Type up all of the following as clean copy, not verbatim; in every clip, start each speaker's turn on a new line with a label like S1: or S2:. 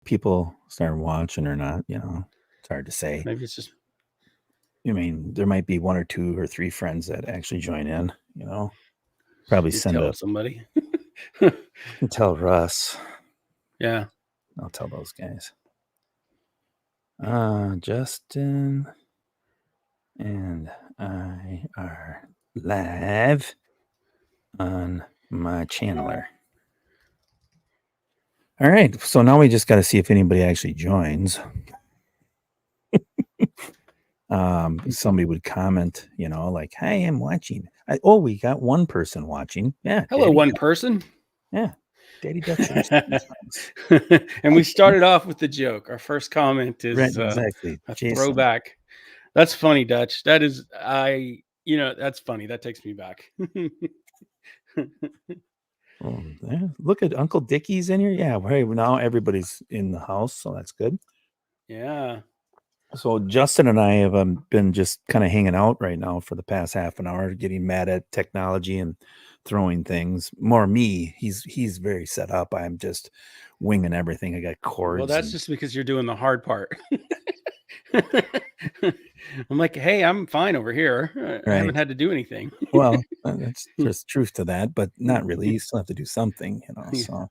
S1: people start watching or not, it's hard to say.
S2: Maybe it's just.
S1: I mean, there might be 1 or 2 or 3 friends that actually join in. Probably
S2: You
S1: send
S2: tell somebody.
S1: tell Russ.
S2: Yeah.
S1: I'll tell those guys. Justin and I are live on my channeler. All right, so now we just got to see if anybody actually joins. Somebody would comment, like, "Hi, I'm watching." We got one person watching. Yeah.
S2: Hello, one person.
S1: Yeah. Daddy Dutchers.
S2: And we started off with the joke. Our first comment is
S1: exactly
S2: a
S1: Jason.
S2: Throwback. That's funny, Dutch. That is, that's funny. That takes me back.
S1: Yeah. Look at Uncle Dickie's in here. Yeah, right now everybody's in the house, so that's good.
S2: Yeah.
S1: So Justin and I have been just kind of hanging out right now for the past half an hour, getting mad at technology and throwing things. More me. He's very set up. I'm just winging everything. I got cords.
S2: Well, that's just because you're doing the hard part. I'm like, hey, I'm fine over here. I haven't had to do anything.
S1: Well, there's truth to that, but not really. You still have to do something,
S2: Yeah.
S1: So,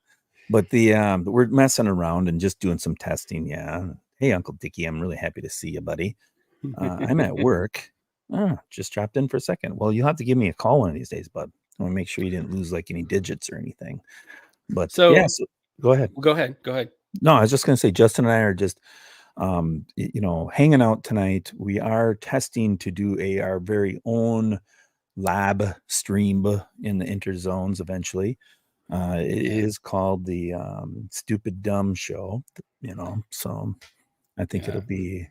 S1: but we're messing around and just doing some testing. Yeah. Hey, Uncle Dickie, I'm really happy to see you, buddy. I'm at work. Just dropped in for a second. Well, you'll have to give me a call one of these days, bud. I want to make sure you didn't lose like any digits or anything. But so go ahead.
S2: Go ahead.
S1: No, I was just going to say, Justin and I are just, hanging out tonight. We are testing to do our very own lab stream in the interzones eventually. It is called the Stupid Dumb Show, so I think it'll be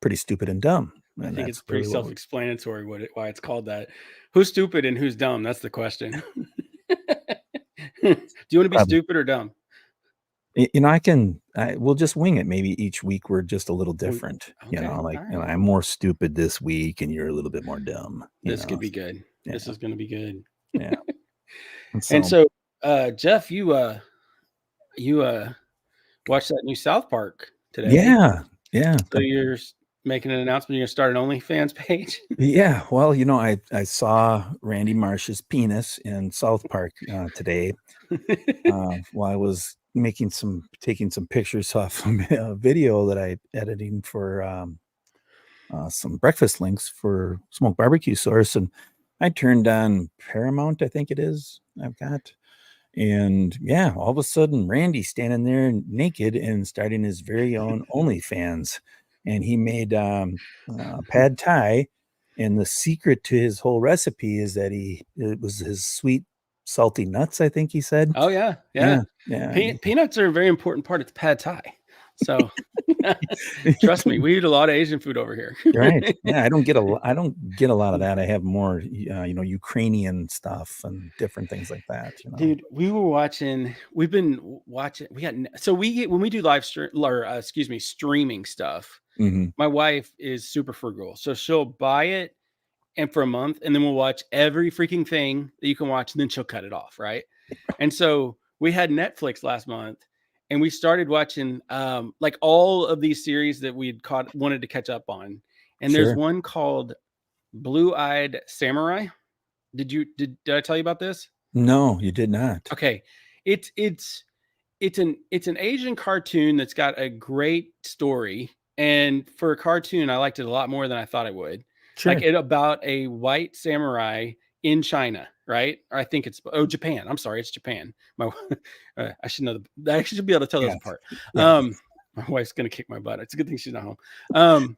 S1: pretty stupid and dumb.
S2: I think it's pretty self-explanatory why it's called that. Who's stupid and who's dumb? That's the question. Do you want to be stupid or dumb?
S1: We'll just wing it. Maybe each week we're just a little different. Okay. I'm more stupid this week and you're a little bit more dumb.
S2: This could be good. Yeah. This is going to be good.
S1: Yeah.
S2: And so, Jeff, you watched that new South Park today.
S1: Yeah.
S2: So you're making an announcement. You're going to start an OnlyFans page.
S1: Yeah. Well, I saw Randy Marsh's penis in South Park today while I was taking some pictures off a video that I editing for some breakfast links for Smoke Barbecue Source, and I turned on Paramount, I think it is, I've got, and yeah, all of a sudden Randy's standing there naked and starting his very own OnlyFans, and he made pad thai, and the secret to his whole recipe is that it was his sweet salty nuts, I think he said.
S2: Oh yeah. Peanuts are a very important part of pad thai. So trust me, we eat a lot of Asian food over here.
S1: Right. Yeah, I don't get a lot of that. I have more Ukrainian stuff and different things like that.
S2: Dude, we've been watching. When we do live streaming stuff, my wife is super frugal. So she'll buy it and for a month, and then we'll watch every freaking thing that you can watch, and then she'll cut it off, right? And so we had Netflix last month, and we started watching like all of these series that we'd wanted to catch up on. And there's one called Blue-Eyed Samurai. Did I tell you about this?
S1: No, you did not.
S2: Okay. It's an Asian cartoon that's got a great story. And for a cartoon, I liked it a lot more than I thought I would. Sure. Like about a white samurai in China, right? Or I think it's Japan. I'm sorry, it's Japan. I should know. I should be able to tell those apart. Yeah. My wife's gonna kick my butt. It's a good thing she's not home.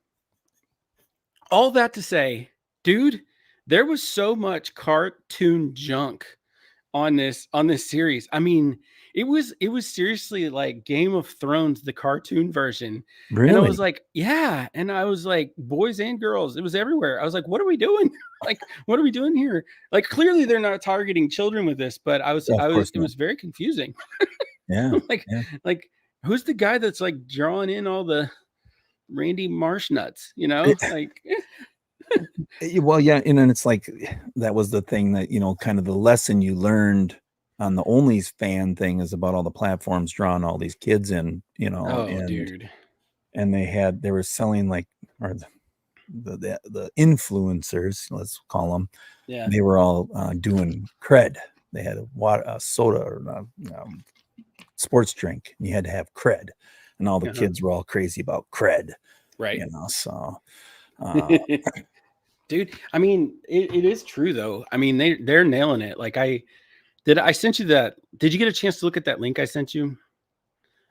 S2: All that to say, dude, there was so much cartoon junk on this series. I mean, it was seriously like Game of Thrones, the cartoon version. Really? And I was like, yeah. And I was like, boys and girls, it was everywhere. I was like, what are we doing? Like, what are we doing here? Like, clearly they're not targeting children with this, but it was very confusing.
S1: Yeah.
S2: Like, who's the guy that's like drawing in all the Randy Marsh nuts, like.
S1: Well, yeah. And then it's like, that was the thing that, kind of the lesson you learned on the OnlyFans thing is about all the platforms drawing all these kids in,
S2: Oh, dude.
S1: and they were selling like, or the influencers, let's call them,
S2: Yeah.
S1: they were all doing cred. They had a soda or sports drink, and you had to have cred, and all the kids were all crazy about cred,
S2: Right.
S1: So
S2: dude, I mean, it is true though. I mean, they're nailing it. Like I sent you that. Did you get a chance to look at that link I sent you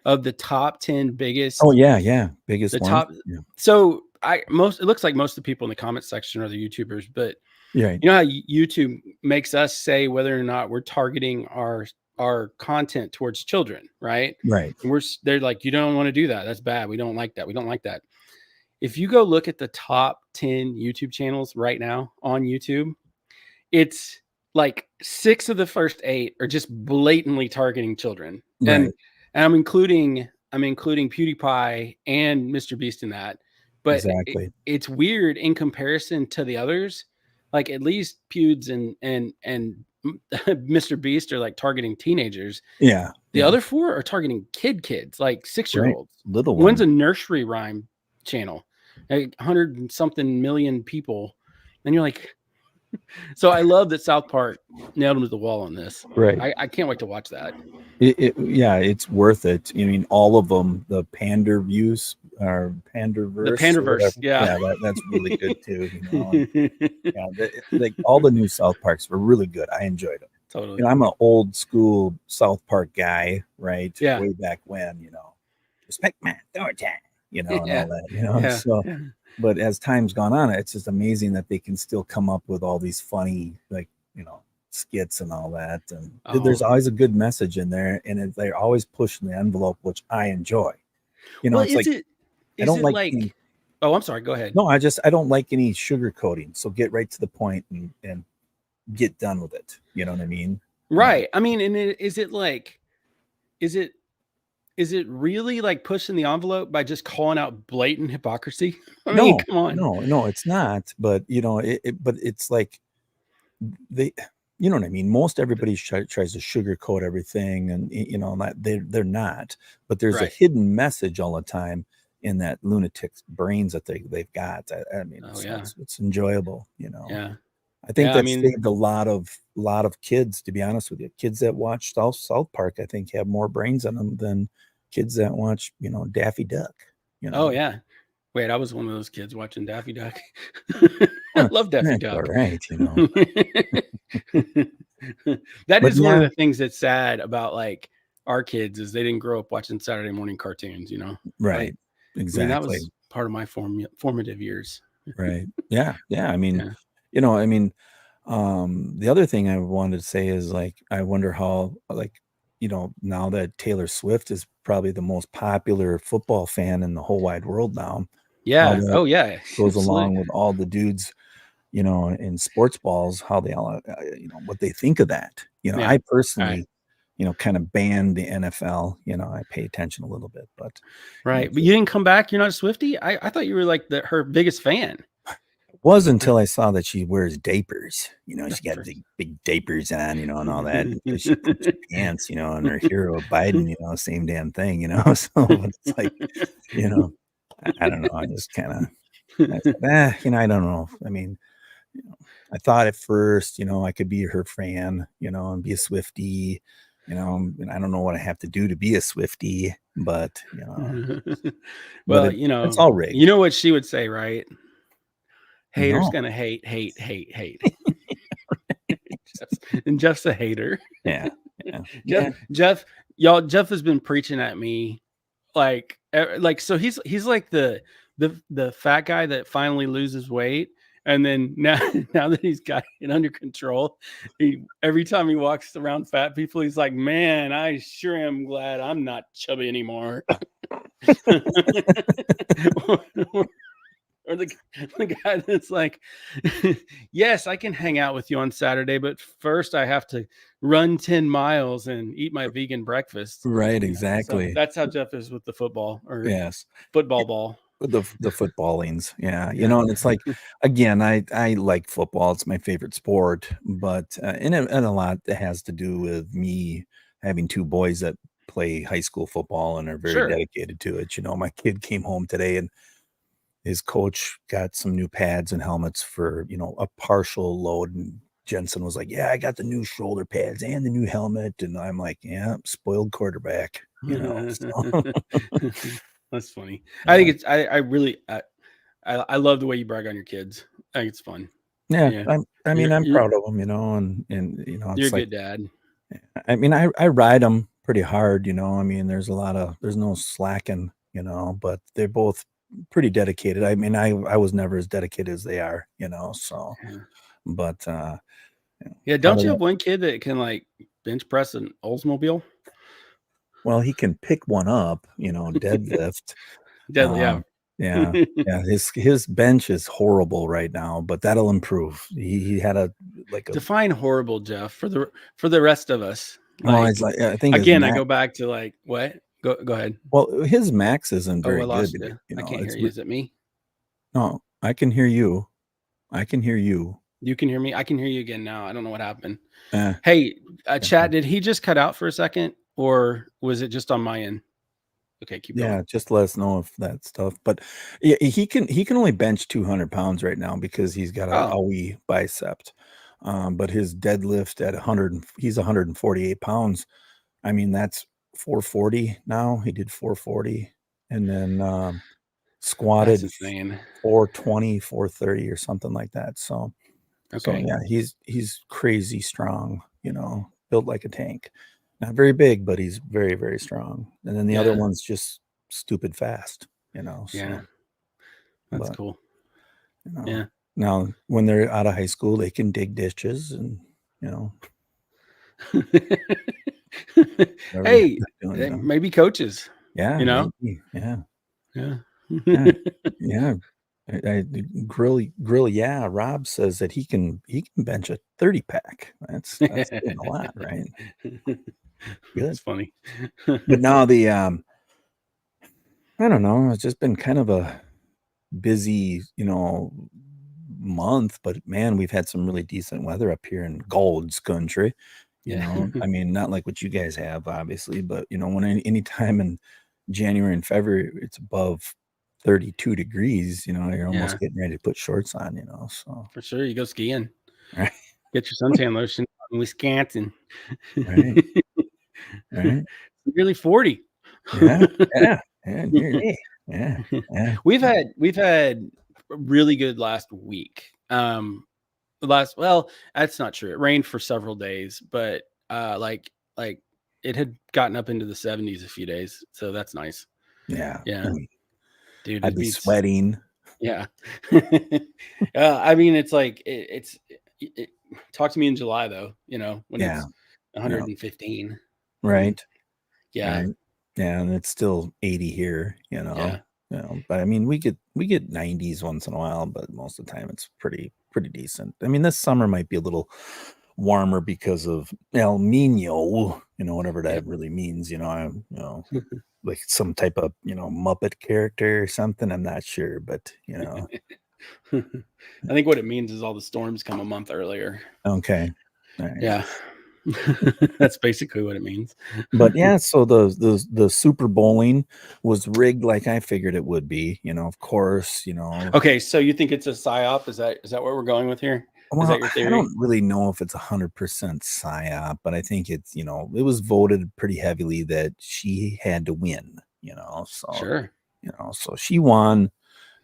S2: of the top 10 biggest?
S1: Oh yeah, biggest
S2: the
S1: one.
S2: top.
S1: Yeah.
S2: So it looks like most of the people in the comment section are the YouTubers, but
S1: Right.
S2: you know how YouTube makes us say whether or not we're targeting our content towards children, right?
S1: Right.
S2: And they're like, you don't want to do that. That's bad. We don't like that. We don't like that. If you go look at the top 10 YouTube channels right now on YouTube, it's like 6 of the first 8 are just blatantly targeting children.
S1: Right.
S2: And I'm including PewDiePie and Mr. Beast in that. But
S1: exactly.
S2: It's weird in comparison to the others. Like at least Pewds and Mr. Beast are like targeting teenagers.
S1: Yeah.
S2: The other 4 are targeting kids, like 6-year-olds.
S1: Right. Little
S2: one's
S1: ones.
S2: a nursery rhyme channel, like 100 and something million people, and you're like, so I love that South Park nailed them to the wall on this.
S1: Right.
S2: I can't wait to watch that.
S1: Yeah, it's worth it. I mean, all of them, the Pander views or Panderverse.
S2: The Panderverse, yeah,
S1: that's really good too. Like all the new South Parks were really good. I enjoyed them.
S2: Totally.
S1: I'm an old school South Park guy, right?
S2: Yeah.
S1: Way back when, respect my authority, and all that,
S2: Yeah.
S1: So, but as time's gone on, it's just amazing that they can still come up with all these funny, like, skits and all that. And there's always a good message in there, and they're always pushing the envelope, which I enjoy.
S2: I don't like any, oh, I'm sorry, go ahead.
S1: No, I don't like any sugarcoating. So get right to the point and get done with it. You know what I mean?
S2: Right. I mean, and is it really like pushing the envelope by just calling out blatant hypocrisy? I mean, come on.
S1: No, it's not. But but it's like you know what I mean? Most everybody tries to sugarcoat everything, and they're not. But there's a hidden message all the time in that lunatic's brains that they've got. I mean, it's enjoyable.
S2: Yeah.
S1: I think saved a lot of kids. To be honest with you, kids that watch South Park, I think, have more brains on them than kids that watch, Daffy Duck.
S2: Oh yeah. Wait, I was one of those kids watching Daffy Duck. I love Daffy Duck.
S1: All right,
S2: That is one of the things that's sad about like our kids is they didn't grow up watching Saturday morning cartoons,
S1: Right.
S2: Like,
S1: exactly.
S2: I mean, that was part of my formative years.
S1: Right. Yeah. I mean, the other thing I wanted to say is, like, I wonder how, like, now that Taylor Swift is probably the most popular football fan in the whole wide world now.
S2: Yeah. Oh yeah.
S1: Goes along with all the dudes, in sports balls, how they all, what they think of that. I personally, kind of banned the NFL. I pay attention a little bit, but
S2: right. But you didn't come back. You're not a Swiftie. I thought you were like her biggest fan.
S1: Was until I saw that she wears diapers. She got big diapers on, and all that. Because she poops her pants, and her hero Biden, same damn thing, So it's like, I don't know. I just kind of, I don't know. I mean, I thought at first, I could be her fan, and be a Swiftie, and I don't know what I have to do to be a Swiftie, but
S2: well,
S1: it's all rigged.
S2: You know what she would say, right? Haters gonna hate. And Jeff's a hater.
S1: Yeah.
S2: Jeff has been preaching at me like so he's like the fat guy that finally loses weight, and then now that he's got it under control, every time he walks around fat people, he's like, man, I sure am glad I'm not chubby anymore. Or the guy that's like, yes, I can hang out with you on Saturday, but first I have to run 10 miles and eat my vegan breakfast.
S1: Right, exactly.
S2: So that's how Jeff is with the football or
S1: yes,
S2: football ball.
S1: The footballings, yeah,
S2: Yeah.
S1: and it's like, again, I like football, it's my favorite sport, but, and a lot that has to do with me having 2 boys that play high school football and are very
S2: Sure.
S1: dedicated to it. My kid came home today, and his coach got some new pads and helmets for, a partial load, and Jensen was like, "Yeah, I got the new shoulder pads and the new helmet," and I'm like, "Yeah, spoiled quarterback," so
S2: That's funny. I
S1: yeah.
S2: think it's I really I love the way you brag on your kids. I think it's fun.
S1: Yeah,
S2: Yeah.
S1: I mean,
S2: You're
S1: I'm
S2: you're
S1: proud of them, and,
S2: you're a
S1: it's like,
S2: good dad.
S1: I mean, I ride them pretty hard, I mean, there's no slacking, but they're both pretty dedicated. I mean, I was never as dedicated as they are, so,
S2: Yeah.
S1: but,
S2: Yeah,
S1: proud
S2: don't
S1: of
S2: you
S1: them.
S2: have one kid that can, like, bench press an Oldsmobile?
S1: Well, he can pick one up, deadlift.
S2: Deadly,
S1: Uh,
S2: yeah.
S1: yeah, yeah, his bench is horrible right now, but that'll improve. He had like a
S2: Define horrible, Jeff, for the rest of us.
S1: well, it's
S2: Like,
S1: like, I think his
S2: again, I
S1: max.
S2: go back to, like what? Go ahead.
S1: Well, his max isn't
S2: Oh, I
S1: very good,
S2: lost you. I can't hear
S1: it's
S2: you. Is it me?
S1: no, I can hear you. I can hear you.
S2: You can hear me? I can hear you again now. I don't know what happened.
S1: Eh,
S2: Hey,
S1: okay.
S2: chat, did he just cut out for a second, or was it just on my end? Okay, keep going.
S1: Yeah, just let us know if that stuff, but yeah, he can only bench 200 pounds right now because he's got a
S2: Oh,
S1: wee bicep. But his deadlift at 100 he's 148 pounds. I mean, that's 440 now. He did 440, and then,
S2: that's
S1: squatted
S2: insane.
S1: 420, 430 or something like that, so
S2: Okay.
S1: yeah, he's crazy strong, built like a tank. Not very big, but he's very, very strong. And then the other
S2: Yeah.
S1: one's just stupid fast,
S2: Yeah.
S1: so
S2: That's
S1: but,
S2: cool.
S1: you know,
S2: Yeah.
S1: now when they're out of high school, they can dig ditches and, you know, whatever
S2: Hey,
S1: they're doing,
S2: maybe coaches,
S1: Yeah,
S2: you know?
S1: maybe, yeah,
S2: Yeah.
S1: yeah, yeah. Yeah, Rob says that he can bench a 30 pack. That's saying a lot, right? Good.
S2: That's funny.
S1: But now I don't know, it's just been kind of a busy, month, but man, we've had some really decent weather up here in Gold's country,
S2: Yeah.
S1: I mean, not like what you guys have, obviously, but, when any time in January and February, it's above 32 degrees, you're
S2: Yeah,
S1: almost getting ready to put shorts on, so
S2: for sure. You go skiing.
S1: right,
S2: Get your suntan lotion in Wisconsin.
S1: right, right.
S2: Nearly 40.
S1: Yeah, yeah, yeah, nearly. Yeah, yeah,
S2: We've had a really good last week. That's not true. It rained for several days, but like it had gotten up into the 70s a few days, so that's nice.
S1: yeah.
S2: Yeah, dude,
S1: I'd
S2: it
S1: be
S2: beats.
S1: sweating.
S2: Yeah. I mean, it's like talk to me in July though, when
S1: Yeah,
S2: it's
S1: yeah,
S2: 115.
S1: right.
S2: Yeah,
S1: Right. Yeah, and it's still 80 here,
S2: yeah,
S1: but I mean, we get 90s once in a while, but most of the time it's pretty decent. I mean, this summer might be a little warmer because of El Nino, whatever
S2: yeah.
S1: that really means, like some type of, Muppet character or something. I'm not sure, but
S2: I think what it means is all the storms come a month earlier.
S1: okay. All right.
S2: Yeah. That's basically what it means.
S1: But yeah, so the Super Bowling was rigged like I figured it would be, of course,
S2: Okay, so you think it's a psyop? Is that where we're going with here? Is
S1: well,
S2: that your
S1: I
S2: theory?
S1: don't really know if it's 100% psyop, but I think it's, it was voted pretty heavily that she had to win,
S2: Sure.
S1: so she won,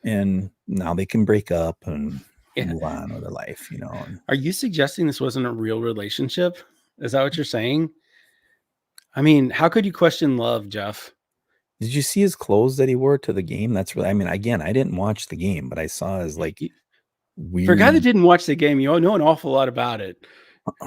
S1: and now they can break up and
S2: Yeah.
S1: move on with their life, and
S2: Are you suggesting this wasn't a real relationship? Is that what you're saying? I mean, how could you question love, Jeff?
S1: did you see his clothes that he wore to the game? That's really, I mean, again, I didn't watch the game, but I saw his like
S2: Y- For a guy that
S1: weird.
S2: didn't watch the game, you know an awful lot about it.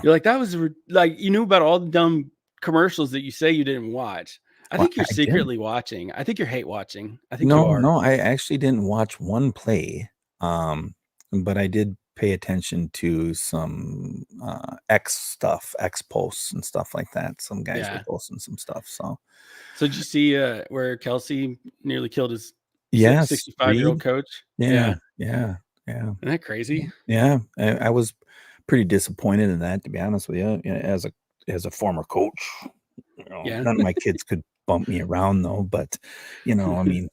S2: You're like, that was like, you knew about all the dumb commercials that you say you didn't watch. I
S1: Well,
S2: think you're
S1: I didn't.
S2: secretly watching. I think you're hate watching. I think you
S1: No,
S2: are.
S1: no, I actually didn't watch one play, um, but I did pay attention to some, X stuff, X posts and stuff like that. Some guys were
S2: Yeah.
S1: posting some stuff, so
S2: So did you see where Kelsey nearly killed his
S1: Yes,
S2: 65-year-old
S1: Reed.
S2: coach.
S1: Yeah,
S2: Yeah.
S1: yeah, yeah,
S2: Isn't that crazy?
S1: yeah. I was pretty disappointed in that, to be honest with you. As a former coach,
S2: Yeah.
S1: none of my kids could bump me around though. But I mean,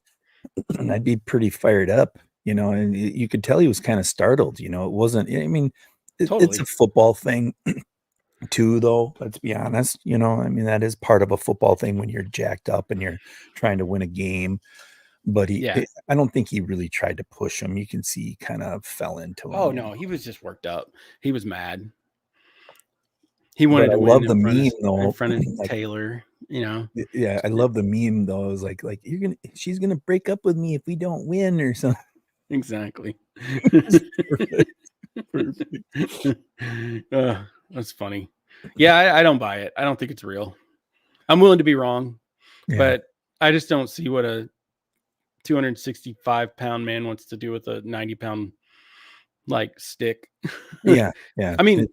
S1: I'd be pretty fired up, and you could tell he was kind of startled. It wasn't. I mean, it's a
S2: Totally.
S1: football thing too, though. Let's be honest. I mean, that is part of a football thing when you're jacked up and you're trying to win a game. But
S2: Yeah.
S1: I don't think he really tried to push him. You can see he kind of fell into him,
S2: Oh no, he was just worked up. He was mad. He
S1: But
S2: wanted
S1: I
S2: to win
S1: love the meme
S2: in
S1: though.
S2: front of
S1: Like,
S2: Taylor,
S1: yeah, I love the meme though. It was like she's gonna break up with me if we don't win or something.
S2: Exactly.
S1: It's perfect. Perfect.
S2: That's funny. Yeah, I don't buy it. I don't think it's real. I'm willing to be wrong,
S1: Yeah.
S2: but I just don't see what a 265-pound man wants to do with a 90-pound like stick.
S1: Yeah. Yeah.
S2: I mean,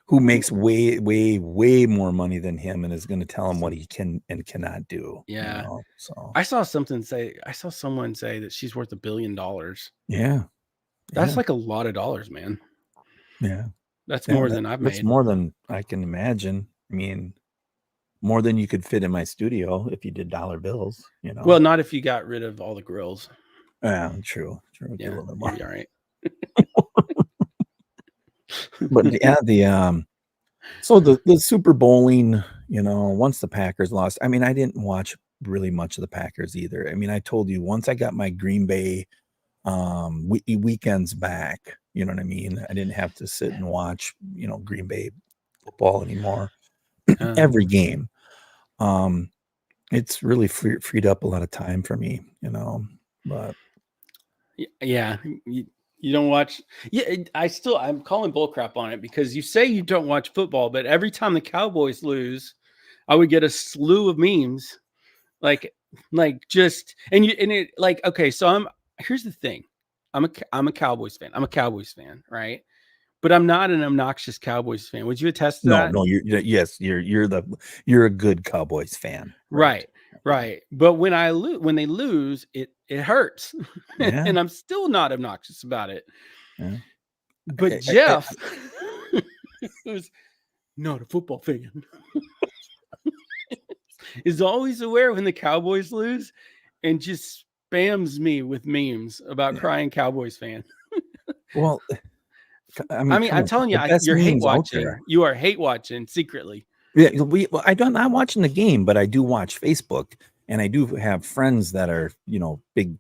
S1: Who makes way, way, way more money than him and is gonna tell him what he can and cannot do,
S2: yeah.
S1: So
S2: I saw someone say that she's worth $1 billion.
S1: yeah.
S2: That's
S1: Yeah.
S2: like a lot of dollars, man.
S1: Yeah.
S2: That's
S1: Yeah.
S2: more than I've
S1: That's
S2: made.
S1: more than I can imagine. I mean, more than you could fit in my studio if you did dollar bills.
S2: Well, not if you got rid of all the grills.
S1: Yeah, true. Get a
S2: Yeah,
S1: little bit more.
S2: you'd be all right.
S1: But yeah, so the Super Bowling, once the Packers lost, I mean, I didn't watch really much of the Packers either. I mean, I told you once I got my Green Bay weekends back, you know what I mean? I didn't have to sit and watch, Green Bay football anymore. Every game. Um, it's really freed up a lot of time for me. But
S2: Yeah, you don't watch. Yeah, I'm calling bullcrap on it because you say you don't watch football, but every time the Cowboys lose, I would get a slew of memes, like just and it like okay. So here's the thing, I'm a Cowboys fan. I'm a Cowboys fan, right? But I'm not an obnoxious Cowboys fan. Would you attest to
S1: no,
S2: that?
S1: no, yes, you're a good Cowboys fan, right?
S2: Right, right. But when they lose, it hurts,
S1: Yeah,
S2: and I'm still not obnoxious about it.
S1: yeah.
S2: But
S1: I
S2: Jeff, who's not a football fan, is always aware when the Cowboys lose, and just spams me with memes about
S1: yeah.
S2: crying Cowboys fan.
S1: Well, I
S2: I
S1: mean,
S2: mean,
S1: come
S2: I'm
S1: on,
S2: telling
S1: the
S2: you,
S1: best
S2: you're hate
S1: memes out there.
S2: watching. You are hate watching secretly.
S1: Yeah, well, I'm not watching the game, but I do watch Facebook, and I do have friends that are, big
S2: Uh,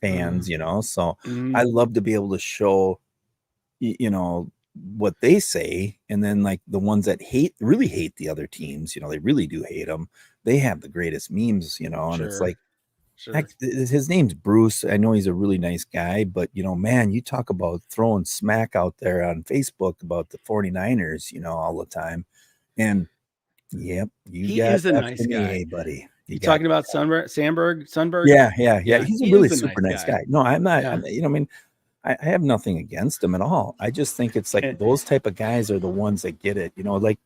S1: fans. So I
S2: mm,
S1: love to be able to show, what they say, and then like the ones that really hate the other teams, they really do hate them. They have the greatest memes. And it's
S2: sure,
S1: like,
S2: sure.
S1: heck, his name's Bruce. I know he's a really nice guy, but man, you talk about throwing smack out there on Facebook about the 49ers, all the time. And yep, you
S2: He
S1: got
S2: is a
S1: F
S2: nice
S1: in the
S2: guy.
S1: A, buddy. You
S2: You
S1: got
S2: talking about Sandberg?
S1: yeah, yeah, yeah.
S2: Yeah,
S1: He's a
S2: he
S1: really
S2: is a
S1: super
S2: nice
S1: nice
S2: guy.
S1: guy. No, I'm not.
S2: Yeah.
S1: I mean, I have nothing against him at all. I just think it's like those type of guys are the ones that get it. Like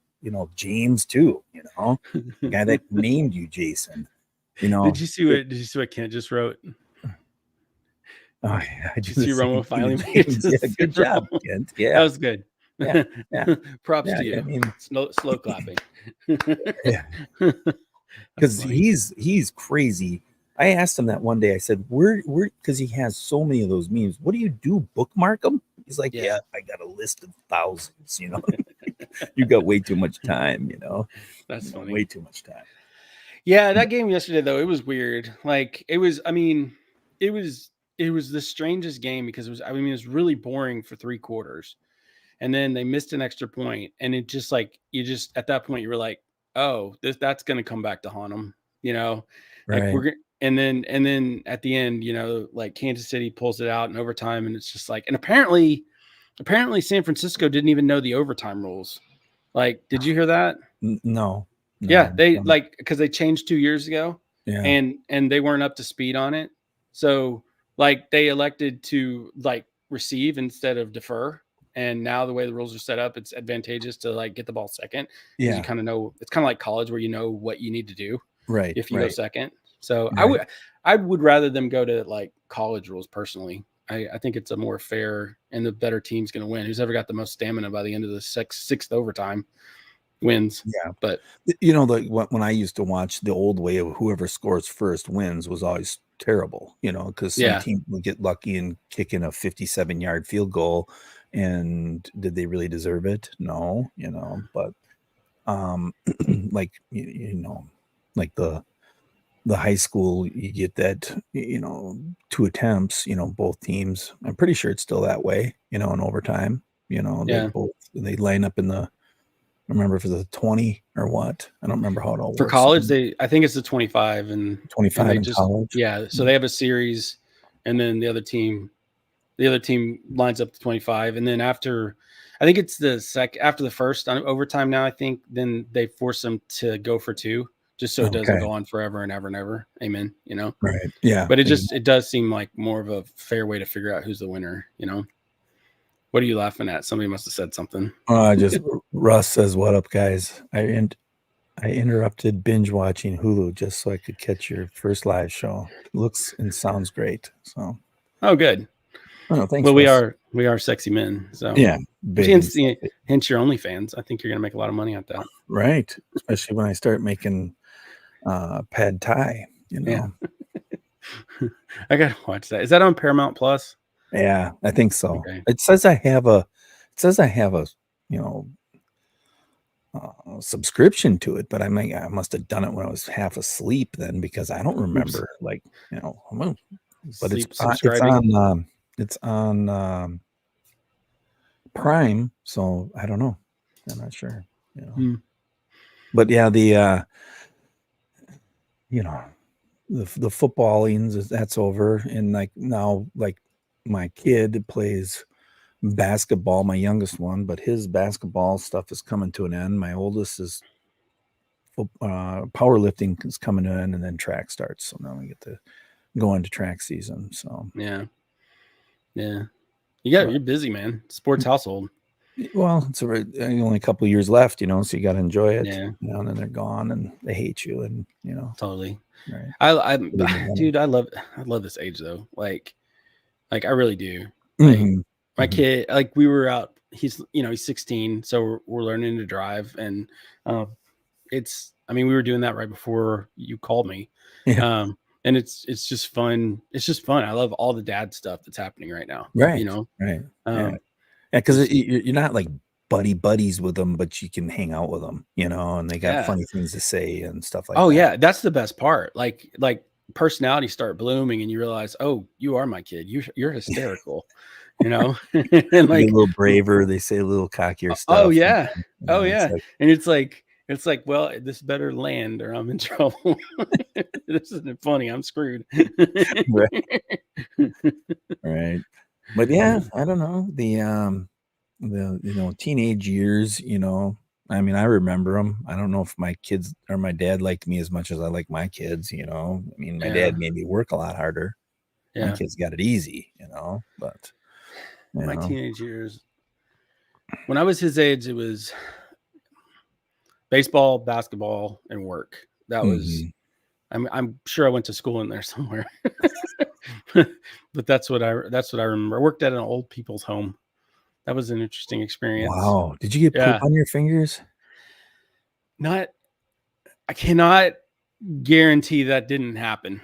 S1: James too. The guy that named you Jason.
S2: Did you see what Kent just wrote?
S1: Oh, yeah, I
S2: Did
S1: do
S2: you
S1: the
S2: see Romo
S1: same thing
S2: finally
S1: to
S2: made it
S1: James.
S2: to the
S1: Yeah, good
S2: Super
S1: job,
S2: Bowl?
S1: Kent.
S2: That
S1: Yeah,
S2: was good.
S1: yeah, yeah,
S2: Props
S1: yeah.
S2: to
S1: I
S2: you.
S1: mean,
S2: Slow clapping.
S1: yeah,
S2: That's
S1: because
S2: funny.
S1: he's crazy. I asked him that one day. I said, "Where?" Because he has so many of those memes. What do you do? Bookmark them? He's like, "Yeah,
S2: Yeah.
S1: I got a list of thousands." You got way too much time.
S2: That's funny.
S1: Way too much time.
S2: Yeah, that game yesterday though, it was weird. Like it was, I mean, it was the strangest game because it was really boring for 3 quarters. And then they missed an extra point, and it just like you just at that point you were like, oh, that's going to come back to haunt them, like
S1: Right.
S2: and then at the end, like Kansas City pulls it out in overtime, and it's just like, and apparently San Francisco didn't even know the overtime rules. Like, did you hear that?
S1: No,
S2: Yeah,
S1: no.
S2: they like because they changed 2 years ago,
S1: Yeah.
S2: and they weren't up to speed on it, so like they elected to like receive instead of defer, and now the way the rules are set up, it's advantageous to like get the ball second because you
S1: Yeah.
S2: kind of know it's kind of like college where you know what you need to do
S1: Right.
S2: if you go
S1: Right.
S2: second. So
S1: Right.
S2: I would rather them go to like college rules personally. I think it's a more fair, and the better team's going to win. Who's ever got the most stamina by the end of the sixth overtime wins.
S1: Yeah.
S2: But
S1: When I used to watch, the old way of whoever scores first wins was always terrible, because some
S2: yeah,
S1: team would get lucky and kick in a 57-yard field goal, and did they really deserve it? No, but like like the high school, you get that, 2 attempts, both teams. I'm pretty sure it's still that way, in overtime,
S2: yeah.
S1: they line up in the, I remember if it was a 20 or what. I don't remember how it all
S2: For
S1: works.
S2: college, I think it's the 25, and
S1: 25
S2: they
S1: in
S2: just
S1: college.
S2: so they have a series, and then the other team lines up to 25, and then after, I think it's after the first overtime now, I think, then they force them to go for 2, just so it doesn't
S1: Okay.
S2: go on forever and ever and ever. Amen.
S1: Right. Yeah.
S2: But it does seem like more of a fair way to figure out who's the winner. What are you laughing at? Somebody must have said something.
S1: Just Russ says, "What up, guys? I interrupted binge watching Hulu just so I could catch your first live show. Looks and sounds great." So,
S2: Oh, good.
S1: oh, thanks.
S2: Well,
S1: Russ.
S2: we are sexy men. So
S1: Yeah, big
S2: hence
S1: and
S2: your OnlyFans. I think you're gonna make a lot of money at that.
S1: right, especially when I start making pad thai.
S2: Yeah. I gotta watch that. Is that on Paramount Plus?
S1: Yeah, I think so.
S2: Okay.
S1: It says I have a subscription to it, but I must have done it when I was half asleep then, because I don't remember but it's on Prime, so I don't know. I'm not sure. But yeah, the footballings, that's over, and like now, like my kid plays basketball, my youngest one, but his basketball stuff is coming to an end. My oldest is powerlifting is coming to an end, and then track starts. So now we get to go into track season. So
S2: yeah. You're busy, man. Sports household.
S1: Well, it's only a couple of years left, so you got to enjoy it.
S2: Yeah.
S1: And then they're gone, and they hate you, and
S2: Totally.
S1: Right.
S2: Dude, I love this age though. Like I really do. Like my kid, like we were out. He's 16, so we're learning to drive, and we were doing that right before you called me.
S1: Yeah.
S2: And it's just fun. It's just fun. I love all the dad stuff that's happening right now.
S1: Right. Right.
S2: Yeah.
S1: Because you're not like buddies with them, but you can hang out with them, and they got funny things to say and stuff like that.
S2: Oh yeah, that's the best part. Like personalities start blooming, and you realize, oh, you are my kid. You're hysterical, and like
S1: a little braver. They say a little cockier stuff.
S2: Oh yeah, and it's like, well, this better land or I'm in trouble. This isn't funny. I'm screwed.
S1: Right. But yeah, I don't know, the teenage years. I remember them. I don't know if my kids or my dad liked me as much as I like my kids. My dad made me work a lot harder. My kids got it easy. But
S2: my teenage years, when I was his age, it was baseball, basketball, and work. That was, I'm sure I went to school in there somewhere, but that's what I remember. I worked at an old people's home. That was an interesting experience.
S1: Wow. Did you get poop on your fingers?
S2: I cannot guarantee that didn't happen.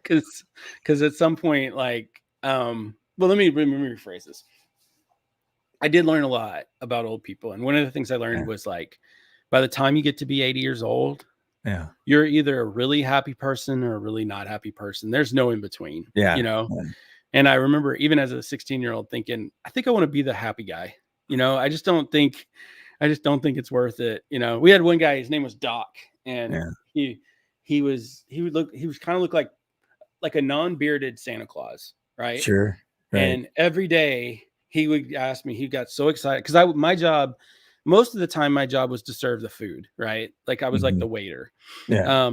S2: Because at some point, let me rephrase this. I did learn a lot about old people. And one of the things I learned was by the time you get to be 80 years old, you're either a really happy person or a really not happy person. There's no in between. And I remember even as a 16-year-old thinking, I think I want to be the happy guy. I just don't think it's worth it. We had one guy, his name was Doc, and he kind of look like a non-bearded Santa Claus, right?
S1: Sure. Right.
S2: And every day he would ask me, he got so excited because my job, most of the time my job was to serve the food, right? Like I was like the waiter.
S1: Yeah.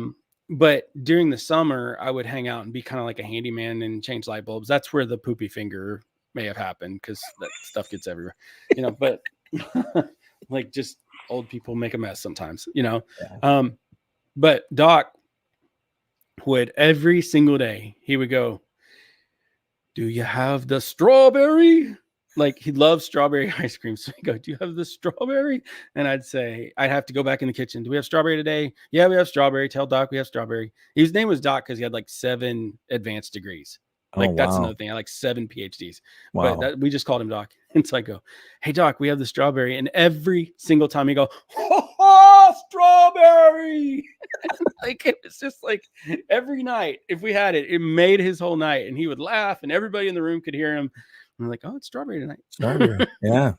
S2: But during the summer, I would hang out and be kind of like a handyman and change light bulbs. That's where the poopy finger may have happened, because that stuff gets everywhere, but like just old people make a mess sometimes, but Doc would every single day, he would go, do you have the strawberry? Like, he loves strawberry ice cream. So he'd go, do you have the strawberry? And I'd say, I'd have to go back in the kitchen. Do we have strawberry today? Yeah, we have strawberry. Tell Doc we have strawberry. His name was Doc because he had like 7 advanced degrees.
S1: Oh,
S2: Like, that's
S1: wow.
S2: another thing. I like 7 PhDs, but
S1: Wow.
S2: we just called him Doc. And so I go, hey, Doc, we have the strawberry. And every single time he go, oh, strawberry. Like, it was just like every night, if we had it, it made his whole night. And he would laugh and everybody in the room could hear him. I'm like, oh, it's strawberry tonight.
S1: Strawberry. Yeah.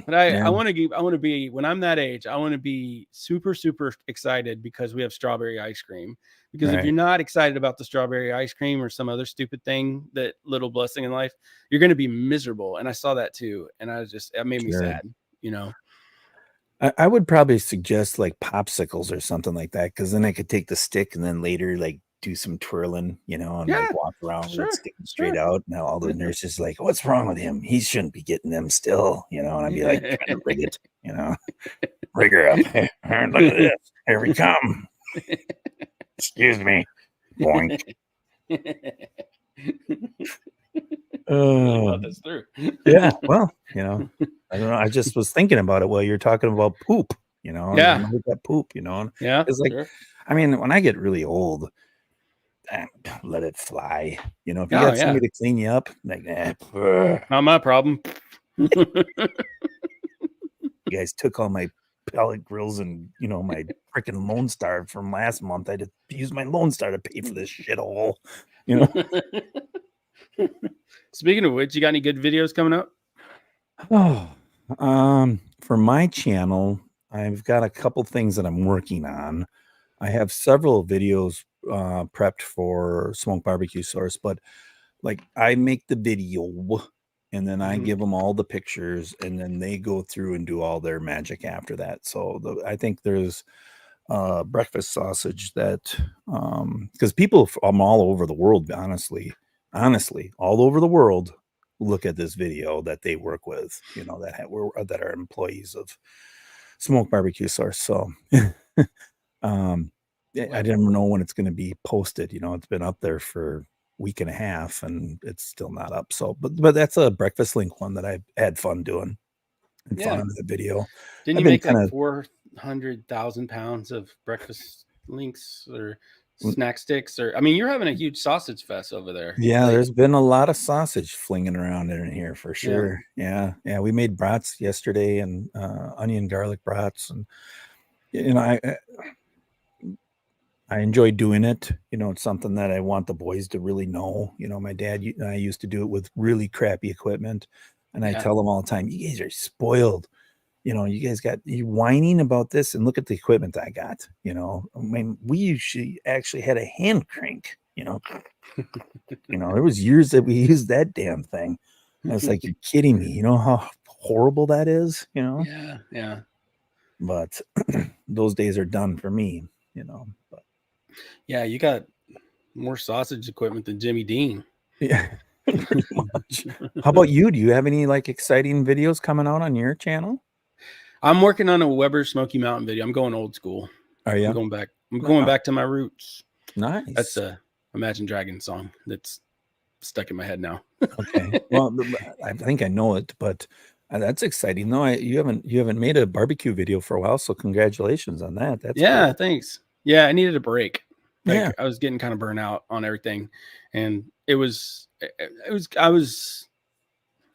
S2: But I
S1: Yeah.
S2: want to be, when I'm that age, I want to be super, super excited because we have strawberry ice cream. Because if
S1: Right.
S2: you're not excited about the strawberry ice cream or some other stupid thing, that little blessing in life, you're going to be miserable. And I saw that too. And it made me
S1: Sure.
S2: sad, you know?
S1: I would probably suggest like popsicles or something like that, because then I could take the stick and then later like do some twirling, you know, and
S2: Yeah,
S1: like walk around with
S2: sure,
S1: it sticking straight
S2: sure.
S1: out. Now all the nurses like, what's wrong with him? He shouldn't be getting them still, you know. And I'd be like trying to rig it, you know, rig her up. Hey, look at this. Here we come. Excuse me. Boink.
S2: Really thought this through.
S1: Yeah. Well, you know, I don't know. I just was thinking about it while you were talking about poop, you know.
S2: Yeah.
S1: And that poop, you know.
S2: Yeah.
S1: It's like,
S2: Sure.
S1: I mean, when I get really old, let it fly. You know, if you
S2: Oh,
S1: got
S2: yeah.
S1: somebody to clean you up, like,
S2: Not my problem.
S1: you guys took all my pellet grills and, you know, my freaking Lone Star from last month. I had to use my Lone Star to pay for this shithole, you know.
S2: Speaking of which, you got any good videos coming up?
S1: For my channel, I've got a couple things that I'm working on. I have several videos prepped for Smoke Barbecue Source, but like I make the video and then I give them all the pictures and then they go through and do all their magic after that. So I think there's breakfast sausage that because people from all over the world, honestly, all over the world look at this video that they work with, you know, that are employees of Smoke Barbecue Source. So I didn't know when it's going to be posted. You know, it's been up there for a week and a half and it's still not up. So, but that's a breakfast link one that I had fun doing and fun in the video.
S2: Didn't you make like 400,000 pounds of breakfast links or snack sticks? Or, I mean, you're having a huge sausage fest over there.
S1: Yeah, there's been a lot of sausage flinging around in here for sure. Yeah. We made brats yesterday and onion garlic brats, and you know, I enjoy doing it. You know, it's something that I want the boys to really know. You know, my dad and I used to do it with really crappy equipment, and I tell them all the time, "You guys are spoiled. You know, you guys you whining about this, and look at the equipment I got. You know, I mean, we actually had a hand crank. You know, there was years that we used that damn thing. I was like, you're kidding me. You know how horrible that is. You know,
S2: yeah.
S1: But those days are done for me. You know, but
S2: yeah, you got more sausage equipment than Jimmy Dean.
S1: Yeah. Pretty much. How about you? Do you have any like exciting videos coming out on your channel?
S2: I'm working on a Weber Smoky Mountain video. I'm going old school.
S1: Are you?
S2: I'm going back. I'm going back to my roots.
S1: Nice.
S2: That's a Imagine Dragons song that's stuck in my head now.
S1: Okay. Well, I think I know it, but that's exciting. No, you haven't made a barbecue video for a while, so congratulations on that. That's
S2: cool. Thanks. Yeah, I needed a break.
S1: Like,
S2: I was getting kind of burnt out on everything, and I was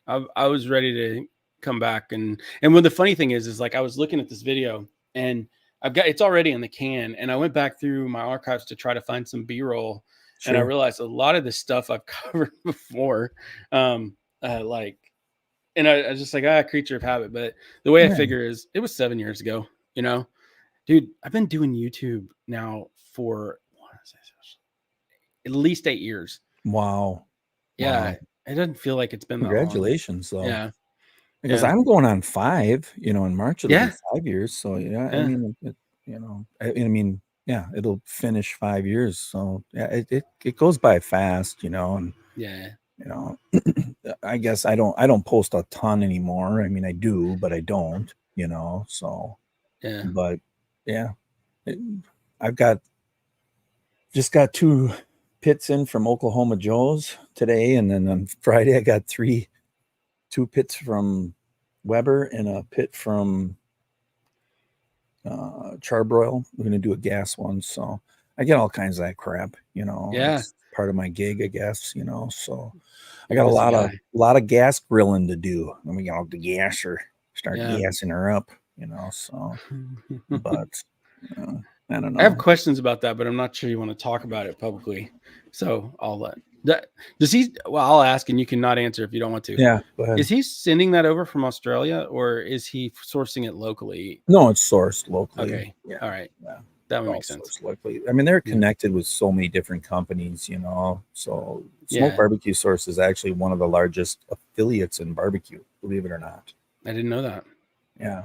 S2: ready to come back. And when the funny thing is like I was looking at this video and it's already in the can, and I went back through my archives to try to find some B-roll, and I realized a lot of the stuff I've covered before, and I was just like, creature of habit. But the way I figure is it was 7 years ago, you know, dude, I've been doing YouTube now for at least 8 years.
S1: Wow.
S2: Yeah. Wow. It doesn't feel like it's been
S1: congratulations though.
S2: Yeah.
S1: Because I'm going on 5, you know, in March it'll be 5 years. So I mean, it'll finish 5 years. So yeah, it goes by fast, you know, and you know, I guess I don't post a ton anymore. I mean, I do, but I don't, you know, so but yeah, I've just got 2 pits in from Oklahoma Joe's today, and then on Friday I got 2 pits from Weber and a pit from Charbroil. We're gonna do a gas one, so I get all kinds of that crap.
S2: Yeah.
S1: It's part of my gig, I guess. So I
S2: You're a
S1: got a
S2: busy
S1: lot of
S2: guy.
S1: gas grilling to do. I mean, the gasser, start
S2: Yeah.
S1: gassing her up. So, but I don't
S2: I have
S1: know.
S2: questions about that, but I'm not sure you want to talk about it publicly. So I'll let that. Does he? Well, I'll ask, and you can not answer if you don't want to.
S1: Yeah, go ahead.
S2: Is he sending that over from Australia, or is he sourcing it locally?
S1: No, it's sourced locally.
S2: Okay.
S1: Yeah,
S2: All right.
S1: yeah.
S2: That would
S1: All
S2: make sense.
S1: sourced locally. I mean, they're
S2: Yeah.
S1: connected with so many different companies. So Smoke
S2: Yeah.
S1: Barbecue Source is actually one of the largest affiliates in barbecue, believe it or not.
S2: I didn't know that.
S1: Yeah.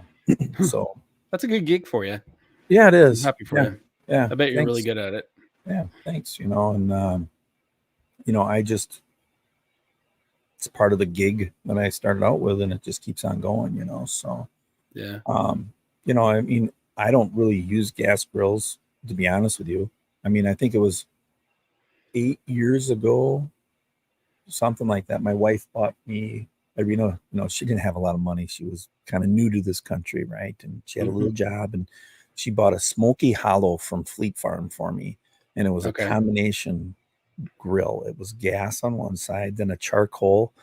S1: So
S2: That's a good gig for you.
S1: yeah, it
S2: I'm
S1: is.
S2: happy for
S1: Yeah,
S2: you.
S1: yeah.
S2: I bet you're really
S1: Thanks.
S2: good at it.
S1: Yeah, thanks. And I just it's part of the gig that I started out with, and it just keeps on going. So
S2: Yeah.
S1: I mean, I don't really use gas grills, to be honest with you. I mean, I think it was 8 years ago, something like that. My wife bought me, she didn't have a lot of money. She was kind of new to this country, right? And she had a little job, and she bought a Smoky Hollow from Fleet Farm for me. And it was a
S2: Okay.
S1: combination grill. It was gas on one side, then a charcoal,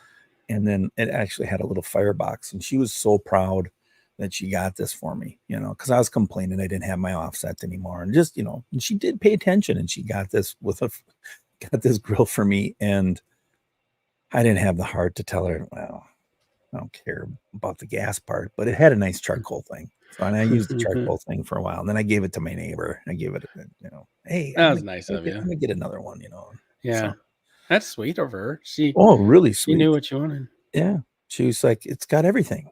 S1: and then it actually had a little firebox. And she was so proud that she got this for me, because I was complaining I didn't have my offset anymore. And just, and she did pay attention, and she got this got this grill for me. And I didn't have the heart to tell her, well, I don't care about the gas part, but it had a nice charcoal thing. So, and I used the charcoal thing for a while. And then I gave it to my neighbor. I gave it, hey,
S2: That was nice of
S1: I'm
S2: you.
S1: gonna get another one,
S2: Yeah.
S1: So,
S2: That's sweet of her. She
S1: really
S2: She knew
S1: sweet.
S2: what you wanted.
S1: Yeah. She was like, it's got everything.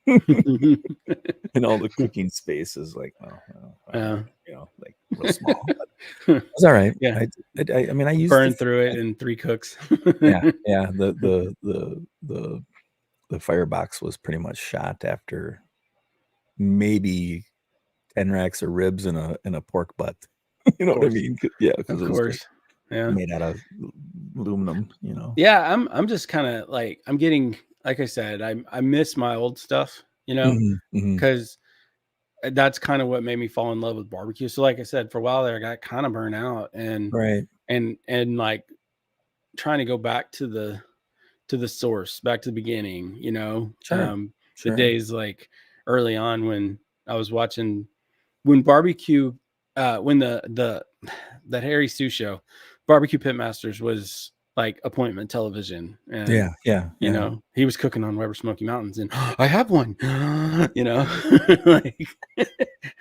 S1: And all the cooking space is like, like real small. But it's all right.
S2: Yeah.
S1: I mean, I used
S2: Burn through it in 3 cooks.
S1: yeah. The firebox was pretty much shot after maybe 10 racks of ribs and a pork butt. You know what I mean? Yeah, because
S2: Of
S1: it was
S2: course. Yeah.
S1: made out of aluminum.
S2: Yeah, I'm just kind of like I'm getting, like I said, I miss my old stuff, because that's kind of what made me fall in love with barbecue. So like I said, for a while there, I got kind of burnt out, and
S1: Right.
S2: and like trying to go back to the source, back to the beginning,
S1: Sure.
S2: the
S1: Sure.
S2: days like early on when I was watching when barbecue, when that Harry Sue show, Barbecue Pitmasters was like appointment television, and
S1: Yeah.
S2: he was cooking on Weber Smoky Mountains, and I have one, like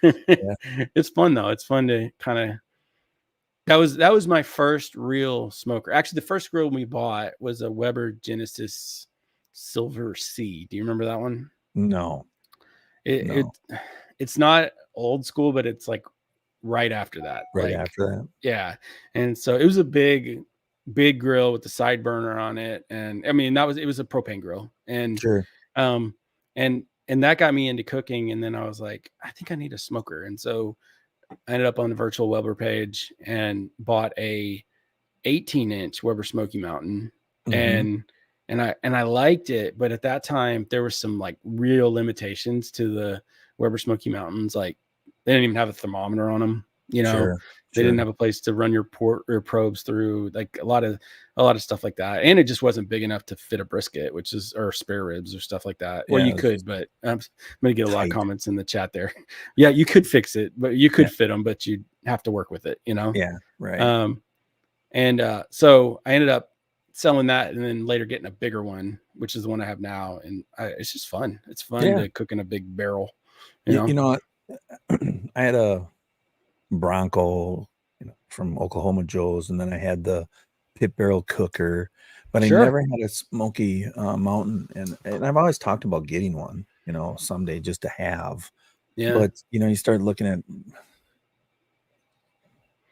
S2: it's fun though. It's fun to kind of that was my first real smoker. Actually, the first grill we bought was a Weber Genesis Silver C. Do you remember that one?
S1: No.
S2: It it's not old school, but it's like right after that.
S1: Right
S2: Like,
S1: after that.
S2: yeah. And so it was a big grill with the side burner on it. And I mean, it was a propane grill. And
S1: Sure.
S2: um and that got me into cooking. And then I was like, I think I need a smoker. And so I ended up on the virtual Weber page and bought a 18-inch Weber Smoky Mountain.
S1: Mhm.
S2: And I liked it, but at that time there were some like real limitations to the Weber Smoky Mountains. Like they didn't even have a thermometer on them.
S1: Sure.
S2: They didn't
S1: Sure.
S2: have a place to run your port or probes through, like a lot of stuff like that. And it just wasn't big enough to fit a brisket, or spare ribs or stuff like that. Well,
S1: Yeah,
S2: you
S1: it's
S2: could, but I'm going to get a lot of
S1: tight.
S2: comments in the chat there. Yeah, you could fix it, but you could
S1: Yeah.
S2: fit them, but you'd have to work with it,
S1: Yeah. Right.
S2: And so I ended up selling that, and then later getting a bigger one, which is the one I have now. And it's just fun. It's fun
S1: Yeah.
S2: to cook in a big barrel.
S1: You know what? I had a Bronco, from Oklahoma Joe's, and then I had the pit barrel cooker, but I never had a Smoky Mountain, and I've always talked about getting one, someday just to have.
S2: Yeah.
S1: But you start looking at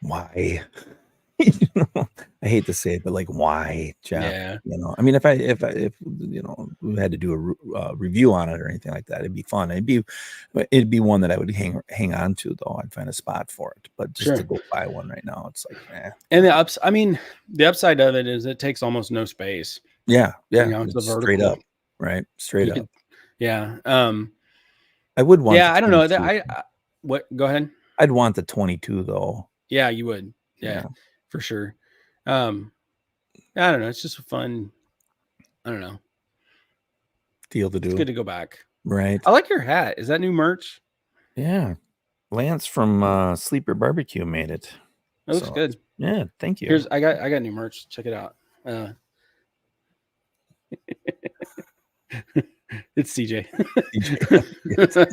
S1: why. You know, I hate to say it, but like, why, Jeff?
S2: Yeah,
S1: You know, I mean, if you know, we had to do a review on it or anything like that, it'd be fun. It'd be one that I would hang on to, though. I'd find a spot for it. But just to
S2: sure.
S1: go buy one right now, it's like,
S2: And I mean, the upside of it is it takes almost no space.
S1: yeah,
S2: You
S1: yeah,
S2: know, it's a
S1: it's straight up,
S2: vertical.
S1: right? Straight
S2: You
S1: up.
S2: could, yeah.
S1: I would want the
S2: Yeah, I don't know that
S1: 22.
S2: what, go ahead.
S1: I'd want the 22 though.
S2: Yeah, you would. Yeah,
S1: Yeah,
S2: for sure. Um, I don't know. It's just fun. I don't know.
S1: deal to
S2: It's good
S1: do,
S2: to go back.
S1: right?
S2: I like your hat. Is that new merch?
S1: Yeah. Lance from Sleeper Barbecue made it.
S2: It looks
S1: So
S2: good.
S1: yeah, thank you.
S2: Here's I got new merch. Check it out. It's CJ.
S1: Yes.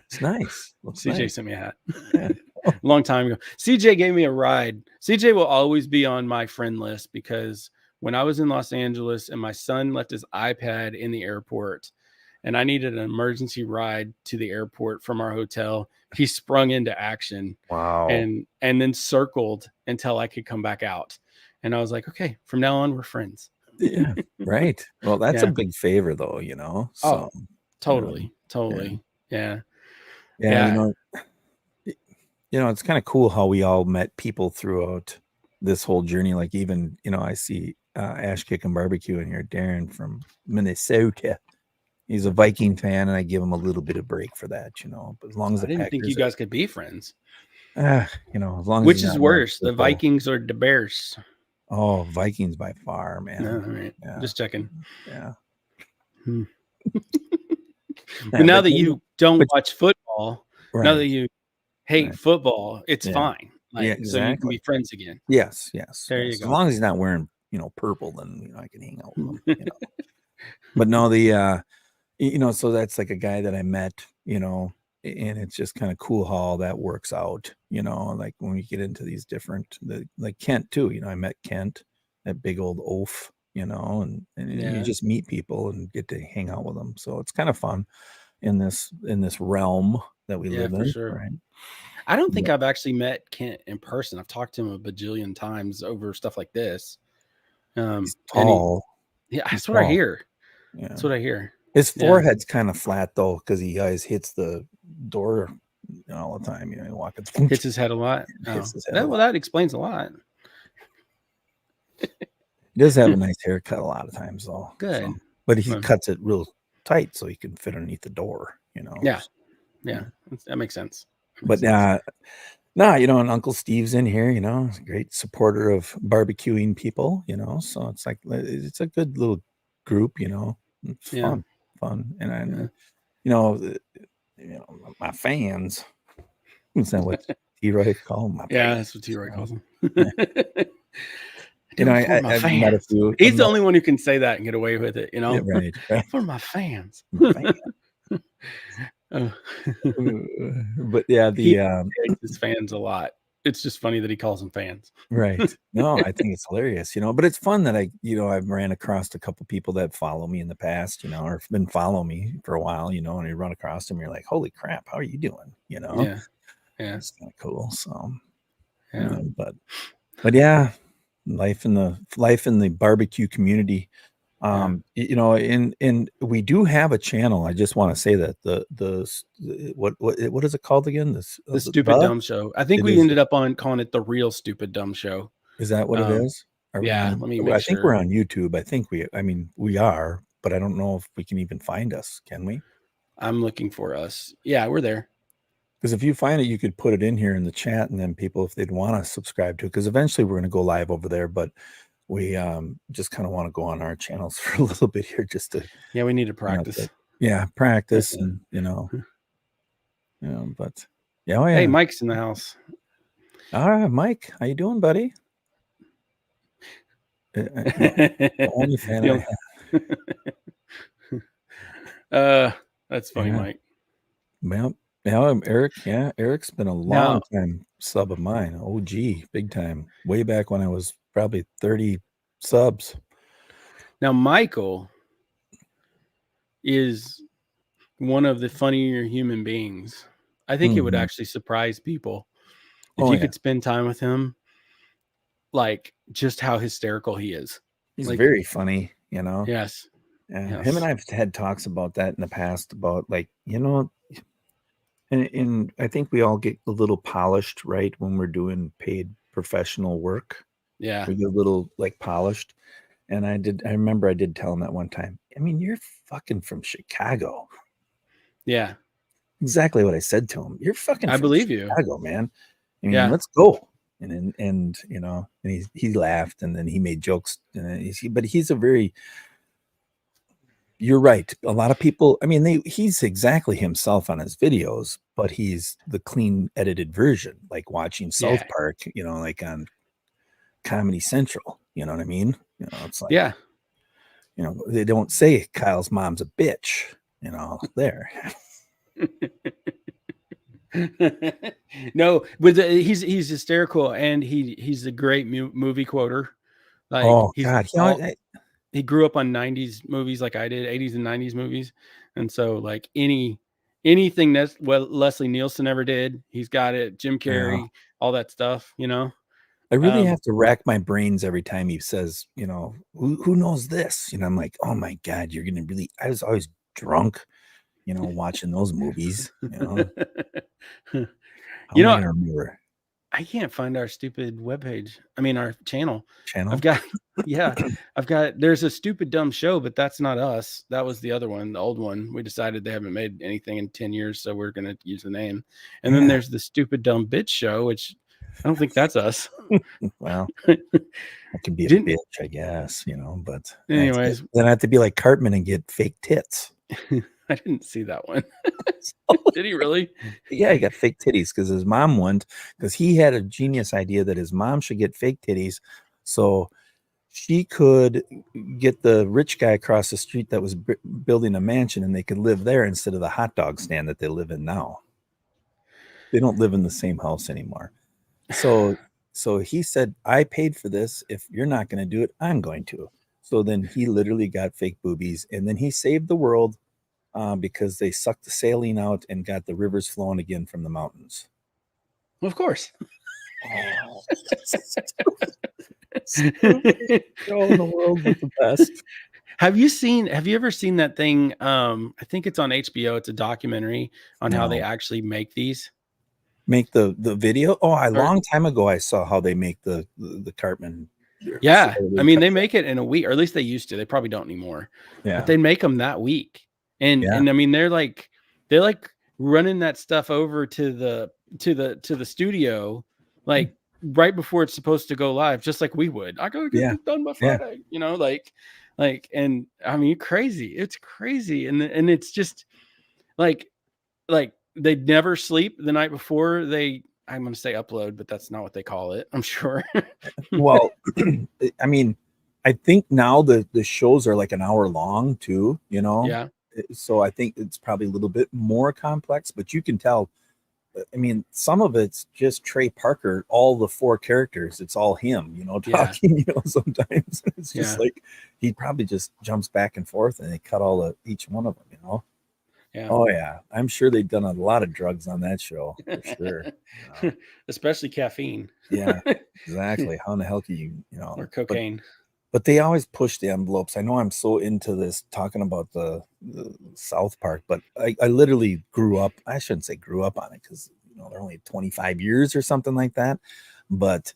S1: It's nice. Looks
S2: CJ
S1: nice.
S2: sent me a hat.
S1: Yeah.
S2: A long time ago. CJ gave me a ride. CJ will always be on my friend list because when I was in Los Angeles and my son left his iPad in the airport and I needed an emergency ride to the airport from our hotel, he sprung into action
S1: Wow.
S2: and then circled until I could come back out. And I was like, okay, from now on we're friends.
S1: Yeah. Right. Well, that's a
S2: Yeah.
S1: big favor though, you know. So,
S2: Oh,
S1: you know,
S2: totally.
S1: yeah.
S2: Totally. Yeah.
S1: Yeah,
S2: Yeah.
S1: it's kind of cool how we all met people throughout this whole journey. Like even, I see Ash Kicking Barbecue in here, Darren from Minnesota. He's a Viking fan, and I give him a little bit of break for that, But as long as
S2: I
S1: the
S2: didn't think you
S1: Packers
S2: guys could be friends.
S1: as long as
S2: Which
S1: he's
S2: is
S1: not wearing
S2: worse, the
S1: purple.
S2: Vikings or the Bears?
S1: Oh, Vikings by far,
S2: No,
S1: man.
S2: all right.
S1: Yeah,
S2: Just checking.
S1: yeah.
S2: Hmm. But
S1: Yeah,
S2: now
S1: but
S2: that you don't
S1: but
S2: watch football, now that
S1: right,
S2: you hate
S1: right.
S2: football, it's
S1: Yeah,
S2: fine.
S1: yeah,
S2: Like, so you can
S1: exactly.
S2: be friends again.
S1: Yes, yes,
S2: There you
S1: yes. As
S2: go.
S1: long as he's not wearing, purple, then I can hang out with him. But no, so that's like a guy that I met, and it's just kind of cool how all that works out, like when we get into these like Kent too, I met Kent, that big old oaf, and you
S2: Yeah.
S1: just meet people and get to hang out with them. So it's kind of fun in this realm that we
S2: Yeah,
S1: live
S2: for
S1: in,
S2: sure.
S1: right?
S2: I don't think
S1: But
S2: I've actually met Kent in person. I've talked to him a bajillion times over stuff like this.
S1: he's
S2: And
S1: tall.
S2: yeah,
S1: He's
S2: that's what I
S1: tall.
S2: hear.
S1: Yeah.
S2: That's what I hear.
S1: His
S2: Yeah.
S1: forehead's kind of flat though, because he always hits the door all the time. He walking,
S2: Hits his head a lot.
S1: hits
S2: Oh,
S1: his head a lot.
S2: that explains a lot.
S1: He does have a nice haircut a lot of times though. So,
S2: Good.
S1: but he
S2: Well,
S1: cuts it real tight so he can fit underneath the door.
S2: yeah.
S1: Yeah.
S2: Yeah. That makes sense. That makes
S1: But
S2: sense.
S1: no, and Uncle Steve's in here. He's a great supporter of barbecuing people. So it's like it's a good little group. It's
S2: Yeah.
S1: fun, and
S2: Yeah.
S1: you know, the- my fans. Is that what T-Roy call them? My
S2: Yeah,
S1: fans.
S2: that's what T-Roy calls him.
S1: Yeah.
S2: Do it for
S1: I,
S2: my
S1: I've met a
S2: fans.
S1: few.
S2: He's the only one who can say that and get away with it,
S1: Yeah, right, right.
S2: For my fans.
S1: My fans.
S2: Oh.
S1: But yeah,
S2: He hates his fans a lot. It's just funny that he calls them fans.
S1: right. No, I think it's hilarious, but it's fun that I've ran across a couple people that follow me in the past, or have been following me for a while, and you run across them, you're like, holy crap, how are you doing?
S2: Yeah. Yeah.
S1: It's kind of cool. So,
S2: Yeah.
S1: but yeah, life in the barbecue community.
S2: Yeah.
S1: And we do have a channel. I just want to say that what is it called again?
S2: The Stupid Dumb Show. I think
S1: it
S2: we
S1: is.
S2: ended up on calling it the Real Stupid Dumb Show.
S1: Is that what it is? Are we
S2: Yeah,
S1: on?
S2: let me
S1: I
S2: make
S1: think we're
S2: sure.
S1: on YouTube. I mean, we are, but I don't know if we can even find us. Can we?
S2: I'm looking for us. Yeah, we're there.
S1: Because if you find it, you could put it in here in the chat, and then people, if they'd want to subscribe to it, because eventually we're going to go live over there. But we just kind of want to go on our channels for a little bit here, just to
S2: Yeah, we need to practice.
S1: practice, and but yeah, oh
S2: Hey,
S1: yeah.
S2: Mike's in the house.
S1: All right, Mike, how you doing, buddy? The only fan I have.
S2: That's funny,
S1: Yeah.
S2: Mike.
S1: Well, yeah, Eric. Yeah, Eric's been a long
S2: Now,
S1: time sub of mine. OG, big time. Way back when I was probably 30 subs.
S2: Michael is one of the funnier human beings. I think it would
S1: Mhm.
S2: actually surprise people if
S1: Oh
S2: you
S1: yeah.
S2: could spend time with him. like just how hysterical he is.
S1: He's
S2: Like,
S1: very funny, you know.
S2: yes,
S1: Yeah, him and
S2: yes,
S1: I've had talks about that in the past about like, and I think we all get a little polished, right, when we're doing paid professional work.
S2: yeah,
S1: We get a little like polished. And I remember I did tell him that one time. I mean, you're fucking from Chicago.
S2: yeah.
S1: Exactly what I said to him. You're fucking
S2: I
S1: from
S2: believe you.
S1: Chicago, man. I mean,
S2: Yeah,
S1: let's go. And and he laughed and then he made jokes. And but he's a very, you're right. A lot of people, I mean, he's exactly himself on his videos, but he's the clean edited version, like watching South
S2: yeah,
S1: Park, like on Comedy Central. You know what I mean? It's like,
S2: yeah.
S1: they don't say Kyle's mom's a bitch, there.
S2: No, but he's hysterical, and he's a great movie quoter. Like
S1: Oh God,
S2: he grew up on 90s movies like I did, 80s and 90s movies. And so like anything that's what Leslie Nielsen ever did, he's got it. Jim
S1: yeah.
S2: Carrey, all that stuff,
S1: I really
S2: Um
S1: have to rack my brains every time he says, who knows this? I'm like, oh my God, you're gonna really. I was always drunk, watching those movies. How
S2: you
S1: am I
S2: know,
S1: gonna remember
S2: I can't find our stupid webpage. I mean, our channel. I've
S1: channel?
S2: got, yeah, there's a stupid dumb show, but that's not us. That was the other one, the old one. We decided they haven't made anything in 10 years, so we're going to use the name. And then
S1: Yeah.
S2: there's the stupid dumb bitch show, which I don't think that's us.
S1: Well, I can be a
S2: Didn't,
S1: bitch, I guess, but
S2: anyways,
S1: then I have to be like Cartman and get fake tits.
S2: I didn't see that one. Did he really?
S1: Yeah, he got fake titties because his mom wouldn't, because he had a genius idea that his mom should get fake titties so she could get the rich guy across the street that was building a mansion and they could live there instead of the hot dog stand that they live in now. They don't live in the same house anymore. So he said, I paid for this. If you're not going to do it, I'm going to. So then he literally got fake boobies and then he saved the world because they sucked the saline out and got the rivers flowing again from the mountains.
S2: Of course.
S1: Oh, stupid show in the world, but the best.
S2: Have you ever seen that thing? I think it's on HBO. It's a documentary on how they
S1: No,
S2: actually make these.
S1: make the video. Oh, a
S2: Or
S1: long time ago, I saw how they make the Cartman. So
S2: yeah, I mean they make it in a week, or at least they used to. They probably don't anymore. But
S1: yeah,
S2: they make them that week. And
S1: yeah,
S2: I mean they're like running that stuff over to the studio like right before it's supposed to go live, just like we would. I gotta get
S1: yeah,
S2: this done by
S1: yeah.
S2: Friday, and I mean crazy. It's crazy. And it's just like they never sleep the night before they, I'm going to say upload, but that's not what they call it, I'm sure.
S1: Well, I mean, I think now the shows are like an hour long too.
S2: Yeah,
S1: So I think it's probably a little bit more complex, but you can tell. I mean, some of it's just Trey Parker, all the four characters, it's all him,
S2: yeah,
S1: talking, sometimes it's just
S2: yeah,
S1: like he probably just jumps back and forth and they cut each one of them.
S2: yeah.
S1: Oh yeah. I'm sure they've done a lot of drugs on that show for sure.
S2: Especially caffeine.
S1: Yeah, exactly. How in the hell can
S2: Or
S1: but
S2: cocaine.
S1: they always push the envelopes. I know I'm so into this talking about the South Park, but I literally grew up. I shouldn't say grew up on it because they're only 25 years or something like that. But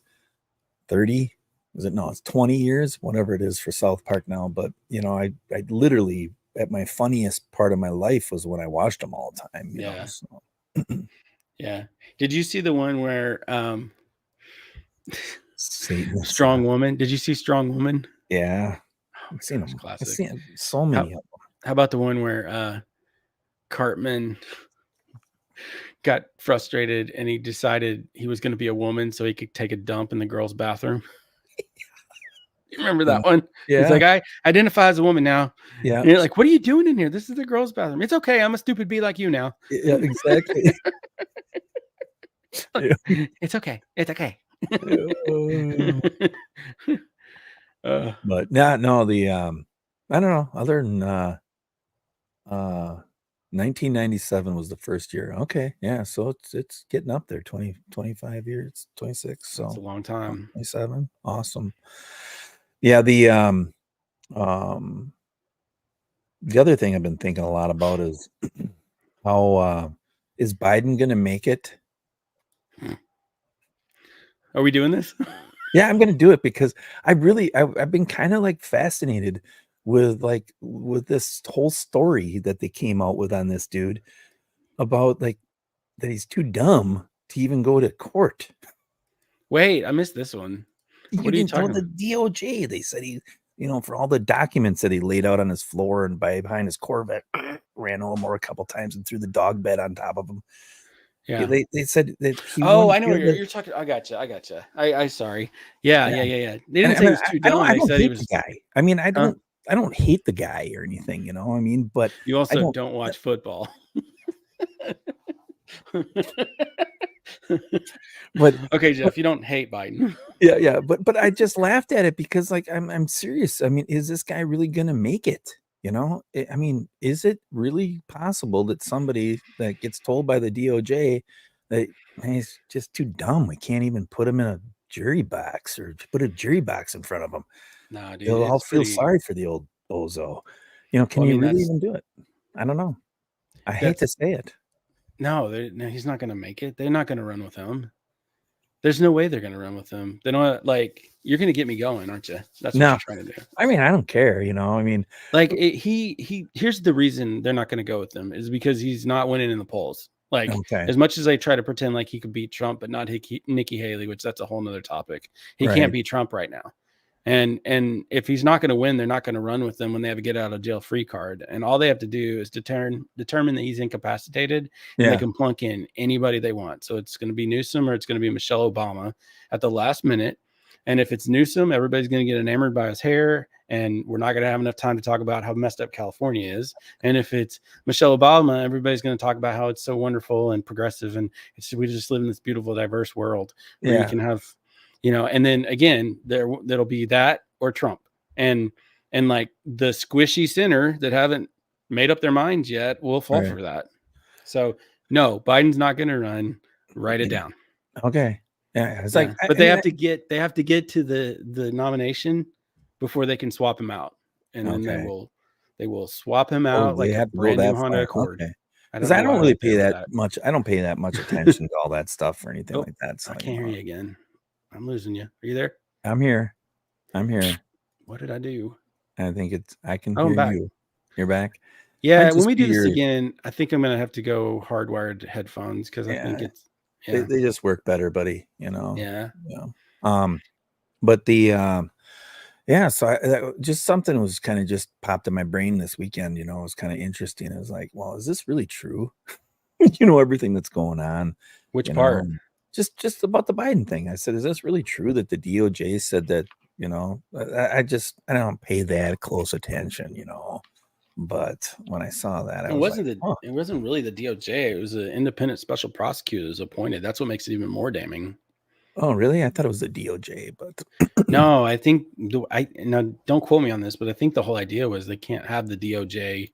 S1: 30, is it? No, it's 20 years, whatever it is for South Park now. But I literally at my funniest part of my life was when I watched them all the time.
S2: Yeah,
S1: So
S2: yeah. Did you see the one where
S1: Satanist.
S2: Strong Woman? Did you see Strong Woman?
S1: Yeah,
S2: Oh
S1: I've
S2: my
S1: seen
S2: gosh,
S1: them. I've
S2: classic.
S1: seen so
S2: How
S1: many of them.
S2: how about the one where Cartman got frustrated and he decided he was going to be a woman so he could take a dump in the girl's bathroom? You remember
S1: Yeah,
S2: that one? He's
S1: yeah,
S2: like, I identify as a woman now.
S1: yeah,
S2: And you're like, what are you doing in here? This is the girl's bathroom. It's okay. I'm a stupid bee like you now.
S1: yeah, exactly. Yeah.
S2: It's okay. It's okay.
S1: Yeah.
S2: uh,
S1: But yeah, no, I don't know. Other than 1997 was the first year. Okay, yeah, so it's getting up there. 25 years, 26.
S2: That's a
S1: So
S2: long time.
S1: 27. Awesome. Yeah, um the other thing I've been thinking a lot about is how is Biden gonna make it?
S2: Are we doing this?
S1: Yeah, I'm gonna do it because I've been kind of like fascinated with this whole story that they came out with on this dude about like that he's too dumb to even go to court.
S2: Wait, I missed this one.
S1: You
S2: What are you
S1: didn't know
S2: talking
S1: the
S2: about?
S1: DOJ. They said for all the documents that he laid out on his floor and behind his Corvette, ran over a couple times and threw the dog bed on top of him.
S2: Yeah.
S1: They said that he
S2: Oh,
S1: wouldn't
S2: I know
S1: be
S2: what
S1: able
S2: you're,
S1: to.
S2: you're talking. I gotcha. I gotcha. I sorry. Yeah,
S1: Yeah,
S2: yeah, yeah, yeah. They
S1: and
S2: didn't
S1: I
S2: say he
S1: mean,
S2: was too
S1: I don't
S2: dumb.
S1: I
S2: They
S1: don't
S2: said he
S1: hate the
S2: was.
S1: guy. I mean,
S2: Huh?
S1: I don't hate the guy or anything. I mean, but
S2: You
S1: I
S2: also
S1: don't.
S2: don't watch football.
S1: But
S2: Okay,
S1: but
S2: Jeff, you don't hate Biden.
S1: yeah, but I just laughed at it because like I'm serious. I mean, is this guy really gonna make it? I mean, is it really possible that somebody that gets told by the DOJ that "Man, he's just too dumb? We can't even put him in a jury box or put a jury box in front of him.
S2: Nah, dude,
S1: They'll all
S2: it's
S1: feel
S2: pretty.
S1: sorry for the old bozo. Can
S2: Well, I
S1: you
S2: mean,
S1: really
S2: that's
S1: even do it? I don't know. I hate
S2: that's
S1: to say it.
S2: no, no, he's not gonna make it. They're not gonna run with him. There's no way they're gonna run with him. They don't like. You're gonna get me going, aren't you? That's what
S1: No,
S2: you're trying to do.
S1: I mean, I don't care. I mean,
S2: Like he. Here's the reason they're not gonna go with him is because he's not winning in the polls. Like
S1: okay,
S2: as much as they try to pretend like he could beat Trump, but not Nikki Haley, which that's a whole nother topic. He can't
S1: right.
S2: beat Trump right now. And if he's not going to win, they're not going to run with them when they have a get out of jail free card. And all they have to do is determine that he's incapacitated, and they
S1: Yeah,
S2: can plunk in anybody they want. So it's going to be Newsom or it's going to be Michelle Obama at the last minute. And if it's Newsom, everybody's going to get enamored by his hair, and we're not going to have enough time to talk about how messed up California is. And if it's Michelle Obama, everybody's going to talk about how it's so wonderful and progressive, and we just live in this beautiful, diverse world where you
S1: yeah,
S2: can have and then again there'll be that or Trump, and like the squishy center that haven't made up their minds yet will fall
S1: right.
S2: for that. So no, Biden's not going to run. Write it
S1: Yeah.
S2: down.
S1: Okay. Yeah, it's like
S2: Yeah, but
S1: I mean,
S2: they have to get to the nomination before they can swap him out, and then
S1: okay.
S2: they will swap him
S1: Oh,
S2: out
S1: they
S2: like a
S1: have to go
S2: brand new
S1: that
S2: Honda
S1: far.
S2: Accord.
S1: Okay.
S2: I
S1: Because
S2: don't
S1: I
S2: know
S1: don't
S2: why I
S1: really
S2: went
S1: pay
S2: there with
S1: that
S2: that.
S1: much. I don't pay that much attention to all that stuff or anything
S2: Oh,
S1: like that. So,
S2: I can't hear you again. I'm losing you. Are you there?
S1: I'm here. I'm here.
S2: What did I do?
S1: I think I can
S2: Oh, I'm
S1: hear
S2: back.
S1: you. You're back.
S2: Yeah,
S1: Might
S2: when
S1: just
S2: we
S1: be
S2: do this
S1: your,
S2: again, I think I'm gonna have to go hardwired headphones because I think
S1: yeah,
S2: it's yeah,
S1: they just work better, buddy.
S2: yeah.
S1: Yeah. Um, but yeah, so just something was kind of just popped in my brain this weekend. It was kind of interesting. I was like, well, is this really true? Everything that's going on,
S2: Which
S1: you know,
S2: part?
S1: and just about the Biden thing. I said, is this really true that the DOJ said that, I don't pay that close attention. But when I saw that, I was like, oh,
S2: It wasn't really the DOJ. It was an independent special prosecutor that was appointed. That's what makes it even more damning.
S1: oh, really? I thought it was the DOJ, but
S2: No, I think I now don't quote me on this, but I think the whole idea was they can't have the DOJ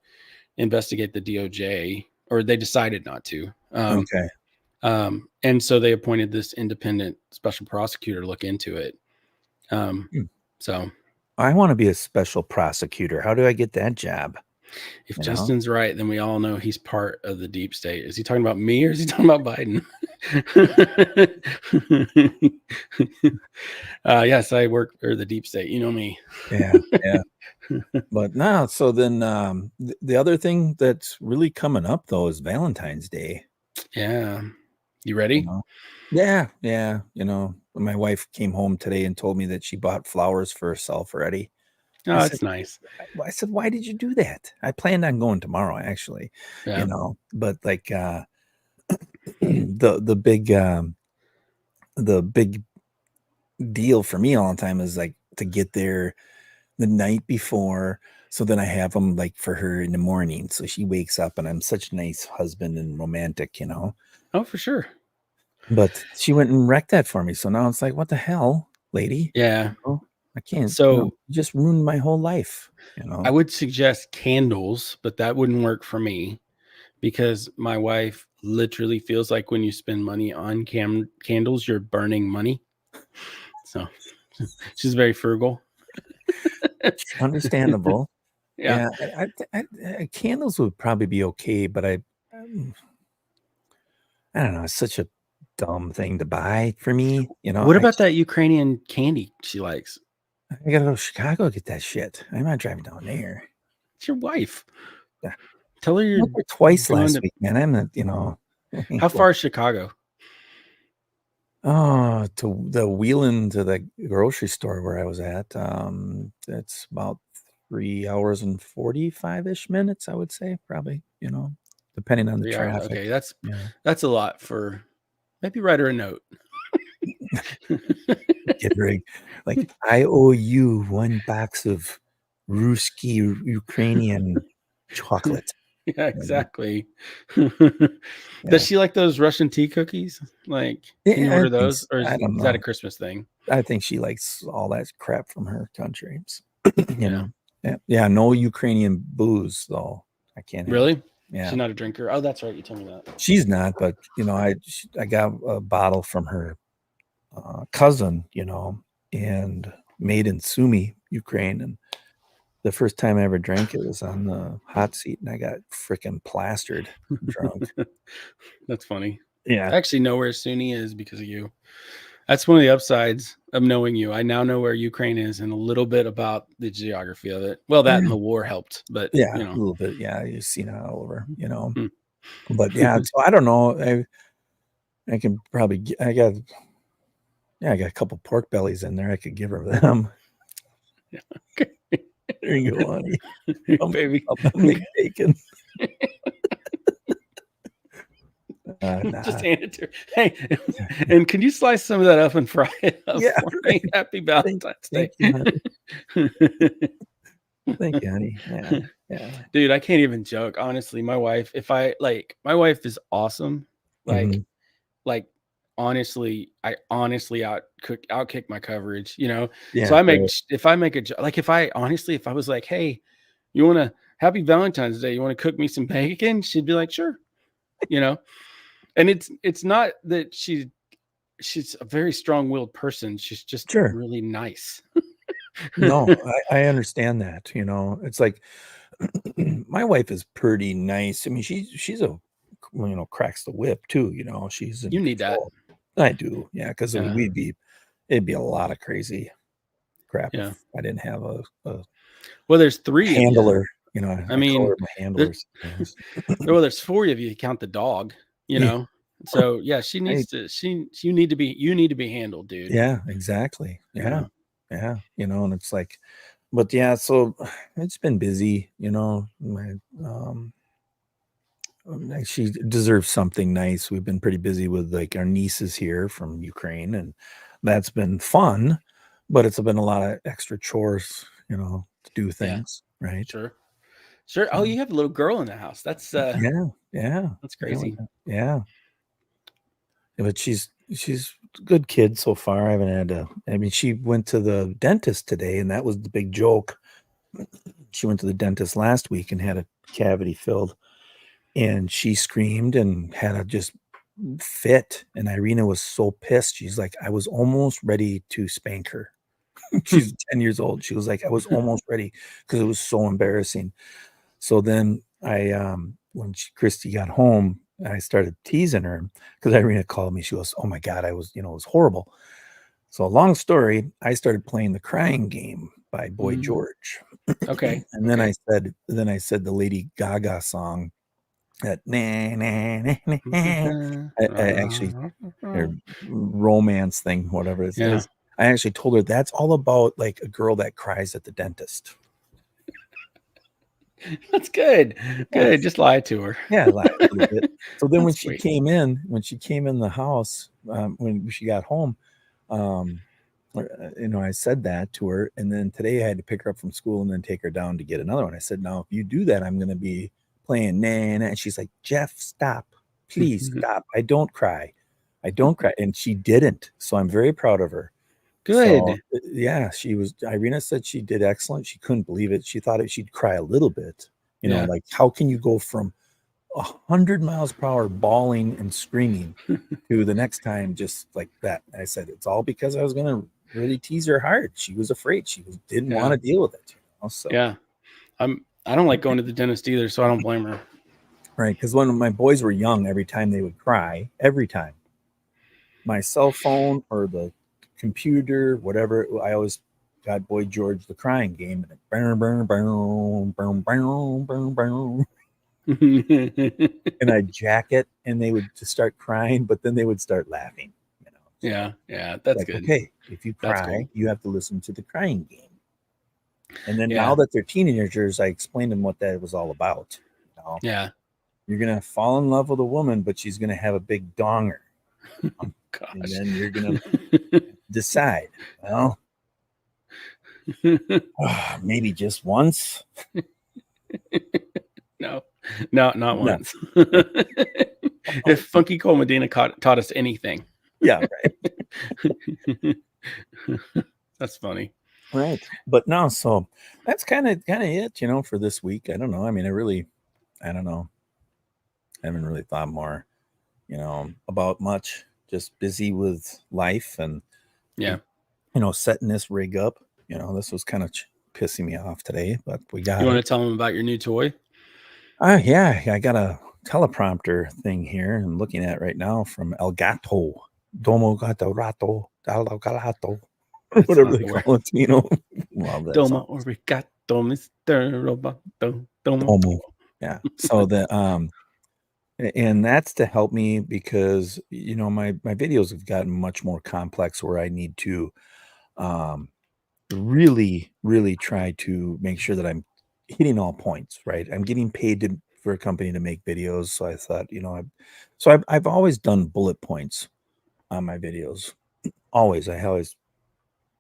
S2: investigate the DOJ, or they decided not to.
S1: okay.
S2: And so they appointed this independent special prosecutor to look into it. Um,
S1: Hmm.
S2: so
S1: I want to be a special prosecutor. How do I get that job?
S2: if
S1: You know?
S2: Justin's right, then we all know he's part of the deep state. Is he talking about me or is he talking about Biden? Yes, I work for the deep state. You know me.
S1: Yeah, yeah. But no, so then the other thing that's really coming up though is Valentine's Day.
S2: Yeah. You
S1: You
S2: ready?
S1: know? Yeah, yeah. My wife came home today and told me that she bought flowers for herself already. I
S2: Oh,
S1: said,
S2: it's nice.
S1: I said, why did you do that? I planned on going tomorrow, actually.
S2: Yeah.
S1: But like the big deal for me all the time is like to get there the night before, so then I have them like for her in the morning, so she wakes up and I'm such a nice husband and romantic.
S2: Oh, for sure.
S1: But she went and wrecked that for me, so now it's like, what the hell, lady?
S2: Yeah.
S1: I can't,
S2: So
S1: you just ruined my whole life.
S2: I would suggest candles, but that wouldn't work for me because my wife literally feels like when you spend money on candles, you're burning money. So she's very frugal.
S1: Understandable.
S2: Yeah.
S1: Yeah, candles would probably be okay, but um, I don't know. It's such a dumb thing to buy for me.
S2: What about that Ukrainian candy she likes?
S1: I gotta go to Chicago to get that shit. I'm not driving down there.
S2: It's your wife.
S1: Yeah.
S2: Tell her
S1: I
S2: you're
S1: went there twice
S2: going
S1: last
S2: to.
S1: week, man. I'm not, I
S2: How
S1: ain't going.
S2: far is Chicago?
S1: Oh, to the Wheeling to the grocery store where I was at. It's about 3 hours and 45-ish minutes, I would say, probably, depending on the
S2: 3 hours.
S1: traffic.
S2: Okay,
S1: Yeah.
S2: that's a lot for. Maybe write her a note.
S1: Get rid like I owe you one box of Ruski Ukrainian chocolate.
S2: Yeah,
S1: You know?
S2: exactly.
S1: Yeah.
S2: Does she like those Russian tea cookies? Like, can you
S1: Yeah,
S2: order those, or
S1: I don't
S2: is that a
S1: know.
S2: Christmas thing?
S1: I think she likes all that crap from her country. You
S2: Yeah.
S1: know. Yeah. Yeah, no Ukrainian booze though. I can't have.
S2: Really?
S1: Yeah.
S2: She's not a drinker. Oh, that's right. You told me that.
S1: She's not, but I got a bottle from her cousin, and made in Sumy, Ukraine, and the first time I ever drank it was on the hot seat, and I got freaking plastered drunk.
S2: That's funny.
S1: Yeah.
S2: I actually know where SUNY is because of you. That's one of the upsides of knowing you. I now know where Ukraine is and a little bit about the geography of it. Well, that
S1: Yeah.
S2: and the war helped, but
S1: Yeah, a little bit. Yeah, you've seen it all over,
S2: Hmm.
S1: But yeah, so I don't know. I can probably I got a couple pork bellies in there. I could give her them.
S2: Yeah. Okay.
S1: There you go, honey.
S2: Baby.
S1: I'll make bacon.
S2: Just
S1: Nah.
S2: hand it to her. Hey, and can you slice some of that up and fry it up
S1: Yeah,
S2: for me? Happy Valentine's Day.
S1: thank you, honey. Thank you, honey. Yeah, yeah.
S2: Dude, I can't even joke. Honestly, my wife, my wife is awesome. Like,
S1: Mhm.
S2: like honestly, I honestly outkick my coverage, So
S1: Yeah, right.
S2: if I make if I was like, hey, you want to happy Valentine's Day, you want to cook me some bacon? She'd be like, sure, you know. And it's not that she's a very strong-willed person. She's just
S1: Sure.
S2: really nice.
S1: No, I understand that, It's like my wife is pretty nice. I mean, she's cracks the whip too, she's in
S2: You need that.
S1: control. I do, yeah, because
S2: Yeah.
S1: it'd be a lot of crazy crap if
S2: Yeah.
S1: I didn't have a
S2: Well, there's 3 of you.
S1: handler,
S2: I
S1: I call
S2: mean,
S1: her my
S2: there,
S1: handlers.
S2: well, there's 4 of you, count the dog, you
S1: Yeah,
S2: know. So yeah, she
S1: I
S2: needs to. You need to be handled, dude.
S1: yeah, exactly. Yeah,
S2: Yeah.
S1: yeah, and it's like, but yeah, so it's been busy, my she deserves something nice. We've been pretty busy with like our nieces here from Ukraine, and that's been fun, but it's been a lot of extra chores, to do
S2: Yeah.
S1: things, right?
S2: Sure. Sure. Oh,
S1: So,
S2: you have a little girl in the house. That's
S1: yeah, yeah,
S2: that's
S1: yeah,
S2: crazy.
S1: yeah. But she's a good kid so far. I haven't had to. I mean, she went to the dentist today, and that was the big joke. She went to the dentist last week and had a cavity filled, and she screamed and had a just fit. And Irina was so pissed. She's like, I was almost ready to spank her. She's 10 years old. She was like, I was almost ready because it was so embarrassing. So then when Christy got home, I started teasing her because Irina called me. She goes, "Oh my God, I was, it was horrible." So long story, I started playing the crying game by Boy
S2: Mm.
S1: George.
S2: Okay.
S1: And then I said the Lady Gaga song that nah, nah, nah, nah, nah. I actually or romance thing, whatever it
S2: Yeah.
S1: is. I actually told her that's all about like a girl that cries at the dentist.
S2: That's good.
S1: Yeah.
S2: Good. Just lie to her.
S1: Yeah, a little bit. So then
S2: That's sweet.
S1: when she came in the house, when she got home, um, I said that to her, and then today I had to pick her up from school and then take her down to get another one. I said, "Now, if you do that, I'm going to be playing nah, nah." And she's like, "Jeff, stop, please stop. I don't cry, I don't cry," and she didn't. So I'm very proud of her. So
S2: Good.
S1: yeah, Irina said she did excellent. She couldn't believe it. She thought she'd cry a little bit.
S2: Yeah.
S1: Like how can you go from 100 miles per hour, bawling and screaming, to the next time just like that. I said it's all because I was gonna really tease her hard. She was afraid. Didn't want to deal with it. So
S2: yeah, I don't like going to the dentist either, so I don't blame her.
S1: right, because when my boys were young, every time they would cry, every time my cell phone or the computer, whatever, I always got Boy George the crying game, and burn, burn, burn, burn, burn, burn, burn. And I'd jack it, and they would just start crying, but then they would start laughing. So
S2: yeah, that's
S1: like,
S2: good.
S1: okay, if you
S2: That's
S1: cry,
S2: good.
S1: you have to listen to the crying game. And then now
S2: Yeah,
S1: that they're teenagers, I explained to them what that was all about.
S2: yeah.
S1: You're gonna fall in love with a woman, but she's gonna have a big donger, and
S2: Gosh.
S1: then you're gonna decide. Well, maybe just once.
S2: No, no, not
S1: No.
S2: once. If Funky Cole Medina taught us anything.
S1: Yeah, right.
S2: That's funny.
S1: Right. But no, so that's kind of it, for this week. I don't know. I mean, I don't know. I haven't really thought more, about much. Just busy with life and
S2: Yeah.
S1: setting this rig up. This was kind of pissing me off today, but we got
S2: You want
S1: it.
S2: to tell them about your new toy?
S1: Yeah, I got a teleprompter thing here I'm looking at right now from El Gato, Domo Gato Rato, Dalo Galato,
S2: That's
S1: whatever
S2: not
S1: they
S2: the word.
S1: call it. Love that
S2: Domo
S1: song.
S2: origato, Mr. Roboto, Domo.
S1: Domo. Yeah. So and that's to help me because my videos have gotten much more complex where I need to um really, really try to make sure that I'm hitting all points, right? I'm getting paid for a company to make videos. So I thought, I've always done bullet points on my videos. I always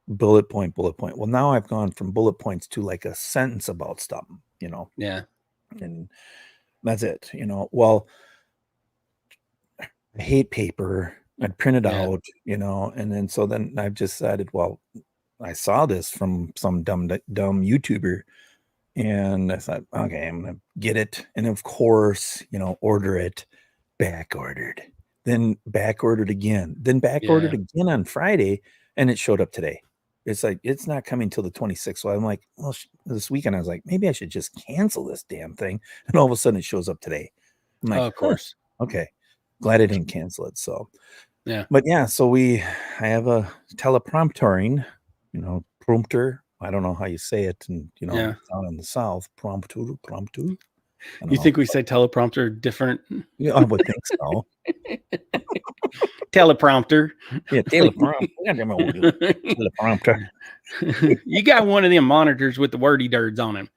S1: bullet point, bullet point. Well, now I've gone from bullet points to like a sentence about something,
S2: Yeah.
S1: and that's it. Well, I hate paper. I'd print it
S2: Yeah.
S1: out, and then I've decided, well, I saw this from some dumb YouTuber. And I thought, okay, I'm gonna get it. And of course, order it, back ordered, then back ordered again, then back ordered
S2: Yeah.
S1: again on Friday, and it showed up today. It's like it's not coming till the 26th. So I'm like, well, this weekend I was like, maybe I should just cancel this damn thing. And all of a sudden it shows up today. I'm like,
S2: Oh, of course.
S1: okay, glad I didn't cancel it. So,
S2: Yeah.
S1: but yeah, so I have a telepromptering, prompter. I don't know how you say it, and
S2: Yeah.
S1: down in the South, prompter. I don't
S2: You
S1: know.
S2: think we say teleprompter different?
S1: Yeah, I would think so.
S2: Teleprompter.
S1: Yeah, teleprompter. Teleprompter.
S2: You got one of them monitors with the wordy dirds on him.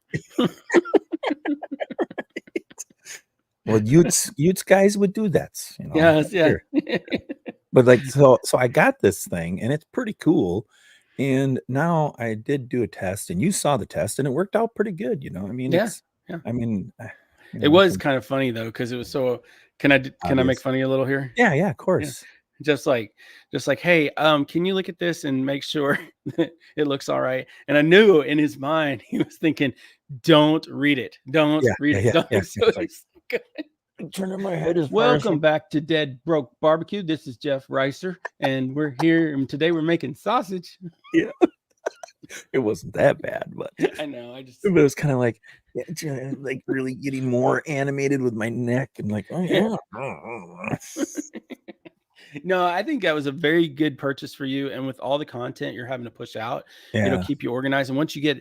S1: Well, Utes guys would do that,
S2: Yes, yeah.
S1: Here. But like so I got this thing and it's pretty cool. And now I did do a test and you saw the test and it worked out pretty good, I mean
S2: Yeah. Yeah.
S1: I mean
S2: It was kind of funny though, because it was so. Can I make fun of you a little here?
S1: Yeah, of
S2: Yeah.
S1: course.
S2: Just like, hey, can you look at this and make sure that it looks all right? And I knew in his mind he was thinking, "Don't read it. Don't read it." Don't. So
S1: It's like,
S2: it's
S1: turning my head as far as
S2: welcome back to Dead Broke BBQ. This is Jeff Reiser, and we're here. And today we're making sausage.
S1: Yeah. It wasn't that bad, but
S2: I know.
S1: it was kind of like, like really getting more animated with my neck and like, oh yeah.
S2: No, I think that was a very good purchase for you. And with all the content you're having to push out, it'll
S1: Yeah,
S2: keep you organized. And once you get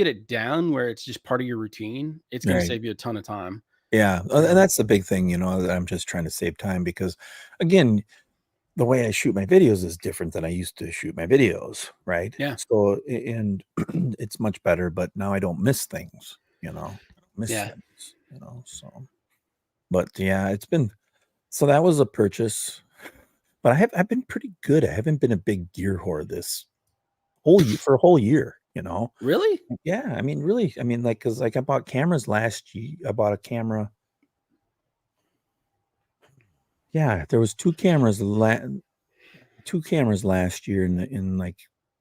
S2: it down where it's just part of your routine, it's going to
S1: right.
S2: save you a ton of time.
S1: Yeah,
S2: You
S1: and
S2: know?
S1: that's the big thing, that I'm just trying to save time because, again, the way I shoot my videos is different than I used to shoot my videos, right?
S2: Yeah.
S1: So, and it's much better, but now I don't miss things, miss
S2: Yeah.
S1: things, so. But yeah, so that was a purchase, but I've been pretty good. I haven't been a big gear whore this whole year for a whole year.
S2: Really?
S1: Yeah, I mean, really, I mean, like, because like I bought cameras last year. I bought a camera. Yeah, there was two cameras last year in like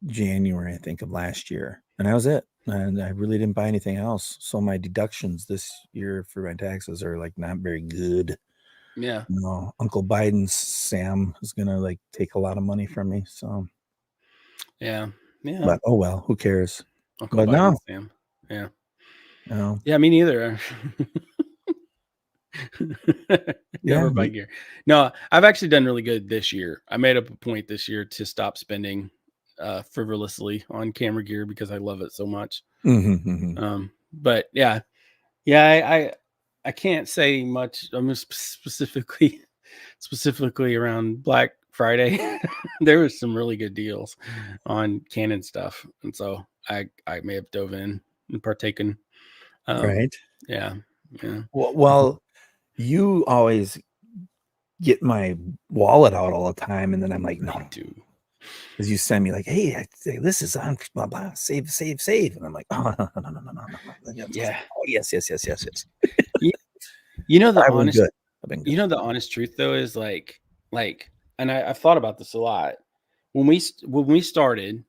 S1: January, I think, of last year, and that was it. and I really didn't buy anything else. So my deductions this year for my taxes are like not very good.
S2: Yeah.
S1: No, Uncle Biden's Sam is gonna like take a lot of money from me. So,
S2: Yeah. Yeah.
S1: but oh well, who cares?
S2: Uncle
S1: But
S2: Biden,
S1: no,
S2: Sam. Yeah.
S1: no,
S2: Yeah, me neither.
S1: yeah,
S2: Never buy gear. No, I've actually done really good this year. I made up a point this year to stop spending frivolously on camera gear because I love it so much.
S1: mm-hmm.
S2: But yeah, yeah, I can't say much. I'm just specifically around Black Friday. There was some really good deals on Canon stuff, and so I may have dove in and partaken. Um,
S1: Right.
S2: yeah, yeah,
S1: Well, you always get my wallet out all the time, and then I'm like,
S2: I
S1: no,
S2: do.
S1: because you send me like, hey, I say this is on blah blah, save, save, save, and I'm like, oh no, no, no, no, no, no, no.
S2: Yeah,
S1: Oh yes, yes, yes, yes, yes.
S2: you, you know the
S1: I've been
S2: honest,
S1: good. I've been good.
S2: the honest truth though is like, and I've thought about this a lot when we started.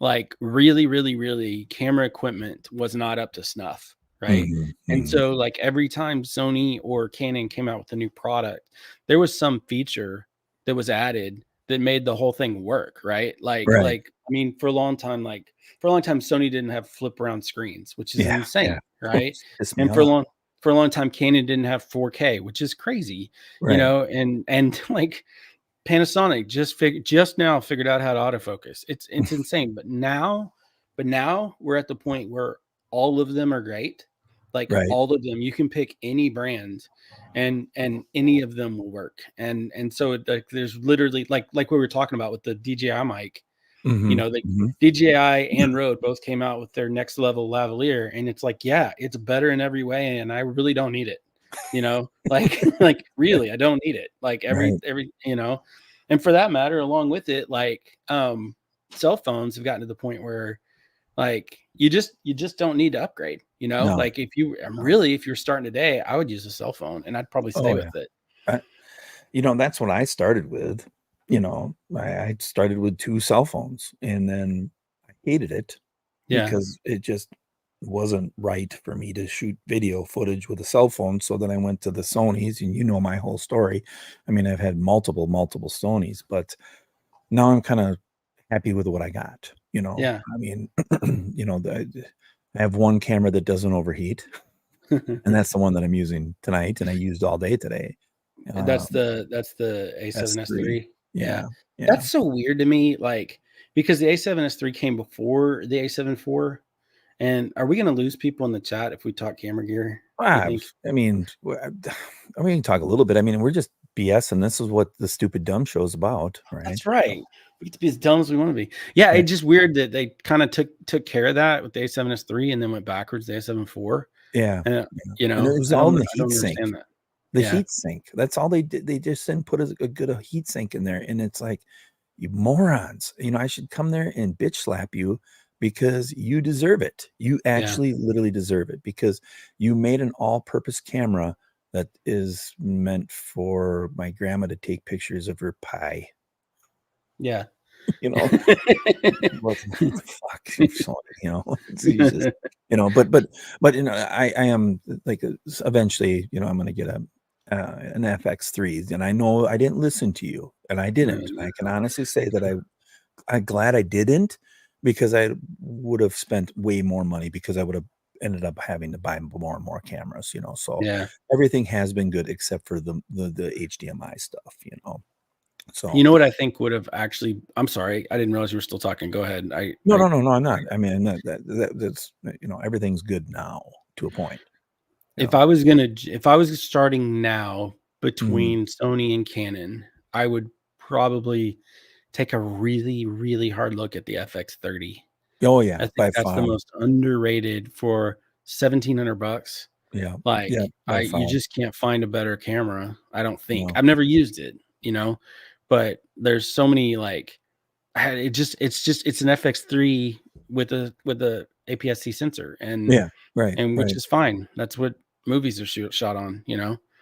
S2: Like really, really, really camera equipment was not up to snuff, right?
S1: Mm-hmm,
S2: And
S1: mm-hmm.
S2: so like every time Sony or Canon came out with a new product, there was some feature that was added that made the whole thing work, right?
S1: Right.
S2: I mean, for a long time Sony didn't have flip around screens, which is
S1: Yeah, yeah.
S2: insane, right?
S1: Piss me
S2: And
S1: off.
S2: for a long time Canon didn't have 4K, which is crazy,
S1: Right.
S2: and like Panasonic just now figured out how to autofocus. It's insane. But now we're at the point where all of them are great. Like
S1: Right.
S2: all of them, you can pick any brand and any of them will work. And so like there's literally like we were talking about with the DJI mic,
S1: Mm-hmm,
S2: the
S1: mm-hmm.
S2: DJI and Rode both came out with their next level lavalier, and it's like, yeah, it's better in every way, and I really don't need it. Like like really, I don't need it. Like
S1: Right.
S2: and for that matter, along with it, like cell phones have gotten to the point where like you just don't need to upgrade.
S1: No.
S2: Like
S1: No.
S2: if you're starting today, I would use a cell phone, and I'd probably stay
S1: Oh yeah.
S2: with it.
S1: I, that's what I started with. I started with 2 cell phones, and then I hated it
S2: Yeah,
S1: because it just wasn't right for me to shoot video footage with a cell phone. So then I went to the Sonys, and you know my whole story. I mean, I've had multiple Sonys, but now I'm kind of happy with what I got.
S2: yeah.
S1: I mean, I have one camera that doesn't overheat, and that's the one that I'm using tonight, and I used all day today. Um,
S2: That's the
S1: S3.
S2: A7S3. Yeah.
S1: Yeah, yeah.
S2: That's so weird to me, like, because the A7S3 came before the A7 IV. And are we gonna lose people in the chat if we talk camera gear, do you think?
S1: I mean, we can talk a little bit. I mean, we're just BS, and this is what the stupid dumb show is about, right?
S2: That's right. We get to be as dumb as we wanna be. Yeah,
S1: Yeah,
S2: it's just weird that they kinda took care of that with the A7S3 and then went backwards to the A7 IV.
S1: yeah,
S2: And,
S1: yeah. And it was
S2: I
S1: all in
S2: don't
S1: the
S2: I
S1: heat
S2: don't
S1: sink.
S2: understand that.
S1: The
S2: Yeah.
S1: heat sink. That's all they did. They just didn't put a good heat sink in there, and it's like, you morons. I should come there and bitch slap you because you deserve it. You
S2: Yeah.
S1: actually literally deserve it because you made an all-purpose camera that is meant for my grandma to take pictures of her pie.
S2: Yeah.
S1: You know? What the fuck? Jesus. I am like eventually, I'm gonna get an FX3, and I know I didn't listen to you, and I
S2: No,
S1: didn't.
S2: no.
S1: I can honestly say that I'm glad I didn't, because I would have spent way more money, because I would have ended up having to buy more and more cameras. So
S2: Yeah.
S1: everything has been good except for the HDMI stuff. So
S2: You know what I think would have actually I'm sorry, I didn't realize you were still talking. Go ahead.
S1: no, no, no, no, I'm not. I mean, that's everything's good now to a point. You know.
S2: If I was starting now
S1: Mhm.
S2: between Sony and Canon, I would probably take a really, really hard look at the FX30.
S1: Oh yeah,
S2: I think
S1: by
S2: that's the
S1: far.
S2: most underrated for $1,700.
S1: Yeah, yeah,
S2: Like,
S1: by
S2: you
S1: far.
S2: just can't find a better camera, I don't think.
S1: No.
S2: I've never used it, but there's so many, like, it's an FX3 with a APS-C sensor,
S1: Yeah, right,
S2: and which
S1: right.
S2: is fine. That's what movies are shot on.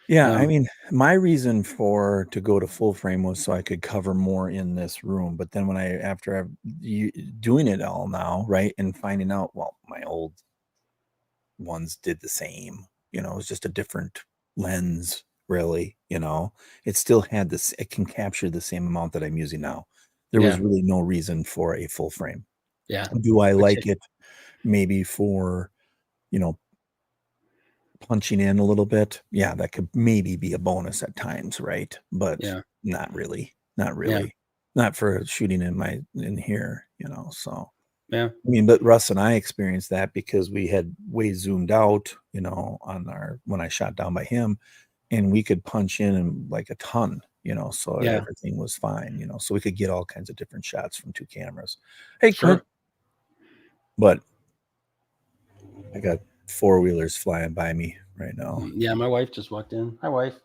S1: Yeah, I
S2: Um,
S1: mean, my reason for to go to full frame was so I could cover more in this room. But then after doing it all now, right, and finding out, well, my old ones did the same. It was just a different lens, really. It still had this, it can capture the same amount that I'm using now. There was really no reason for a full frame.
S2: Yeah.
S1: Do I like it maybe for, punching in a little bit? Yeah, that could maybe be a bonus at times, right? But not really. Not for shooting in here, so.
S2: Yeah.
S1: I mean, but Russ and I experienced that because we had way zoomed out, when I shot down by him, and we could punch in like a ton, so everything was fine, so we could get all kinds of different shots from 2 cameras. Hey,
S2: Sure.
S1: But I got 4-wheelers flying by me right now.
S2: Yeah, my wife just walked in. Hi, wife.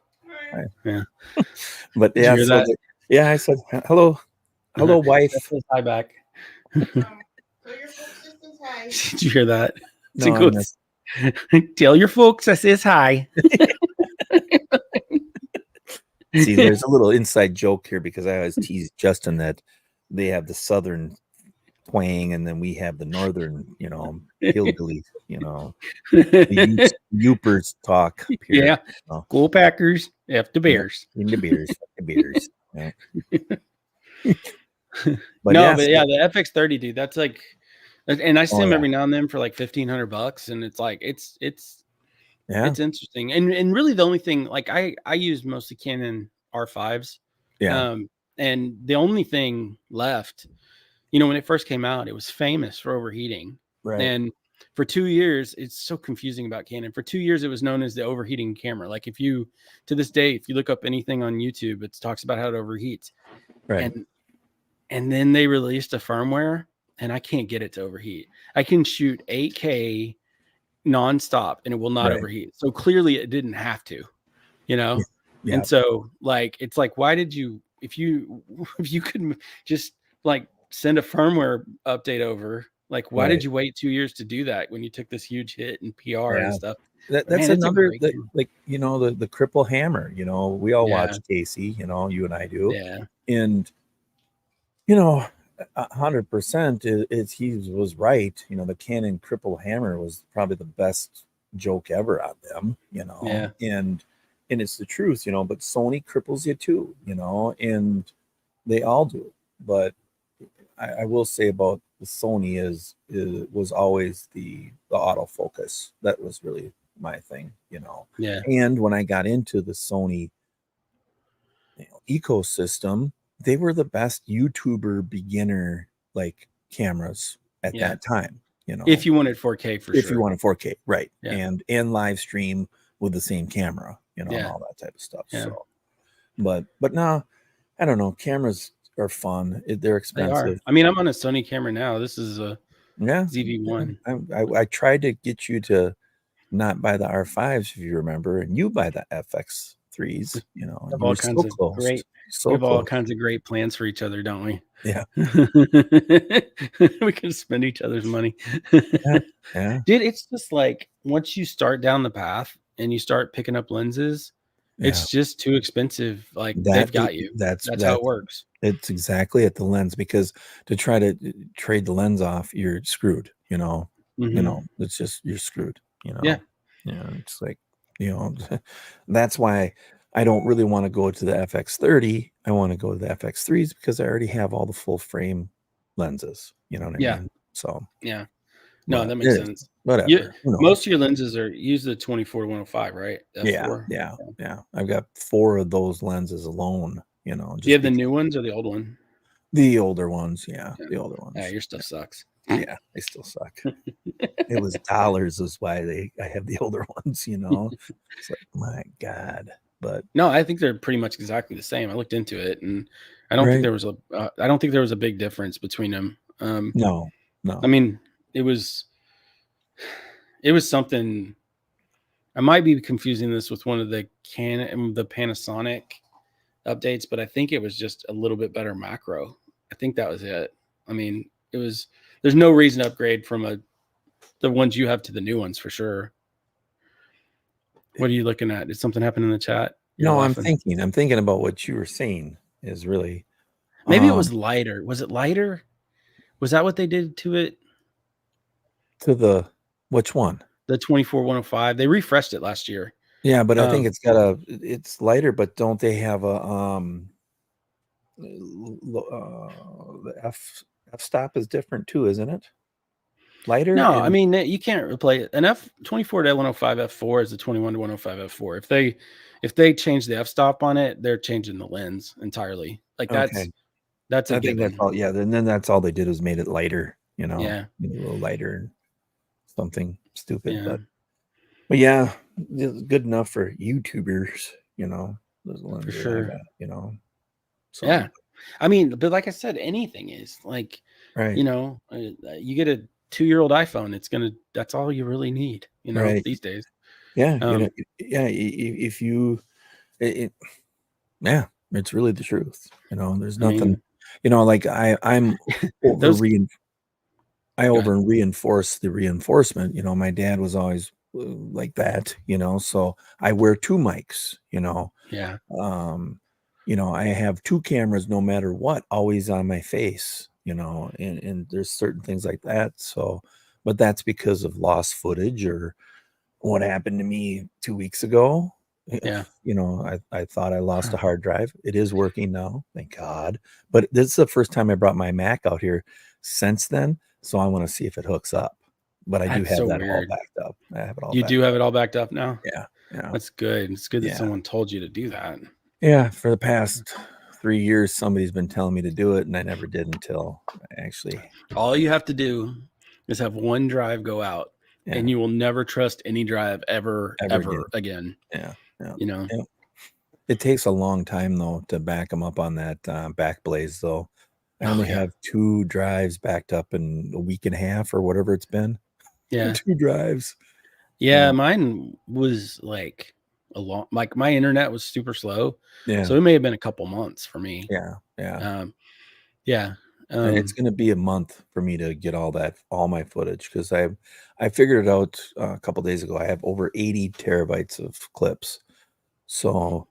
S1: Hi.
S2: Yeah.
S1: But
S2: Did you hear that?
S1: I said hello, wife.
S2: Hi back.
S3: Tell your folks I says hi.
S2: Did you hear that?
S1: No,
S2: goes, tell your folks I says hi.
S1: See, there's a little inside joke here because I always tease Justin that they have the southern twang and then we have the northern, hillbilly, the Yoopers talk. Here,
S2: yeah. Go Packers, F the Bears.
S1: In the Bears, the Bears. Yeah.
S2: But the FX30, dude, that's like, and I see them every now and then for like $1,500, and it's like it's interesting. And really the only thing, like I use mostly Canon R5s.
S1: Yeah.
S2: And the only thing left, when it first came out, it was famous for overheating.
S1: Right.
S2: And for 2 years, it's so confusing about Canon. For 2 years, it was known as the overheating camera. Like to this day, if you look up anything on YouTube, it talks about how it overheats.
S1: Right.
S2: And then they released a firmware, and I can't get it to overheat. I can shoot 8K nonstop, and it will not overheat. So clearly, it didn't have to, Yeah. And so, like, it's like, why did you? If you could just like send a firmware update over, like, why did you wait 2 years to do that when you took this huge hit in PR and stuff?
S1: That's another, the cripple hammer. We all watch Casey. You and I do.
S2: Yeah.
S1: And 100% he was right. The Canon cripple hammer was probably the best joke ever on them. And it's the truth. But Sony cripples you too. And they all do. But I will say about the Sony was always the autofocus. That was really my thing.
S2: Yeah.
S1: And when I got into the Sony ecosystem, they were the best YouTuber beginner like cameras at that time,
S2: if you wanted 4K
S1: if you wanted 4K, right. And live stream with the same camera, and all that type of stuff. So but no, I don't know, cameras are fun. They're expensive.
S2: They are. I mean, I'm on a Sony camera now. This is a ZV-1.
S1: I tried to get you to not buy the R5s, if you remember, and you buy the FX3s. You
S2: have all kinds of great. We have all kinds of great plans for each other, don't we?
S1: Yeah.
S2: We can spend each other's money.
S1: Yeah.
S2: Dude, it's just like once you start down the path and you start picking up lenses, it's just too expensive. Like they've got you. That's how it works.
S1: It's exactly at the lens, because to try to trade the lens off, you're screwed. It's just, you're screwed. It's like, that's why I don't really want to go to the FX30. I want to go to the FX3s because I already have all the full frame lenses. You know what I mean? So
S2: no, that makes sense.
S1: Whatever.
S2: Most of your lenses use the 24-105, right?
S1: F4. Yeah. I've got 4 of those lenses alone.
S2: Do you have the new ones or the old one?
S1: The older ones, the older ones.
S2: Yeah, your stuff sucks.
S1: Yeah, they still suck. It was dollars is why I have the older ones. It's like, my God. But
S2: no, I think they're pretty much exactly the same. I looked into it, and I don't think there was a big difference between them.
S1: No.
S2: I mean, it was something. I might be confusing this with one of the Panasonic updates, but I think it was just a little bit better macro. I think that was it. I mean, there's no reason to upgrade from the ones you have to the new ones for sure. What are you looking at? Did something happen in the chat?
S1: No, I'm thinking about what you were saying is really.
S2: Maybe it was lighter. Was it lighter? Was that what they did to it?
S1: To the Which one?
S2: The 24105. They refreshed it last year.
S1: Yeah, but I think it's lighter, but don't they have a the f-stop is different too, isn't it? Lighter?
S2: No, I mean you can't replace an F24-105 F4 is the 21-105 F4. If they change the f-stop on it, they're changing the lens entirely. Like that's
S1: Okay.
S2: a
S1: I think
S2: given.
S1: that's all. Yeah, then that's all they did was made it lighter,
S2: Yeah.
S1: a little lighter and something stupid.
S2: Yeah.
S1: But yeah, it's good enough for YouTubers, those lenses
S2: For
S1: that I
S2: sure.
S1: got, So
S2: Yeah. I mean, but like I said, anything is like,
S1: right.
S2: You get a 2-year-old iPhone, that's all you really need,
S1: Right.
S2: these days.
S1: Yeah, yeah, if you yeah, it's really the truth. There's nothing, like I'm over I over reinforce the reinforcement. My dad was always like that, so I wear 2 mics,
S2: Yeah.
S1: I have 2 cameras no matter what, always on my face, and there's certain things like that. So, but that's because of lost footage or what happened to me 2 weeks ago.
S2: Yeah.
S1: I thought I lost a hard drive. It is working now, thank God. But this is the first time I brought my Mac out here since then, so I want to see if it hooks up. But I do
S2: That's
S1: have
S2: so
S1: that all
S2: weird.
S1: backed up. I have it all
S2: You
S1: backed
S2: do have
S1: up.
S2: it all backed up now?
S1: Yeah.
S2: That's good. It's good that
S1: Yeah.
S2: someone told you to do that.
S1: Yeah, for the past 3 years, somebody's been telling me to do it, and I never did until I actually.
S2: All you have to do is have one drive go out, and you will never trust any drive ever again.
S1: Yeah.
S2: Yeah.
S1: It takes a long time though to back them up on that back blaze though. I only have 2 drives backed up in a week and a half or whatever it's been.
S2: Yeah.
S1: 2 drives.
S2: Yeah, mine was like my internet was super slow.
S1: Yeah.
S2: So it may have been a couple months for me.
S1: Yeah. And it's going to be a month for me to get all my footage because I figured it out a couple days ago. I have over 80 terabytes of clips. So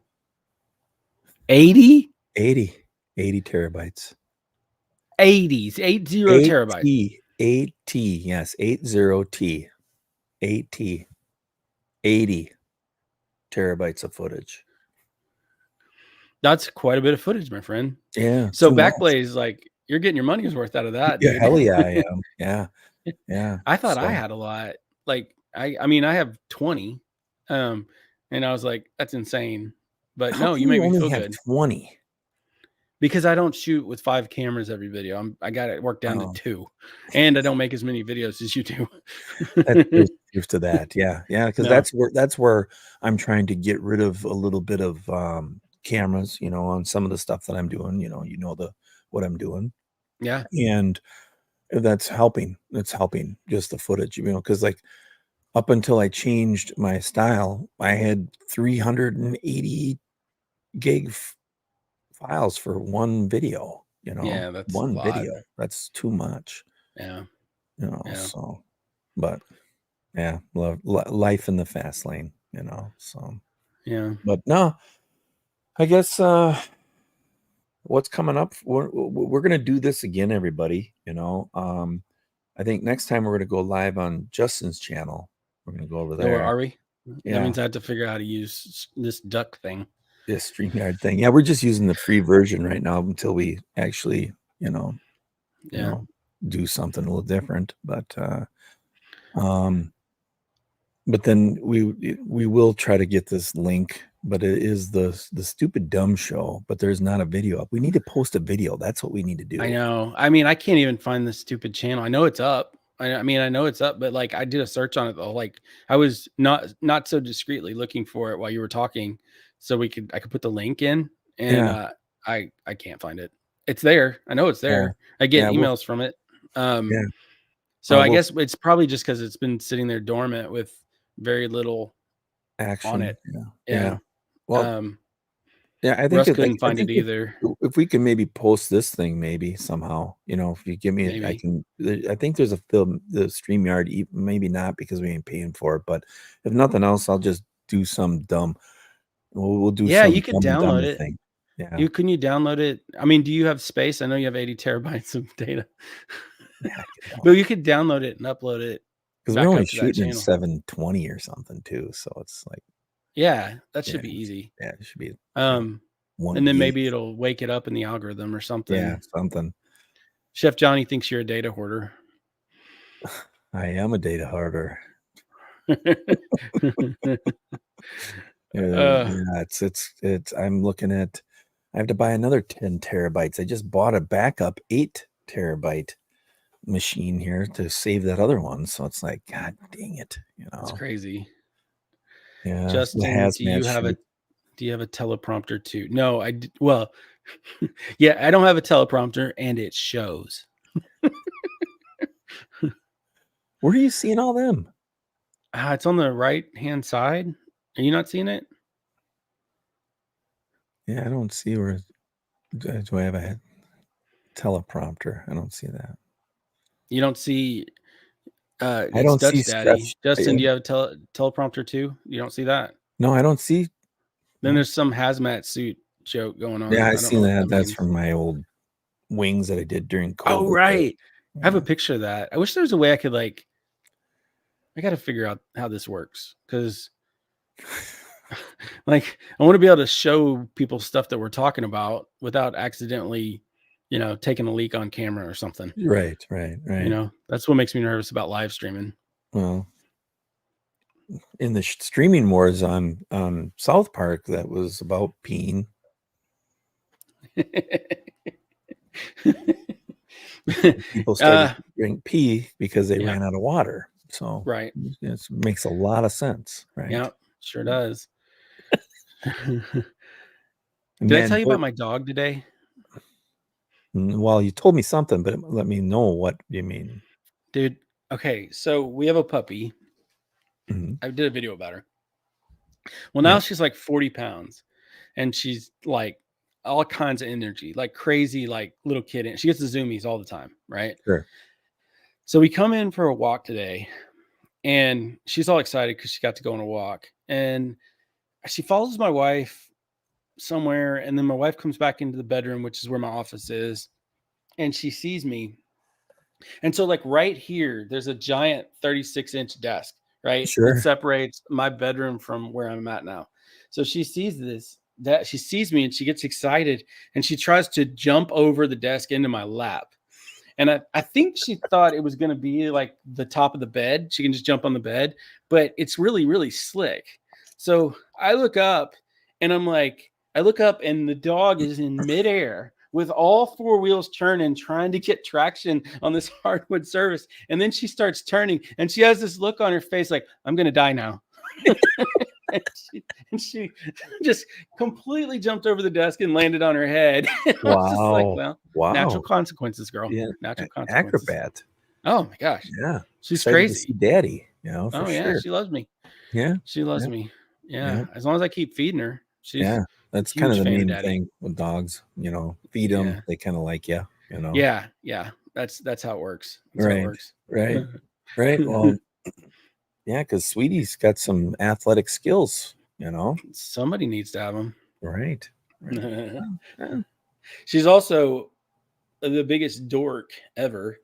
S2: 80
S1: terabytes.
S2: 80 terabytes.
S1: 80, yes, 80T. 80 terabytes of footage.
S2: That's quite a bit of footage, my friend.
S1: Yeah.
S2: So Backblaze, like you're getting your money's worth out of that, dude.
S1: Yeah, hell yeah, I am. Yeah.
S2: I thought I had a lot. Like I mean, I have 20. And I was like, that's insane. But no, you make me feel good.
S1: 20.
S2: Because I don't shoot with 5 cameras every video. I got it worked down to 2, and I don't make as many videos as you do.
S1: There's truth to that. Yeah. Because that's where I'm trying to get rid of a little bit of cameras, on some of the stuff that I'm doing. What I'm doing.
S2: Yeah,
S1: and that's helping. It's helping just the footage, because like up until I changed my style, I had 380 gig files for one video,
S2: yeah, that's
S1: one
S2: a lot.
S1: video. That's too much.
S2: Yeah.
S1: So, but yeah, life in the fast lane, so
S2: yeah.
S1: But no, I guess what's coming up, we're gonna do this again, everybody. I think next time we're gonna go live on Justin's channel. We're gonna go over there.
S2: Or are we?
S1: Yeah.
S2: That means I have to figure out how to use this duck thing.
S1: This StreamYard thing. Yeah, we're just using the free version right now until we actually, do something a little different. But then we will try to get this link. But it is the stupid dumb show. But there's not a video up. We need to post a video. That's what we need to do.
S2: I know. I mean, I can't even find this stupid channel. I know it's up. I mean, I know it's up, but like I did a search on it though. Like I was not so discreetly looking for it while you were talking, so I could put the link in, and I can't find it. It's there. I know it's there. I get emails from it. So I guess it's probably just because it's been sitting there dormant with very little
S1: action
S2: on it.
S1: Yeah. Well, I think
S2: Russ couldn't find it either.
S1: If we can maybe post this thing, maybe somehow, if you give me, I think there's a film, the StreamYard, maybe not because we ain't paying for it, but if nothing else, I'll just do some dumb. We'll do.
S2: Yeah, you can download it.
S1: Thing. Yeah.
S2: Can you download it? I mean, do you have space? I know you have 80 terabytes of data, but you could download it and upload it
S1: Because we're
S2: back
S1: only
S2: up to that
S1: shooting in
S2: channel.
S1: 720 or something too. So it's like,
S2: Yeah, that
S1: yeah,
S2: should be easy.
S1: yeah, it should be
S2: And then
S1: 1
S2: maybe
S1: gig.
S2: it'll wake it up in the algorithm or
S1: Yeah,
S2: something.
S1: something.
S2: Chef Johnny thinks you're a data hoarder.
S1: I am a data hoarder. Yeah, it's. I'm looking at. I have to buy another 10 terabytes. I just bought a backup 8 terabyte machine here to save that other one. So it's like, God dang it,
S2: That's crazy.
S1: Yeah, the
S2: Justin,
S1: hazmat suit.
S2: do you have a teleprompter too? No, well, yeah, I don't have a teleprompter and it shows.
S1: Where are you seeing all them?
S2: It's on the right-hand side. Are you not seeing it?
S1: Yeah, I don't see where. Do I have a teleprompter? I don't see that.
S2: You don't see
S1: I
S2: it's
S1: don't see
S2: Dutch Daddy.
S1: stretch.
S2: Justin, do you have a teleprompter too? You don't see that?
S1: No, I don't see.
S2: Then
S1: No.
S2: there's some hazmat suit joke going on.
S1: Yeah, I
S2: I don't
S1: see
S2: know what
S1: that.
S2: that
S1: That's
S2: means.
S1: from my old wings that I did during COVID.
S2: Oh, right. I have a
S1: Yeah.
S2: picture of that. I wish there was a way I could I got to figure out how this works because I want to be able to show people stuff that we're talking about without accidentally, taking a leak on camera or something.
S1: Right.
S2: That's what makes me nervous about live streaming.
S1: Well, in the streaming wars on South Park, that was about peeing. People started to drink pee because they ran out of water. So
S2: right,
S1: it makes a lot of sense, right?
S2: Yeah, sure does.
S1: And
S2: Did I tell you about my dog today?
S1: Well, you told me something, but let me know what you mean.
S2: Dude, okay, so we have a puppy.
S1: Mhm.
S2: I did a video about her. Well, now she's like 40 pounds and she's like all kinds of energy, like crazy, like little kid. And she gets the zoomies all the time, right?
S1: Sure.
S2: So we come in for a walk today and she's all excited because she got to go on a walk. And she follows my wife somewhere. And then my wife comes back into the bedroom, which is where my office is. And she sees me. And so, like, right here, there's a giant 36-inch desk, right?
S1: Sure.
S2: That separates my bedroom from where I'm at now. So she sees she sees me and she gets excited and she tries to jump over the desk into my lap. And I think she thought it was going to be like the top of the bed. She can just jump on the bed, but it's really, really slick. So I look up and I look up and the dog is in midair with all four wheels turning, trying to get traction on this hardwood surface. And then she starts turning and she has this look on her face like, I'm going to die now. and she just completely jumped over the desk and landed on her head.
S1: Wow.
S2: I was just like, well,
S1: wow.
S2: Natural consequences, girl.
S1: Yeah.
S2: Natural consequences.
S1: Acrobat.
S2: Oh my gosh.
S1: Yeah.
S2: She's
S1: Excited
S2: crazy.
S1: to see Daddy, for
S2: Oh yeah,
S1: sure.
S2: she loves me.
S1: Yeah.
S2: She loves me. Yeah. As long as I keep feeding her. She's
S1: that's kind of the
S2: fan
S1: main
S2: Daddy.
S1: thing with dogs. Feed them. They kind of like you.
S2: Yeah. That's how it works. That's
S1: right.
S2: how it works.
S1: Right. Well, yeah, because Sweetie's got some athletic skills.
S2: Somebody needs to have them.
S1: Right.
S2: She's also the biggest dork ever.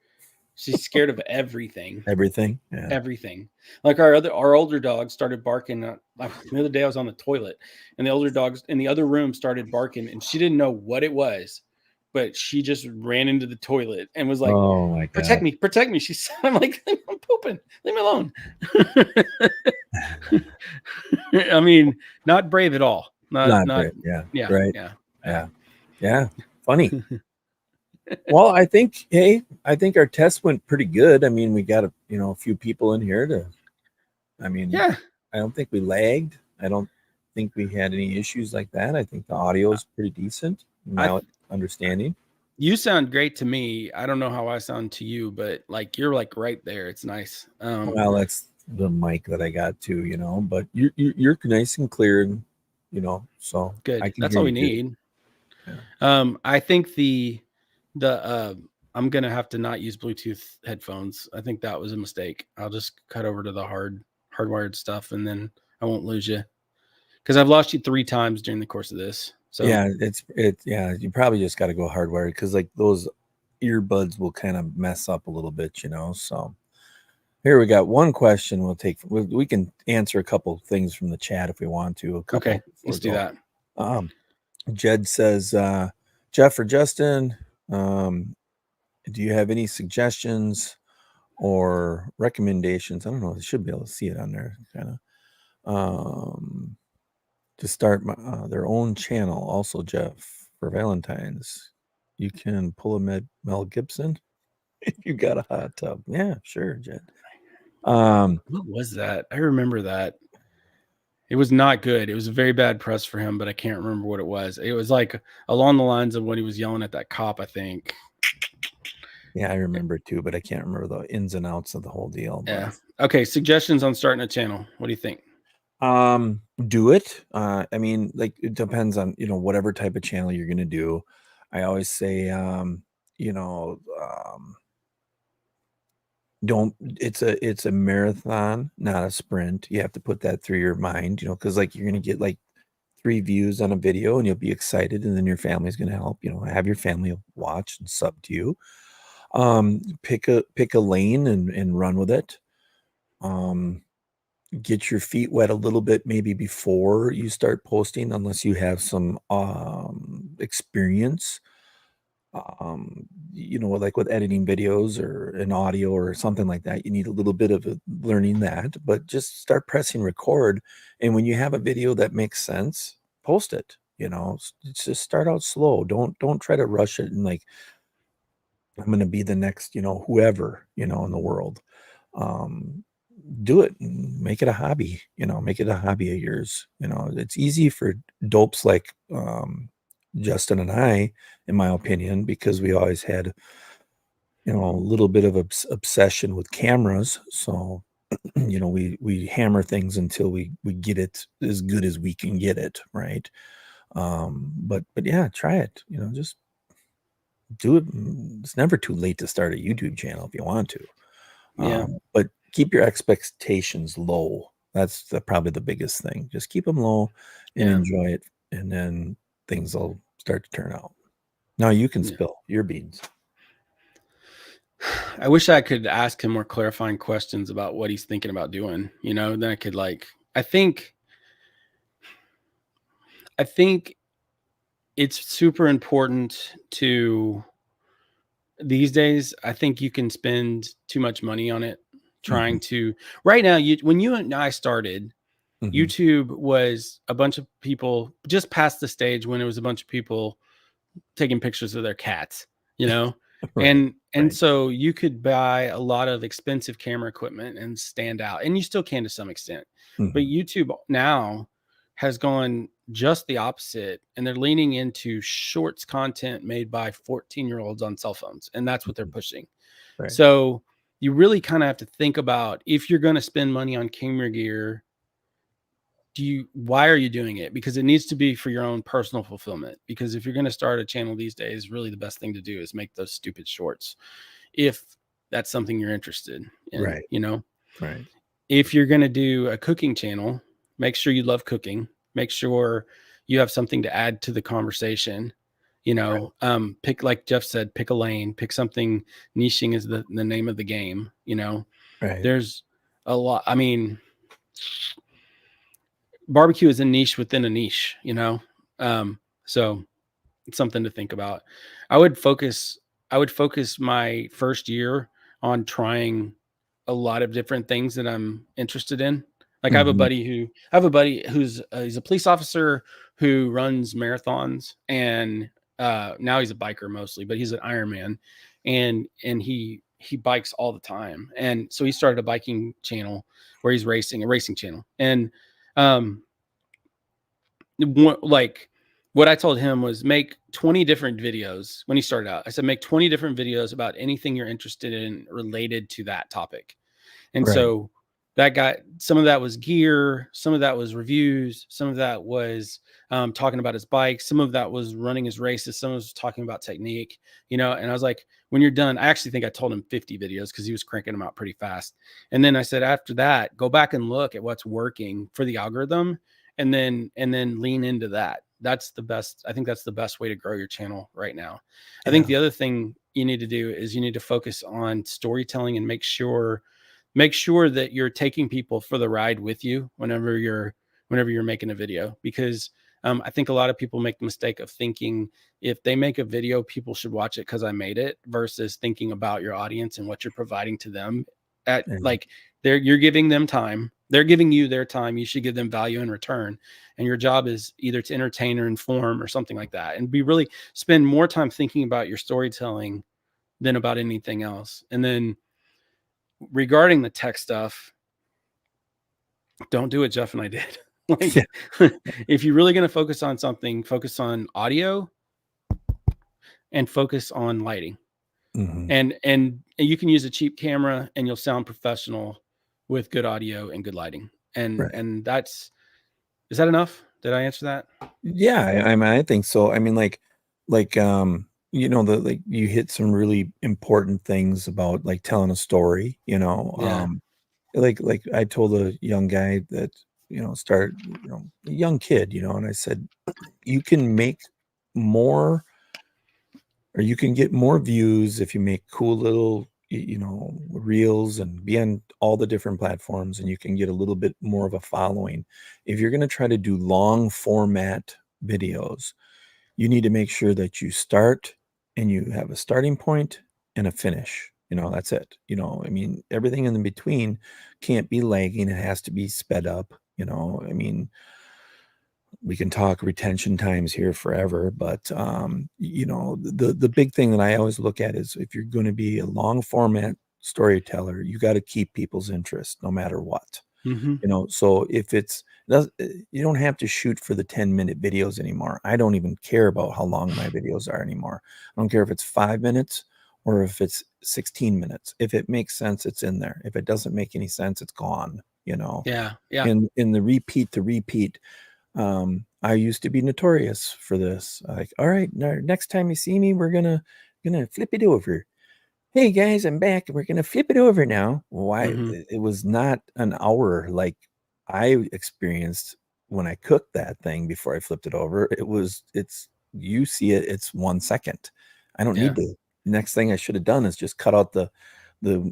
S2: She's scared of everything.
S1: Everything. Yeah.
S2: Everything. Like our older dog started barking. The other day I was on the toilet and the older dogs in the other room started barking and she didn't know what it was, but she just ran into the toilet and was like,
S1: "Oh my God,
S2: protect me." I'm like, I'm pooping. Leave me alone. I mean, not brave at all. Not
S1: brave. Yeah.
S2: Yeah.
S1: Right.
S2: Yeah.
S1: Yeah. Funny. Well, I think our test went pretty good. I mean, we got a few people in here I don't think we lagged. I don't think we had any issues like that. I think the audio is pretty decent. My understanding.
S2: You sound great to me. I don't know how I sound to you, but you're right there. It's nice.
S1: Well, that's the mic that I got too, but you're nice and clear, so
S2: good. That's all we need.
S1: Yeah.
S2: I think the I'm gonna have to not use Bluetooth headphones. I think that was a mistake. I'll just cut over to the hardwired stuff and then I won't lose you. Because I've lost you 3 times during the course of this. So
S1: yeah, you probably just got to go hardwired because those earbuds will kind of mess up a little bit, so Here we got one question. We can answer a couple things from the chat if we want to.
S2: Okay, let's do that.
S1: Jed says, Jeff or Justin, do you have any suggestions or recommendations? I don't know. I should be able to see it on there, kind of. To start their own channel. Also, Jeff, for Valentine's, you can pull a Mel Gibson if you got a hot tub. Yeah, sure, Jed.
S2: What was that? I remember that. It was not good. It was a very bad press for him, but I can't remember what it was. It was like along the lines of when he was yelling at that cop, I think.
S1: Yeah, I remember too, but I can't remember the ins and outs of the whole deal. But.
S2: Yeah. Okay. Suggestions on starting a channel. What do you think?
S1: Do it. I mean, like, it depends on, whatever type of channel you're going to do. I always say, it's a marathon, not a sprint. You have to put that through your mind, because like you're going to get like 3 views on a video and you'll be excited, and then your family's going to help, have your family watch and sub to you. Pick a lane and run with it. Get your feet wet a little bit maybe before you start posting, unless you have some experience, like with editing videos or an audio or something like that. You need a little bit of learning that, but just start pressing record, and when you have a video that makes sense, post it. Just start out slow. Don't try to rush it and like, I'm going to be the next, whoever, in the world. Do it and make it a hobby, make it a hobby of yours. It's easy for dopes like Justin and I, in my opinion, because we always had, a little bit of obsession with cameras. So, we hammer things until we get it as good as we can get it. Right. But yeah, try it, just do it. It's never too late to start a YouTube channel if you want to.
S2: Yeah.
S1: But keep your expectations low. That's probably the biggest thing. Just keep them low and enjoy it, and then things will start to turn out. Now you can spill your beans.
S2: I wish I could ask him more clarifying questions about what he's thinking about doing. Then I could I think it's super important to these days. I think you can spend too much money on it trying to right now. When you and I started, YouTube was a bunch of people just past the stage when it was a bunch of people taking pictures of their cats,
S1: Right,
S2: and so you could buy a lot of expensive camera equipment and stand out, and you still can to some extent. But YouTube now has gone just the opposite, and they're leaning into shorts content made by 14-year-olds on cell phones, and that's what they're pushing.
S1: Right.
S2: So you really kind of have to think about, if you're going to spend money on camera gear, why are you doing it? Because it needs to be for your own personal fulfillment. Because if you're going to start a channel these days, really the best thing to do is make those stupid shorts, if that's something you're interested in.
S1: Right.
S2: Right. If you're going to do a cooking channel, make sure you love cooking. Make sure you have something to add to the conversation. Pick, like Jeff said, pick a lane, pick something. Niching is the name of the game.
S1: Right.
S2: There's a lot. I mean, barbecue is a niche within a niche, so it's something to think about. I would focus my first year on trying a lot of different things that I'm interested in. Like I have a buddy who's he's a police officer who runs marathons, and now he's a biker mostly, but he's an Ironman, and he bikes all the time. And so he started a biking channel where he's racing, a racing channel. And what I told him was, make 20 different videos. When he started out, I said, make 20 different videos about anything you're interested in related to that topic. And so that got, some of that was gear, some of that was reviews, some of that was talking about his bike, some of that was running his races, some of it was talking about technique, and I was like, when you're done, I actually think I told him 50 videos because he was cranking them out pretty fast. And then I said, after that, go back and look at what's working for the algorithm, and then lean into that. That's the best. I think that's the best way to grow your channel right now. I think the other thing you need to do is you need to focus on storytelling and make sure make sure that you're taking people for the ride with you whenever you're making a video, because I think a lot of people make the mistake of thinking if they make a video, people should watch it because I made it, versus thinking about your audience and what you're providing to them. At
S1: And
S2: like you're giving them time, they're giving you their time. You should give them value in return, and your job is either to entertain or inform or something like that. And really spend more time thinking about your storytelling than about anything else. And then regarding the tech stuff, don't do what Jeff and I did. Like,
S1: yeah.
S2: if you're really going to focus on something, focus on audio and focus on lighting.
S1: Mhm.
S2: And you can use a cheap camera and you'll sound professional with good audio and good lighting.
S1: Right.
S2: And is that enough? Did I answer that?
S1: Yeah, I mean, I think so. I mean, you know, like you hit some really important things about like telling a story, you know.
S2: Yeah.
S1: Like I told a young guy that, you know, a young kid, you know, and I said, you can make more, or you can get more views if you make cool little, you know, reels and be on all the different platforms, and you can get a little bit more of a following. If you're going to try to do long format videos, you need to make sure that you start and you have a starting point and a finish. You know, that's it. You know, I mean, everything in between can't be lagging. It has to be sped up. You know, I mean, we can talk retention times here forever, but you know, the big thing that I always look at is if you're going to be a long format storyteller, you got to keep people's interest no matter what.
S2: Mm-hmm.
S1: You know, so if you don't have to shoot for the 10-minute videos anymore. I don't even care about how long my videos are anymore. I don't care if it's 5 minutes or if it's 16 minutes. If it makes sense, it's in there. If it doesn't make any sense, it's gone, you know.
S2: Yeah. Yeah.
S1: And in the repeat to repeat, I used to be notorious for this. Like, all right, next time you see me, we're gonna flip it over. Hey guys, I'm back. We're gonna flip it over now. Why?
S2: Mm-hmm.
S1: It was not an hour like I experienced when I cooked that thing before I flipped it over. You see it, it's 1 second. I don't
S2: Yeah.
S1: need to. Next thing I should have done is just cut out the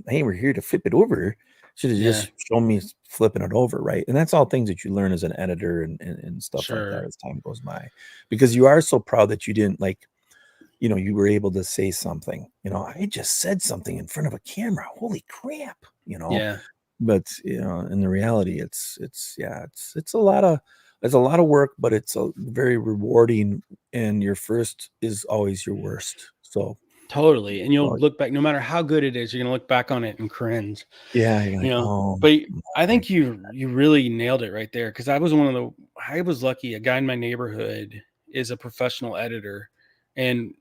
S1: hey, we're here to flip it over. Should have
S2: Yeah.
S1: just shown me flipping it over, right? And that's all things that you learn as an editor and stuff like that
S2: Sure.
S1: as time goes by. Because you are so proud that you didn't, like, you know, you were able to say something. You know, I just said something in front of a camera. Holy crap, you know.
S2: Yeah.
S1: But, you know, in the reality, it's a lot of work, but it's a very rewarding, and your first is always your worst. So,
S2: Totally. And you'll
S1: well,
S2: look back, no matter how good it is, you're gonna look back on it and cringe.
S1: yeah, you're like, oh
S2: But I
S1: my.
S2: think you really nailed it right there, because I was lucky. A guy in my neighborhood is a professional editor, and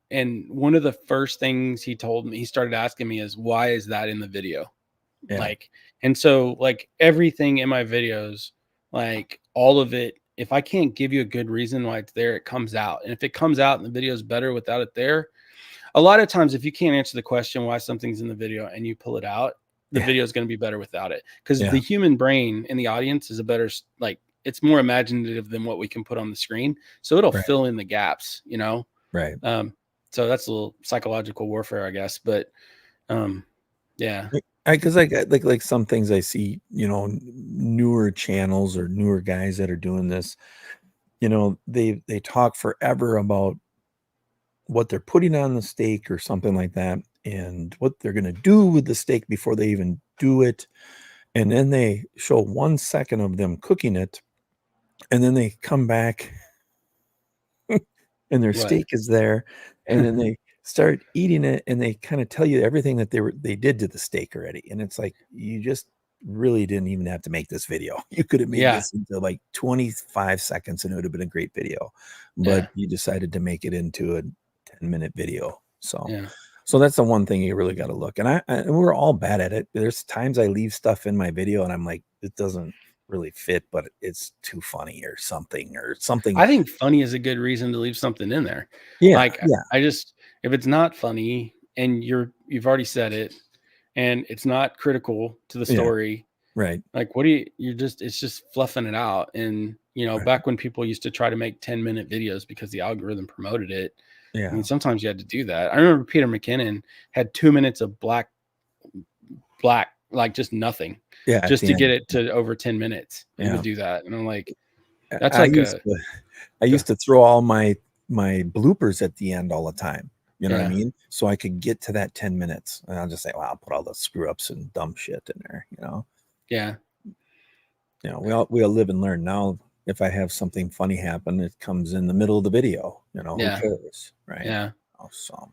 S2: one of the first things he told me, he started asking me, is why is that in the video?
S1: Yeah,
S2: Like, and so like everything in my videos, like all of it, if I can't give you a good reason why it's there, it comes out. And if it comes out and the video is better without it there, a lot of times, if you can't answer the question why something's in the video and you pull it out, the
S1: yeah,
S2: video is going to be better without it. Because the
S1: yeah,
S2: human brain in the audience is like, it's more imaginative than what we can put on the screen. So it'll
S1: right,
S2: fill in the gaps, you know?
S1: right.
S2: So that's a little psychological warfare, I guess. But yeah.
S1: Because like some things I see, you know, newer channels or newer guys that are doing this, you know, they talk forever about what they're putting on the steak or something like that, and what they're going to do with the steak before they even do it. And then they show 1 second of them cooking it, and then they come back and their
S2: What?
S1: steak is there, and then they start eating it, and they kind of tell you everything that they did to the steak already. And it's like, you just really didn't even have to make this video. You could have made
S2: Yeah.
S1: this into like 25 seconds and it would have been a great video, but
S2: Yeah.
S1: you decided to make it into a 10-minute video. So
S2: Yeah.
S1: that's the one thing you really got to look. And we're all bad at it. There's times I leave stuff in my video and I'm like, it doesn't really fit, but it's too funny or something
S2: I think funny is a good reason to leave something in there.
S1: Yeah,
S2: Like,
S1: yeah,
S2: I just, if it's not funny and you've already said it and it's not critical to the
S1: yeah,
S2: story,
S1: right,
S2: like, it's just fluffing it out. And,
S1: right,
S2: back when people used to try to make 10-minute videos because the algorithm promoted it, I mean,
S1: yeah,
S2: sometimes you had to do that. I remember Peter McKinnon had 2 minutes of black like just nothing,
S1: Yeah, at
S2: just
S1: the
S2: to
S1: end.
S2: get it to over 10 minutes and to
S1: Yeah.
S2: do that. And I'm like, that's
S1: I
S2: like
S1: used to I used to throw all my bloopers at the end all the time. You know what I
S2: Yeah.
S1: mean? So I could get to that 10 minutes. And I'll just say, well, I'll put all the screw ups and dumb shit in there, you know.
S2: yeah.
S1: You know, we all live and learn. Now if I have something funny happen, it comes in the middle of the video, you know,
S2: Yeah.
S1: who cares? Right.
S2: Yeah.
S1: So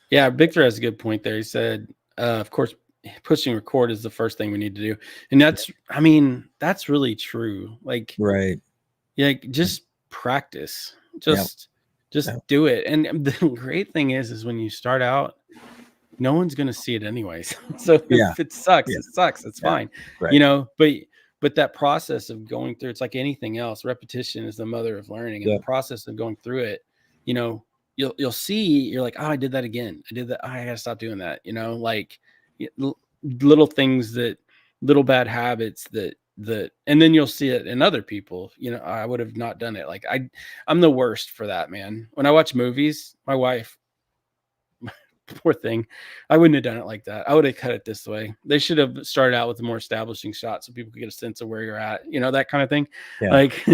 S2: Yeah. Victor has a good point there. He said, of course, pushing record is the first thing we need to do. And that's, I mean, that's really true. Like,
S1: right.
S2: yeah, just practice.
S1: Yeah.
S2: Just
S1: Yeah.
S2: do it. And the great thing is when you start out, no one's gonna see it anyways. So
S1: Yeah.
S2: if it sucks,
S1: Yeah.
S2: it sucks. It's
S1: Yeah.
S2: fine.
S1: Right.
S2: You know, but that process of going through, it's like anything else. Repetition is the mother of learning. And
S1: Yeah.
S2: the process of going through it, you know, you'll see, you're like, oh, I did that again. I did that. Oh, I gotta stop doing that. You know, like little things that little bad habits that and then you'll see it in other people. You know, I would have not done it. Like I'm the worst for that, man. When I watch movies, my wife, poor thing, I wouldn't have done it like that. I would have cut it this way. They should have started out with a more establishing shot so people could get a sense of where you're at, you know, that kind of thing.
S1: Yeah.
S2: Like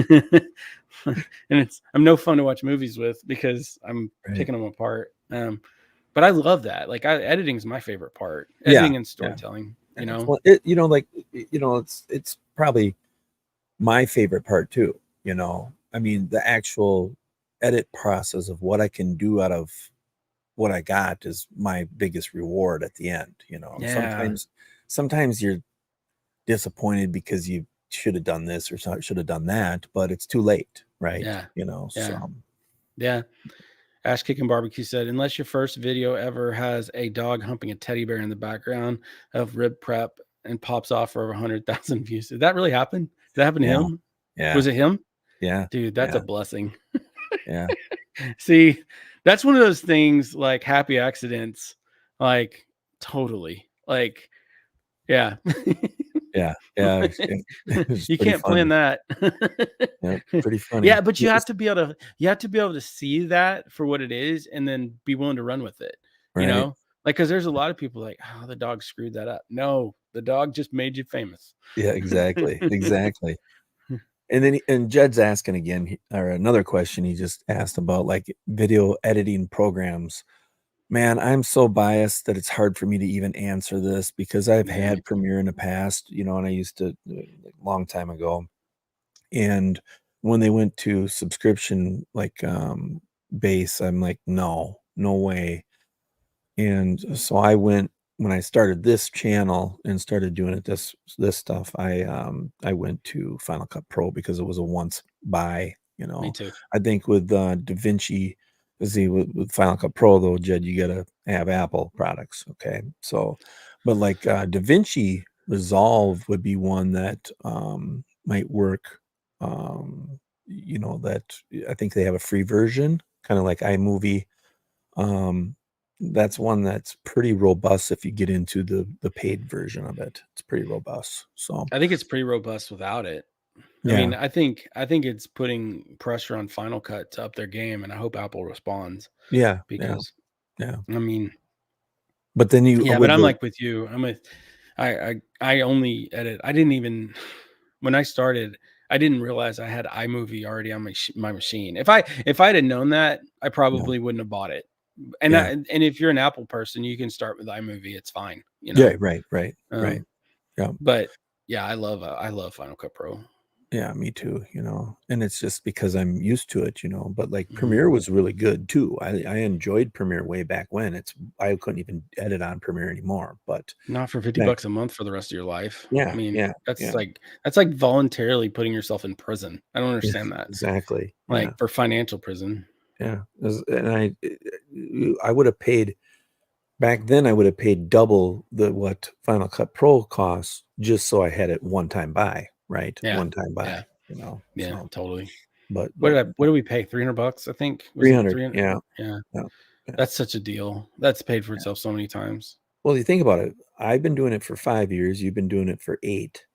S2: and I'm no fun to watch movies with because I'm
S1: Right.
S2: picking them apart. But I love that. Like editing is my favorite part.
S1: Yeah.
S2: Editing and storytelling, you know.
S1: Well, you know, like, you know, it's probably my favorite part too. You know, I mean, the actual edit process of what I can do out of what I got is my biggest reward at the end. You know,
S2: Yeah.
S1: sometimes you're disappointed because you should have done this or should have done that, but it's too late, right?
S2: Yeah.
S1: You know,
S2: Yeah.
S1: so
S2: Yeah. Ash Kicking Barbecue said, unless your first video ever has a dog humping a teddy bear in the background of rib prep and pops off for over 100,000 views. Did that really happen? Did that happen to
S1: yeah,
S2: him?
S1: yeah,
S2: Was it him?
S1: yeah,
S2: Dude, that's
S1: yeah,
S2: a blessing.
S1: yeah,
S2: See, that's one of those things like happy accidents, like totally. Like, yeah.
S1: yeah, yeah. It's
S2: You
S1: pretty
S2: can't
S1: funny.
S2: plan that.
S1: Yeah, pretty funny.
S2: Yeah, but you have to be able to see that for what it is and then be willing to run with it. You
S1: Right.
S2: know? Like, because there's a lot of people like, oh, the dog screwed that up. No, the dog just made you famous.
S1: Yeah, exactly. Exactly. And then and Jed's asking again, or another question he just asked about like video editing programs. Man, I'm so biased that it's hard for me to even answer this because I've
S2: Yeah, me
S1: had
S2: too.
S1: Premiere in the past, you know, and I used to like, long time ago. And when they went to subscription like base, I'm like, no, no way. And so I went when I started this channel and started doing it this stuff, I went to Final Cut Pro because it was a once buy, you
S2: Me
S1: know.
S2: too.
S1: I think with DaVinci, see with Final Cut Pro though, Jed, you gotta have Apple products. Okay. So but like DaVinci Resolve would be one that might work. You know, that I think they have a free version, kind of like iMovie. Um, that's one that's pretty robust if you get into the paid version of it. It's pretty robust. So
S2: I think it's pretty robust without it. I mean,
S1: yeah,
S2: I think it's putting pressure on Final Cut to up their game, and I hope Apple responds
S1: yeah, yeah,
S2: because
S1: yeah.
S2: I mean,
S1: But then you
S2: yeah, but
S1: with
S2: I'm
S1: the
S2: like with you. I only edit. I didn't even when I started, I didn't realize I had iMovie already on my machine. If I'd have known that, I
S1: yeah,
S2: probably wouldn't have bought it. And
S1: yeah,
S2: and if you're an Apple person, you can start with iMovie. It's fine, you
S1: yeah,
S2: know.
S1: right, right, right.
S2: Um,
S1: Yeah,
S2: but yeah, I love Final Cut Pro.
S1: yeah, me too, you know. And it's just because I'm used to it, you know. But like
S2: Mhm.
S1: Premiere was really good too. I enjoyed Premiere way back when. I couldn't even edit on Premiere anymore. But
S2: Not for 50
S1: back,
S2: bucks a month for the rest of your life. I
S1: yeah,
S2: mean,
S1: yeah, yeah,
S2: that's like voluntarily putting yourself in prison. I don't
S1: yeah,
S2: understand that.
S1: exactly. Yeah.
S2: Like for financial prison.
S1: Yeah, and I would have paid back then. I would have paid double what Final Cut Pro costs just so I had it one time buy, right?
S2: Yeah.
S1: One time buy,
S2: Yeah.
S1: you know.
S2: Yeah,
S1: So,
S2: totally.
S1: but
S2: What did we pay? $300, I think. Was it
S1: 300,
S2: 300?
S1: yeah,
S2: Yeah.
S1: yeah, yeah,
S2: That's such a deal. That's paid for
S1: yeah.
S2: itself so many times.
S1: Well, you think about it. I've been doing it for 5 years. You've been doing it for 8.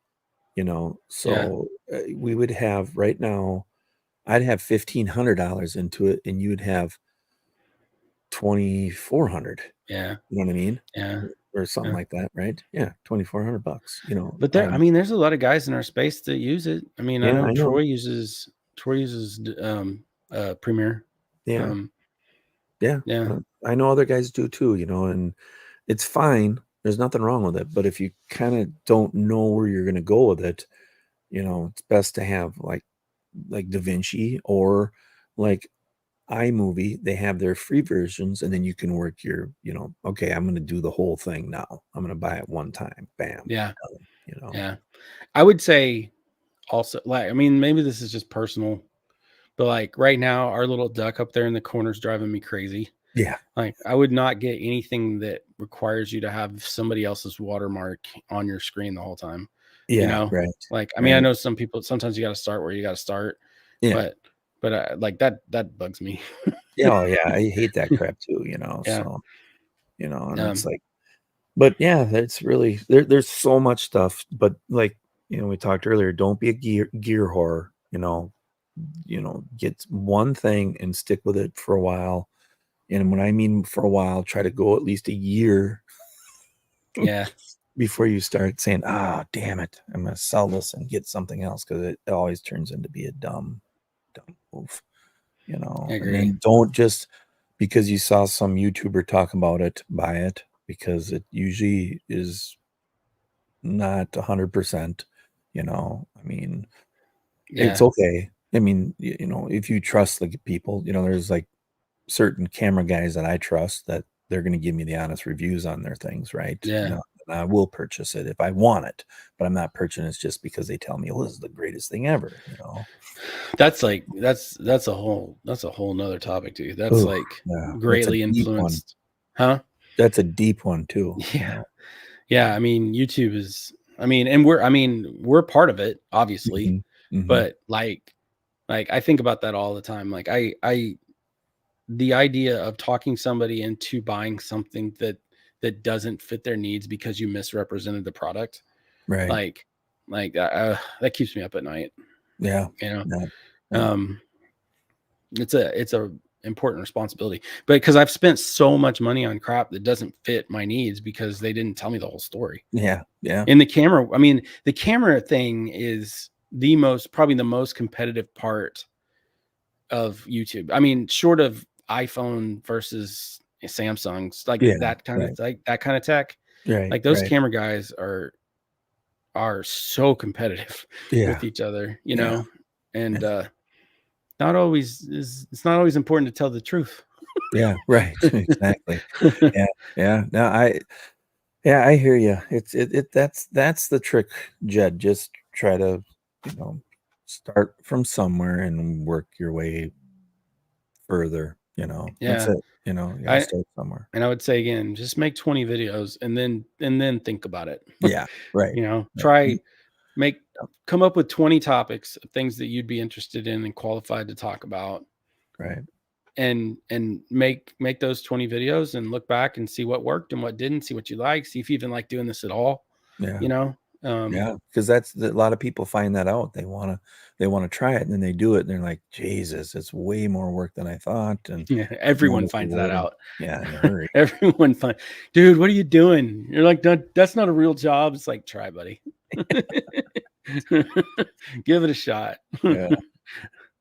S1: You know,
S2: Yeah.
S1: so we would have right now. I'd have $1,500 into it, and you'd have 2,400.
S2: Yeah.
S1: You know what I mean?
S2: Yeah.
S1: or something like that, right? Yeah, $2,400. You know,
S2: But there, I mean, there's a lot of guys in our space that use it. I mean, I
S1: yeah,
S2: know
S1: I know.
S2: Troy uses Premiere.
S1: Yeah,
S2: Um,
S1: yeah.
S2: yeah,
S1: I know other guys do too. You know, and it's fine. There's nothing wrong with it. But if you kind of don't know where you're going to go with it, you know, it's best to have like DaVinci or like iMovie. They have their free versions, and then you can work your, you know, okay, I'm going to do the whole thing now. I'm going to buy it one time. Bam.
S2: yeah,
S1: Done, you know.
S2: yeah. I would say also, like, I mean, maybe this is just personal, but like right now, our little duck up there in the corner is driving me crazy.
S1: Yeah.
S2: Like, I would not get anything that requires you to have somebody else's watermark on your screen the whole time. You
S1: Yeah.
S2: know,
S1: Right.
S2: like, I mean, I
S1: Right.
S2: know some people, sometimes you got to start where you got to start,
S1: Yeah.
S2: but like that bugs me.
S1: Yeah. Oh, yeah. I hate that crap too, you know.
S2: Yeah.
S1: So, you know, and it's
S2: Um,
S1: like, but yeah, that's really there's so much stuff. But like, you know, we talked earlier, don't be a gear whore, you know, get one thing and stick with it for a while. And when I mean for a while, try to go at least a year
S2: yeah.
S1: before you start saying, "Ah, damn it, I'm gonna sell this and get something else," because it always turns into be a dumb move, you know.
S2: I
S1: And
S2: agree.
S1: then don't just because you saw some YouTuber talk about it, buy it because it usually is not 100%, you know. I mean, it's
S2: Yeah.
S1: okay. I mean, you know, if you trust the people, you know, there's like certain camera guys that I trust that they're going to give me the honest reviews on their things, right? You
S2: Yeah.
S1: know, and I will purchase it if I want it, but I'm not purchasing it just because they tell me, "Oh, this is the greatest thing ever," you know.
S2: That's like that's a whole nother topic, dude. That's
S1: Oh,
S2: like
S1: yeah, that's a
S2: greatly
S1: deep one.
S2: influenced. Huh?
S1: That's a deep one too, you
S2: Yeah.
S1: know.
S2: Yeah. I mean, YouTube is, I mean, and we're part of it, obviously,
S1: Mhm, mhm.
S2: but like I think about that all the time. Like the idea of talking somebody into buying something that doesn't fit their needs because you misrepresented the product,
S1: Right.
S2: like that keeps me up at night,
S1: Yeah.
S2: you know.
S1: Yeah. Yeah.
S2: Um, it's a important responsibility, but because I've spent so much money on crap that doesn't fit my needs because they didn't tell me the whole story.
S1: Yeah. Yeah.
S2: And the camera, I mean, the camera thing is probably the most competitive part of YouTube. I mean, short of iPhone versus Samsung's, like
S1: Yeah. Right.
S2: that kind of tech,
S1: Right.
S2: like those
S1: Right.
S2: camera guys are so competitive
S1: Yeah.
S2: with each other, you
S1: Yeah.
S2: know, and
S1: Yeah.
S2: it's not always important to tell the truth.
S1: Yeah. Right. Exactly. Yeah. Yeah. No, yeah, I hear you. That's the trick, Jed. Just try to, you know, start from somewhere and work your way further, you know. That's
S2: Yeah.
S1: it. You know, you gotta
S2: I
S1: start somewhere.
S2: And I would say again, just make 20 videos and then think about it.
S1: Yeah. Right.
S2: You know,
S1: Right.
S2: make come up with 20 topics of things that you'd be interested in and qualified to talk about,
S1: Right.
S2: and make those 20 videos and look back and see what worked and what didn't, see what you like, see if you even like doing this at all,
S1: Yeah.
S2: you know.
S1: Yeah. Because a lot of people find that out. They wanna try it and then they do it and they're like, Jesus, it's way more work than I thought. And
S2: Yeah,
S1: lo
S2: everyone
S1: and
S2: finds that
S1: behold,
S2: out.
S1: yeah, in a hurry.
S2: Everyone find, dude, what are you doing? You're like, that's not a real job. It's like, try, buddy. Give it a shot.
S1: Yeah.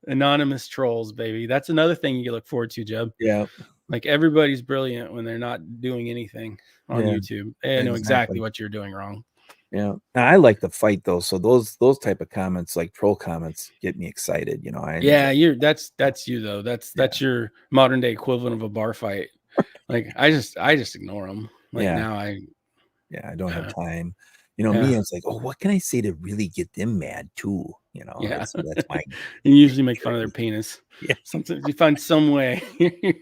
S2: Anonymous trolls, baby. That's another thing you look forward to, Jeb.
S1: Yeah.
S2: Like, everybody's brilliant when they're not doing anything on
S1: Yeah.
S2: YouTube. They know exactly
S1: Exactly.
S2: what you're doing wrong.
S1: Yeah. Now, I like to fight though, so those type of comments, like troll comments, get me excited, you know, I enjoy.
S2: Yeah, that's you though.
S1: Yeah.
S2: That's your modern day equivalent of a bar fight. Like, I just ignore them. Like,
S1: Yeah.
S2: now I
S1: Yeah, I don't have
S2: uh,
S1: time. You know, me,
S2: yeah.
S1: it's like, "Oh, what can I say to really get them mad too?" You know,
S2: Yeah.
S1: that's my
S2: You usually make fun of their
S1: tricky.
S2: penis.
S1: Yeah,
S2: Sometimes you find some way.
S1: suck a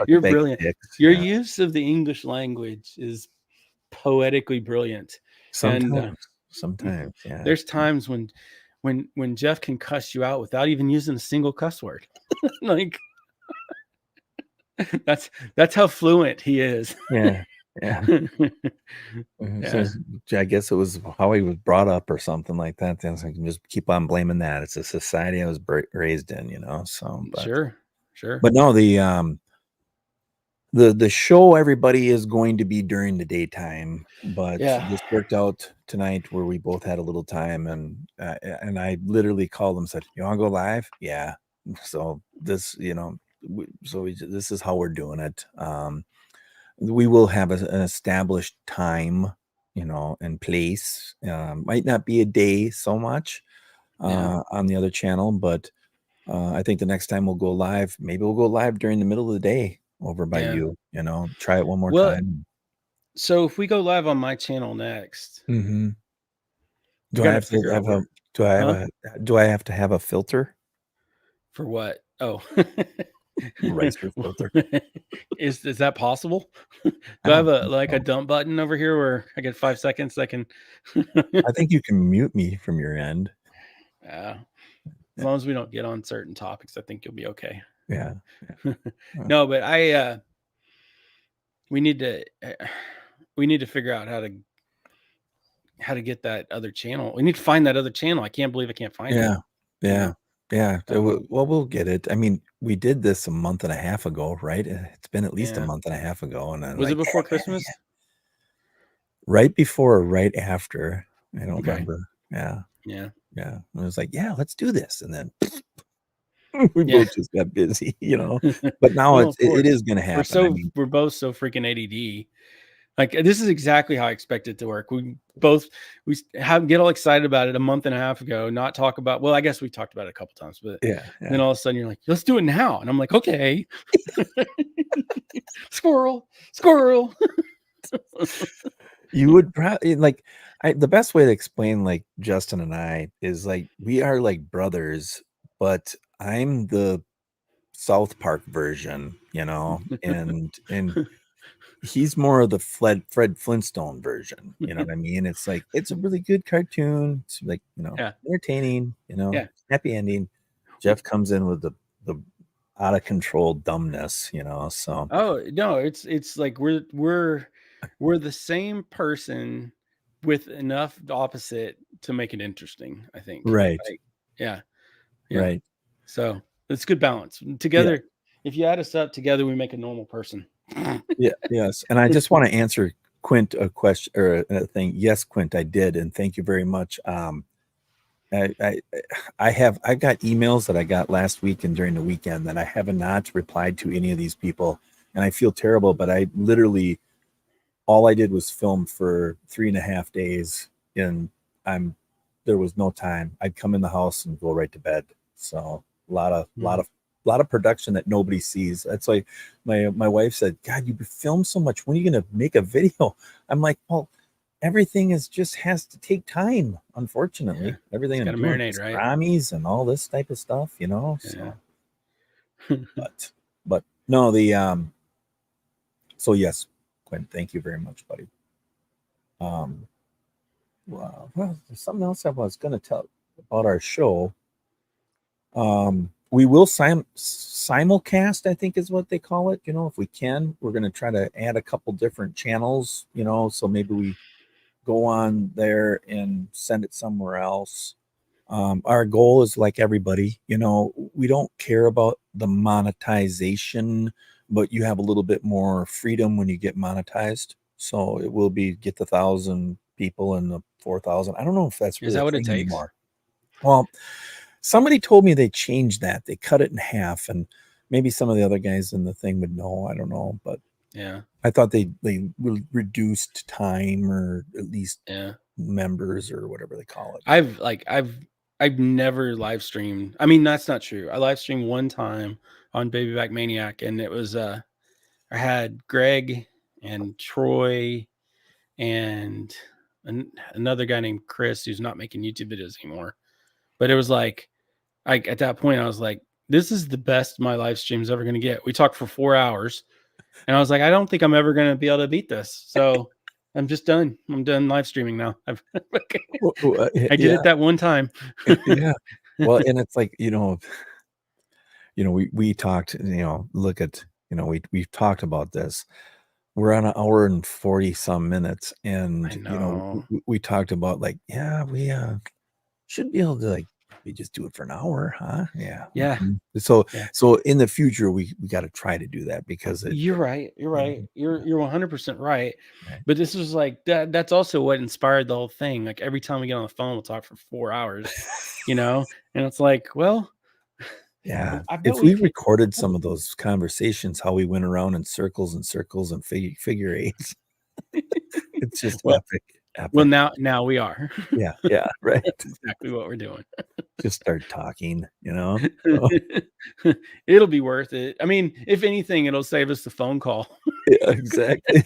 S2: You're
S1: bag of
S2: brilliant.
S1: dicks,
S2: Your
S1: yeah.
S2: use of the English language is poetically brilliant. And
S1: Sometimes, yeah.
S2: there's times when Jeff can cuss you out without even using a single cuss word. Like, that's how fluent he is.
S1: Yeah, yeah. So,
S2: Yeah,
S1: I guess it was how he was brought up or something like that, then so I can just keep on blaming that. It's a society I was raised in, you know, so,
S2: sure, sure.
S1: but no, The show, everybody is going to be during the daytime, but
S2: Yeah.
S1: this worked out tonight where we both had a little time, and I literally called them and said, "You want to go live?" Yeah. So this, this is how we're doing it. We will have an established time, and place. Might not be a day so much on the other channel, but I think the next time we'll go live, maybe we'll go live during the middle of the day over by you, try it one more
S2: Well,
S1: time.
S2: so if we go live on my channel next,
S1: Mm-hmm.
S2: we
S1: Do I
S2: got to
S1: have to
S2: figure out
S1: have
S2: where.
S1: do I have to have a filter?
S2: For what? Oh,
S1: Ricer filter?
S2: is that possible?
S1: I
S2: Do I have
S1: don't
S2: a
S1: think
S2: like a
S1: so.
S2: dump button over here where I get 5 seconds? I can.
S1: I think you can mute me from your end.
S2: Yeah. As
S1: Yeah.
S2: long as we don't get on certain topics, I think you'll be okay.
S1: Yeah.
S2: No, but we need to figure out how to get that other channel. We need to find that other channel. I can't believe I can't find it.
S1: Yeah. Yeah.
S2: So,
S1: Well, we'll get it. I mean, we did this a month and a half ago, right? It's been at least a
S2: yeah.
S1: month and a half ago, and I'm
S2: Was it
S1: like,
S2: before Christmas?
S1: right before or right after. I don't
S2: Okay.
S1: remember. Yeah.
S2: Yeah.
S1: Yeah. I was like, yeah, let's do this. And then we
S2: Yeah.
S1: both just got busy, But now
S2: Well,
S1: it
S2: of course.
S1: is going to happen. I mean,
S2: We're both so freaking ADD. Like this is exactly how I expect it to work. We get all excited about it a month and a half ago, not talk about. Well, I guess we talked about it a couple times, but
S1: yeah.
S2: then all of a sudden you're like, let's do it now, and I'm like, okay, squirrel, squirrel.
S1: You would probably the best way to explain like Justin and I is like we are like brothers, but I'm the South Park version, and he's more of the Fred Flintstone version. You know what I mean? It's like it's a really good cartoon. It's like
S2: Yeah.
S1: entertaining.
S2: Yeah.
S1: Happy ending. Jeff comes in with the out of control dumbness. So
S2: Oh no, it's like we're the same person with enough opposite to make it interesting. I think.
S1: right,
S2: Like, yeah. Yeah.
S1: right,
S2: So it's good balance.
S1: yeah,
S2: Together, if you add us up together, we make a normal person.
S1: yeah, yes. And I just want to answer Quint a question or a thing. Yes, Quint, I did, and thank you very much. I, I I got emails that I got last week and during the weekend that I have not replied to any of these people, and I feel terrible. But I literally all I did was film for 3.5 days, and there was no time. I'd come in the house and go right to bed. So a lot of production that nobody sees. That's like my wife said, God, you film so much. When are you gonna make a video? I'm like, well, everything just has to take time, unfortunately.
S2: Yeah.
S1: Everything
S2: It's
S1: I'm
S2: gotta
S1: doing,
S2: marinate, right?
S1: pastrami's and all this type of stuff,
S2: Yeah.
S1: So but no, so yes, Quinn, thank you very much, buddy. Well, there's something else I was going to tell about our show. We will simulcast, I think is what they call it. If we can, we're going to try to add a couple different channels, so maybe we go on there and send it somewhere else. Our goal is like everybody, we don't care about the monetization, but you have a little bit more freedom when you get monetized. So it will be get the 1,000 people and the 4,000. I don't know if that's
S2: Is
S1: really
S2: that
S1: a
S2: what it
S1: thing
S2: takes?
S1: anymore. Well, somebody told me they changed that. They cut it in half, and maybe some of the other guys in the thing would know. I don't know, but
S2: Yeah.
S1: I thought they reduced time or at least
S2: Yeah.
S1: members or whatever they call it.
S2: I've never live streamed. I mean, that's not true. I live streamed one time on Baby Back Maniac, and it was I had Greg and Troy and another guy named Chris who's not making YouTube videos anymore. But it was like at that point I was like, this is the best my live stream's ever going to get. We talked for 4 hours, and I was like, I don't think I'm ever going to be able to beat this. So I'm just done. I'm done live streaming now. I did it that one time.
S1: Yeah. Well, and it's like, we talked, look at, we've talked about this. We're on an hour and 40 some minutes. And,
S2: I know.
S1: we talked about like, yeah, we should be able to like We just do it for an hour, huh? Yeah.
S2: Yeah.
S1: So
S2: Yeah.
S1: so in the future, we got to try to do that because
S2: You're right. You're
S1: yeah,
S2: right. You're 100% right.
S1: right.
S2: But this is like that's also what inspired the whole thing. Like every time we get on the phone, we'll talk for 4 hours, and it's like, well,
S1: Yeah.
S2: I bet
S1: If
S2: we
S1: we
S2: could.
S1: recorded some of those conversations, how we went around in circles and circles and figure eights, it's just
S2: Well,
S1: epic,
S2: well,
S1: epic.
S2: now we are.
S1: Yeah, yeah, right.
S2: That's exactly what we're doing.
S1: Just start talking, So,
S2: It'll be worth it. I mean, if anything, it'll save us the phone call.
S1: yeah, exactly.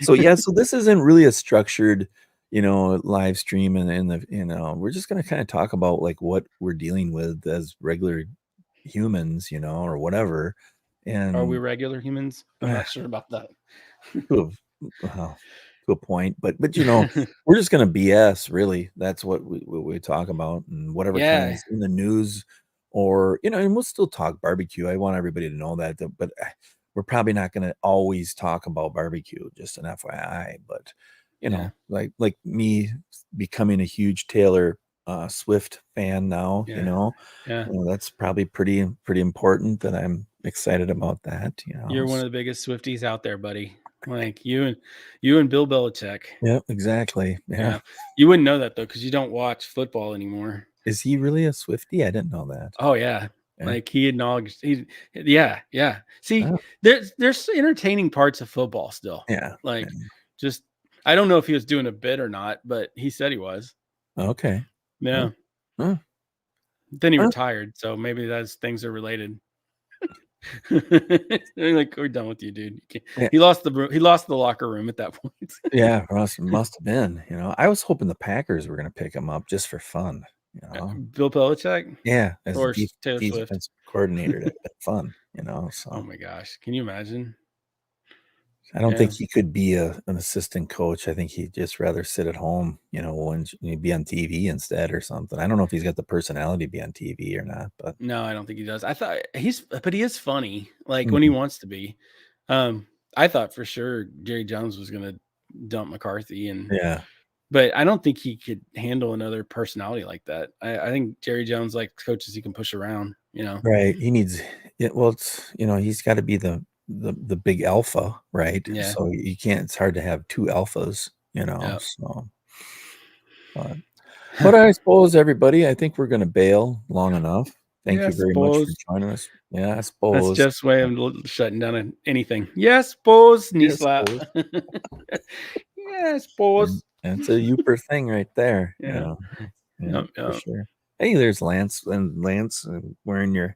S1: So yeah, so this isn't really a structured, live stream and we're just gonna kind of talk about like what we're dealing with as regular humans, or whatever.
S2: Are we
S1: And
S2: regular humans? I'm not sure about that.
S1: to well, to a point, but we're just gonna BS really. That's what we talk about and whatever kind of
S2: Yeah.
S1: is in the news or and we'll still talk barbecue. I want everybody to know that, but we're probably not gonna always talk about barbecue, just an FYI. But
S2: Yeah.
S1: like me becoming a huge Taylor Swift fan now,
S2: Yeah. Yeah.
S1: that's probably pretty important that I'm excited about that,
S2: You're one of the biggest Swifties out there, buddy. Like you and Bill Belichick.
S1: Yeah, exactly. Yeah.
S2: Yeah. You wouldn't know that though, because you don't watch football anymore.
S1: Is he really a Swiftie? I didn't know that.
S2: Oh yeah.
S1: Yeah.
S2: Like he acknowledged yeah. See,
S1: Oh,
S2: there's entertaining parts of football still.
S1: yeah.
S2: Like just I don't know if he was doing a bit or not, but he said he was.
S1: Okay.
S2: Yeah.
S1: Huh.
S2: Then he
S1: Huh.
S2: retired, so maybe those things are related. They're like, we're done with you, dude.
S1: Yeah.
S2: He lost the locker room at that point.
S1: Yeah, must have been, I was hoping the Packers were gonna pick him up just for fun,
S2: Bill Belichick
S1: Yeah, as
S2: or Taylor Swift.
S1: defense coordinator, that'd been fun,
S2: Oh
S1: so
S2: my gosh. Can you imagine?
S1: I don't
S2: Yeah.
S1: think he could be an assistant coach. I think he'd just rather sit at home, when he'd be on TV instead or something. I don't know if he's got the personality to be on TV or not, but
S2: No, I don't think he does. I thought but he is funny, like when he wants to be. I thought for sure Jerry Jones was gonna dump McCarthy
S1: yeah.
S2: but I don't think he could handle another personality like that. I think Jerry Jones likes coaches he can push around,
S1: Right, he needs well, it's he's gotta be the big alpha, right?
S2: Yeah.
S1: So you can't it's hard to have 2 alphas,
S2: Yeah.
S1: so but I suppose everybody, I think we're gonna bail long enough. Thank
S2: Yeah,
S1: you very much for
S2: suppose.
S1: joining us. Yeah, I
S2: That's
S1: suppose.
S2: Jeff's way of shutting down anything. Yes, suppose. Knee
S1: Yeah, I
S2: slap.
S1: suppose.
S2: Yeah, suppose.
S1: And it's a Youper thing right there,
S2: Yeah.
S1: Yeah, for
S2: Yep.
S1: sure. Hey, there's Lance, wearing your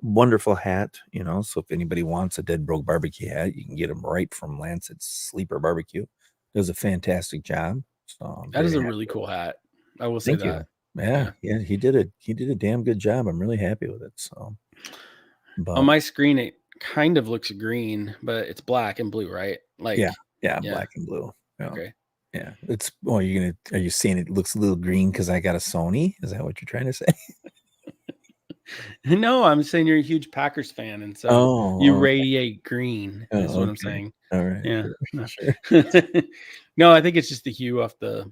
S1: wonderful hat, so if anybody wants a Dead Broke BBQ hat, you can get them right from Lance at Sleeper Barbecue. Does a fantastic job. So I'm
S2: That is
S1: very
S2: a
S1: happy
S2: really
S1: with
S2: cool
S1: it.
S2: hat. I will say
S1: Thank you.
S2: that.
S1: Yeah, he did a damn good job. I'm really happy with it. So,
S2: On
S1: but
S2: my screen, it kind of looks green, but it's black and blue, right? Like,
S1: yeah, black and blue. Yeah.
S2: Okay.
S1: Yeah, are you saying it looks a little green because I got a Sony? Is that what you're trying to say?
S2: No, I'm saying you're a huge Packers fan, and so you
S1: Okay.
S2: radiate green. Is what I'm
S1: Okay.
S2: saying.
S1: All right.
S2: Yeah.
S1: Sure.
S2: No, I think it's just the hue off the.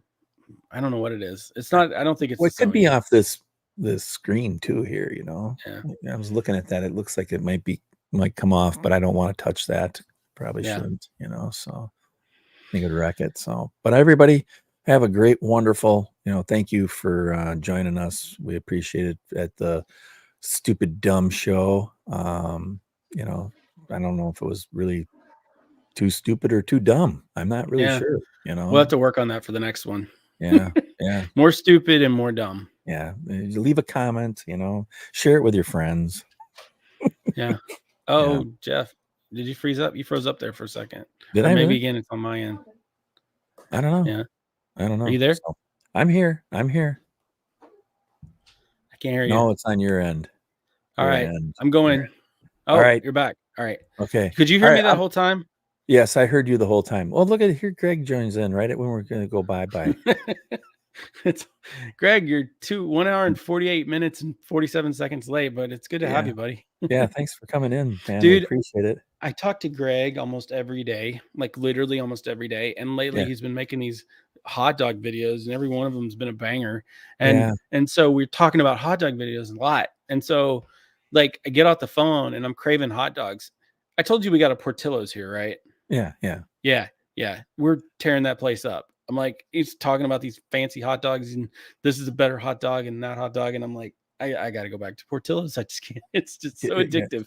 S2: I don't know what it is. It's not. I don't think it's.
S1: Well, it
S2: the
S1: could be
S2: Sony.
S1: off this screen too here,
S2: Yeah.
S1: I was looking at that. It looks like it might come off, but I don't want to touch that. Probably
S2: Yeah.
S1: shouldn't, so I think it'd wreck it. So, but everybody have a great, wonderful, thank you for joining us. We appreciate it at the stupid dumb show. I don't know if it was really too stupid or too dumb. I'm not really
S2: Yeah.
S1: sure,
S2: We'll have to work on that for the next one.
S1: Yeah. Yeah.
S2: More stupid and more dumb.
S1: Yeah. Leave a comment, share it with your friends.
S2: Yeah. Oh, Jeff, did you freeze up? You froze up there for a second.
S1: Did
S2: Or
S1: I
S2: maybe
S1: really?
S2: again it's on my end.
S1: I don't know.
S2: Yeah.
S1: I don't know.
S2: Are you there?
S1: So, I'm here.
S2: I can't hear you.
S1: No, it's on your end.
S2: All
S1: Your
S2: right.
S1: end.
S2: I'm going.
S1: Your
S2: Oh,
S1: All right.
S2: you're back. All right.
S1: Okay.
S2: Could you hear me that whole time?
S1: Yes, I heard you the whole time. Well, look at here. Greg joins in right at when we're going to go bye-bye.
S2: It's Greg, you're 1 hour and 48 minutes and 47 seconds late, but it's good to have you, buddy.
S1: Yeah, thanks for coming in, man.
S2: Dude,
S1: I appreciate it.
S2: I talk to Greg almost every day, like literally almost every day. And lately he's been making these hot dog videos, and every one of them's been a banger.
S1: Yeah.
S2: And so we're talking about hot dog videos a lot. And so like I get off the phone and I'm craving hot dogs. I told you we got a Portillo's here, right?
S1: Yeah. Yeah.
S2: Yeah. Yeah. We're tearing that place up. I'm like, he's talking about these fancy hot dogs and this is a better hot dog and that hot dog. And I'm like, I got to go back to Portillo's. I just can't. It's just so
S1: Yeah.
S2: addictive.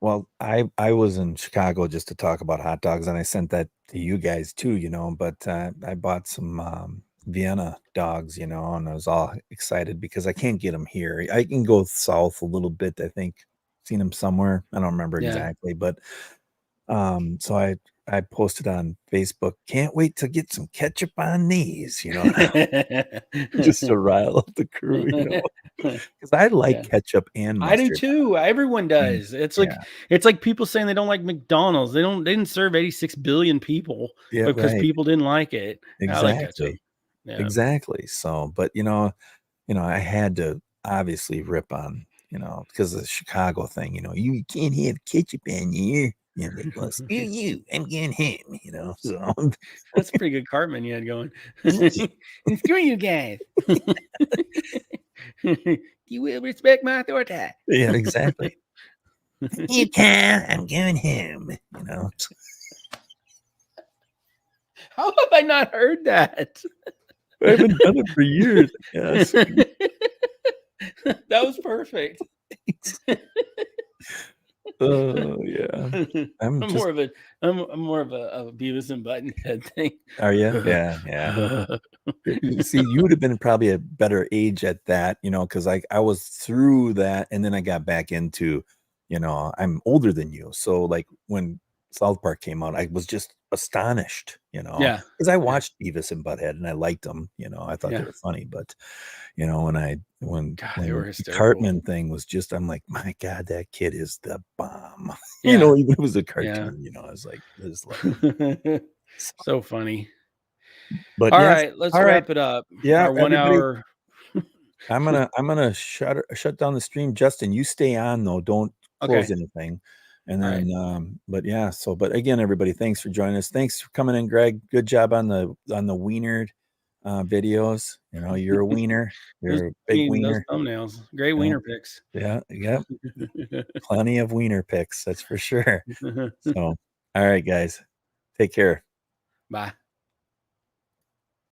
S1: Well, I was in Chicago just to talk about hot dogs, and I sent that to you guys too, but I bought some Vienna dogs, and I was all excited because I can't get them here. I can go south a little bit, I think. Seen them somewhere. I don't remember
S2: Yeah.
S1: exactly, but so I posted on Facebook, can't wait to get some ketchup on these, just to rile up the crew, because I like
S2: Yeah.
S1: ketchup and
S2: I do
S1: mustard.
S2: too. Everyone does. It's like
S1: Yeah.
S2: it's like people saying they don't like McDonald's. They didn't serve 86 billion people
S1: Yeah,
S2: because
S1: right.
S2: people didn't like it. I like ketchup.
S1: Exactly.
S2: Yeah.
S1: Exactly. So, but I had to obviously rip on, because of the Chicago thing, you can't have ketchup in here. Like, well, screw you. I'm getting him, so
S2: That's a pretty good Cartman you had going. Screw you guys. You will respect my authority.
S1: yeah, exactly. You can, I'm going him,
S2: How have I not heard that?
S1: I haven't done it for years. Yes.
S2: That was perfect.
S1: Oh yeah.
S2: I'm more of a Beavis and Buttonhead thing.
S1: Are you? Yeah, yeah. See, you would have been probably a better age at that, because I was through that, and then I got back into, I'm older than you, so like when South Park came out, I was just astonished,
S2: Yeah,
S1: because I watched Beavis and Butthead and I liked them, I thought they were funny, but when
S2: God, they were
S1: the
S2: hysterical.
S1: Cartman thing was just, I'm like, my God, that kid is the bomb.
S2: Yeah.
S1: Even if it was a cartoon, I was like, this is
S2: so funny.
S1: But
S2: All
S1: yes,
S2: right, let's
S1: all right.
S2: wrap it up.
S1: Yeah,
S2: Our 1
S1: everybody,
S2: hour.
S1: I'm gonna shut down the stream. Justin, you stay on though. Don't close anything. And
S2: All
S1: then
S2: right.
S1: but again, everybody, thanks for joining us. Thanks for coming in, Greg. Good job on the wiener videos. You're a wiener. You're a big
S2: Those
S1: wiener.
S2: thumbnails. Great
S1: Yeah.
S2: wiener pics.
S1: Yeah, yep. Plenty of wiener pics, that's for sure. So, all right, guys. Take care.
S2: Bye.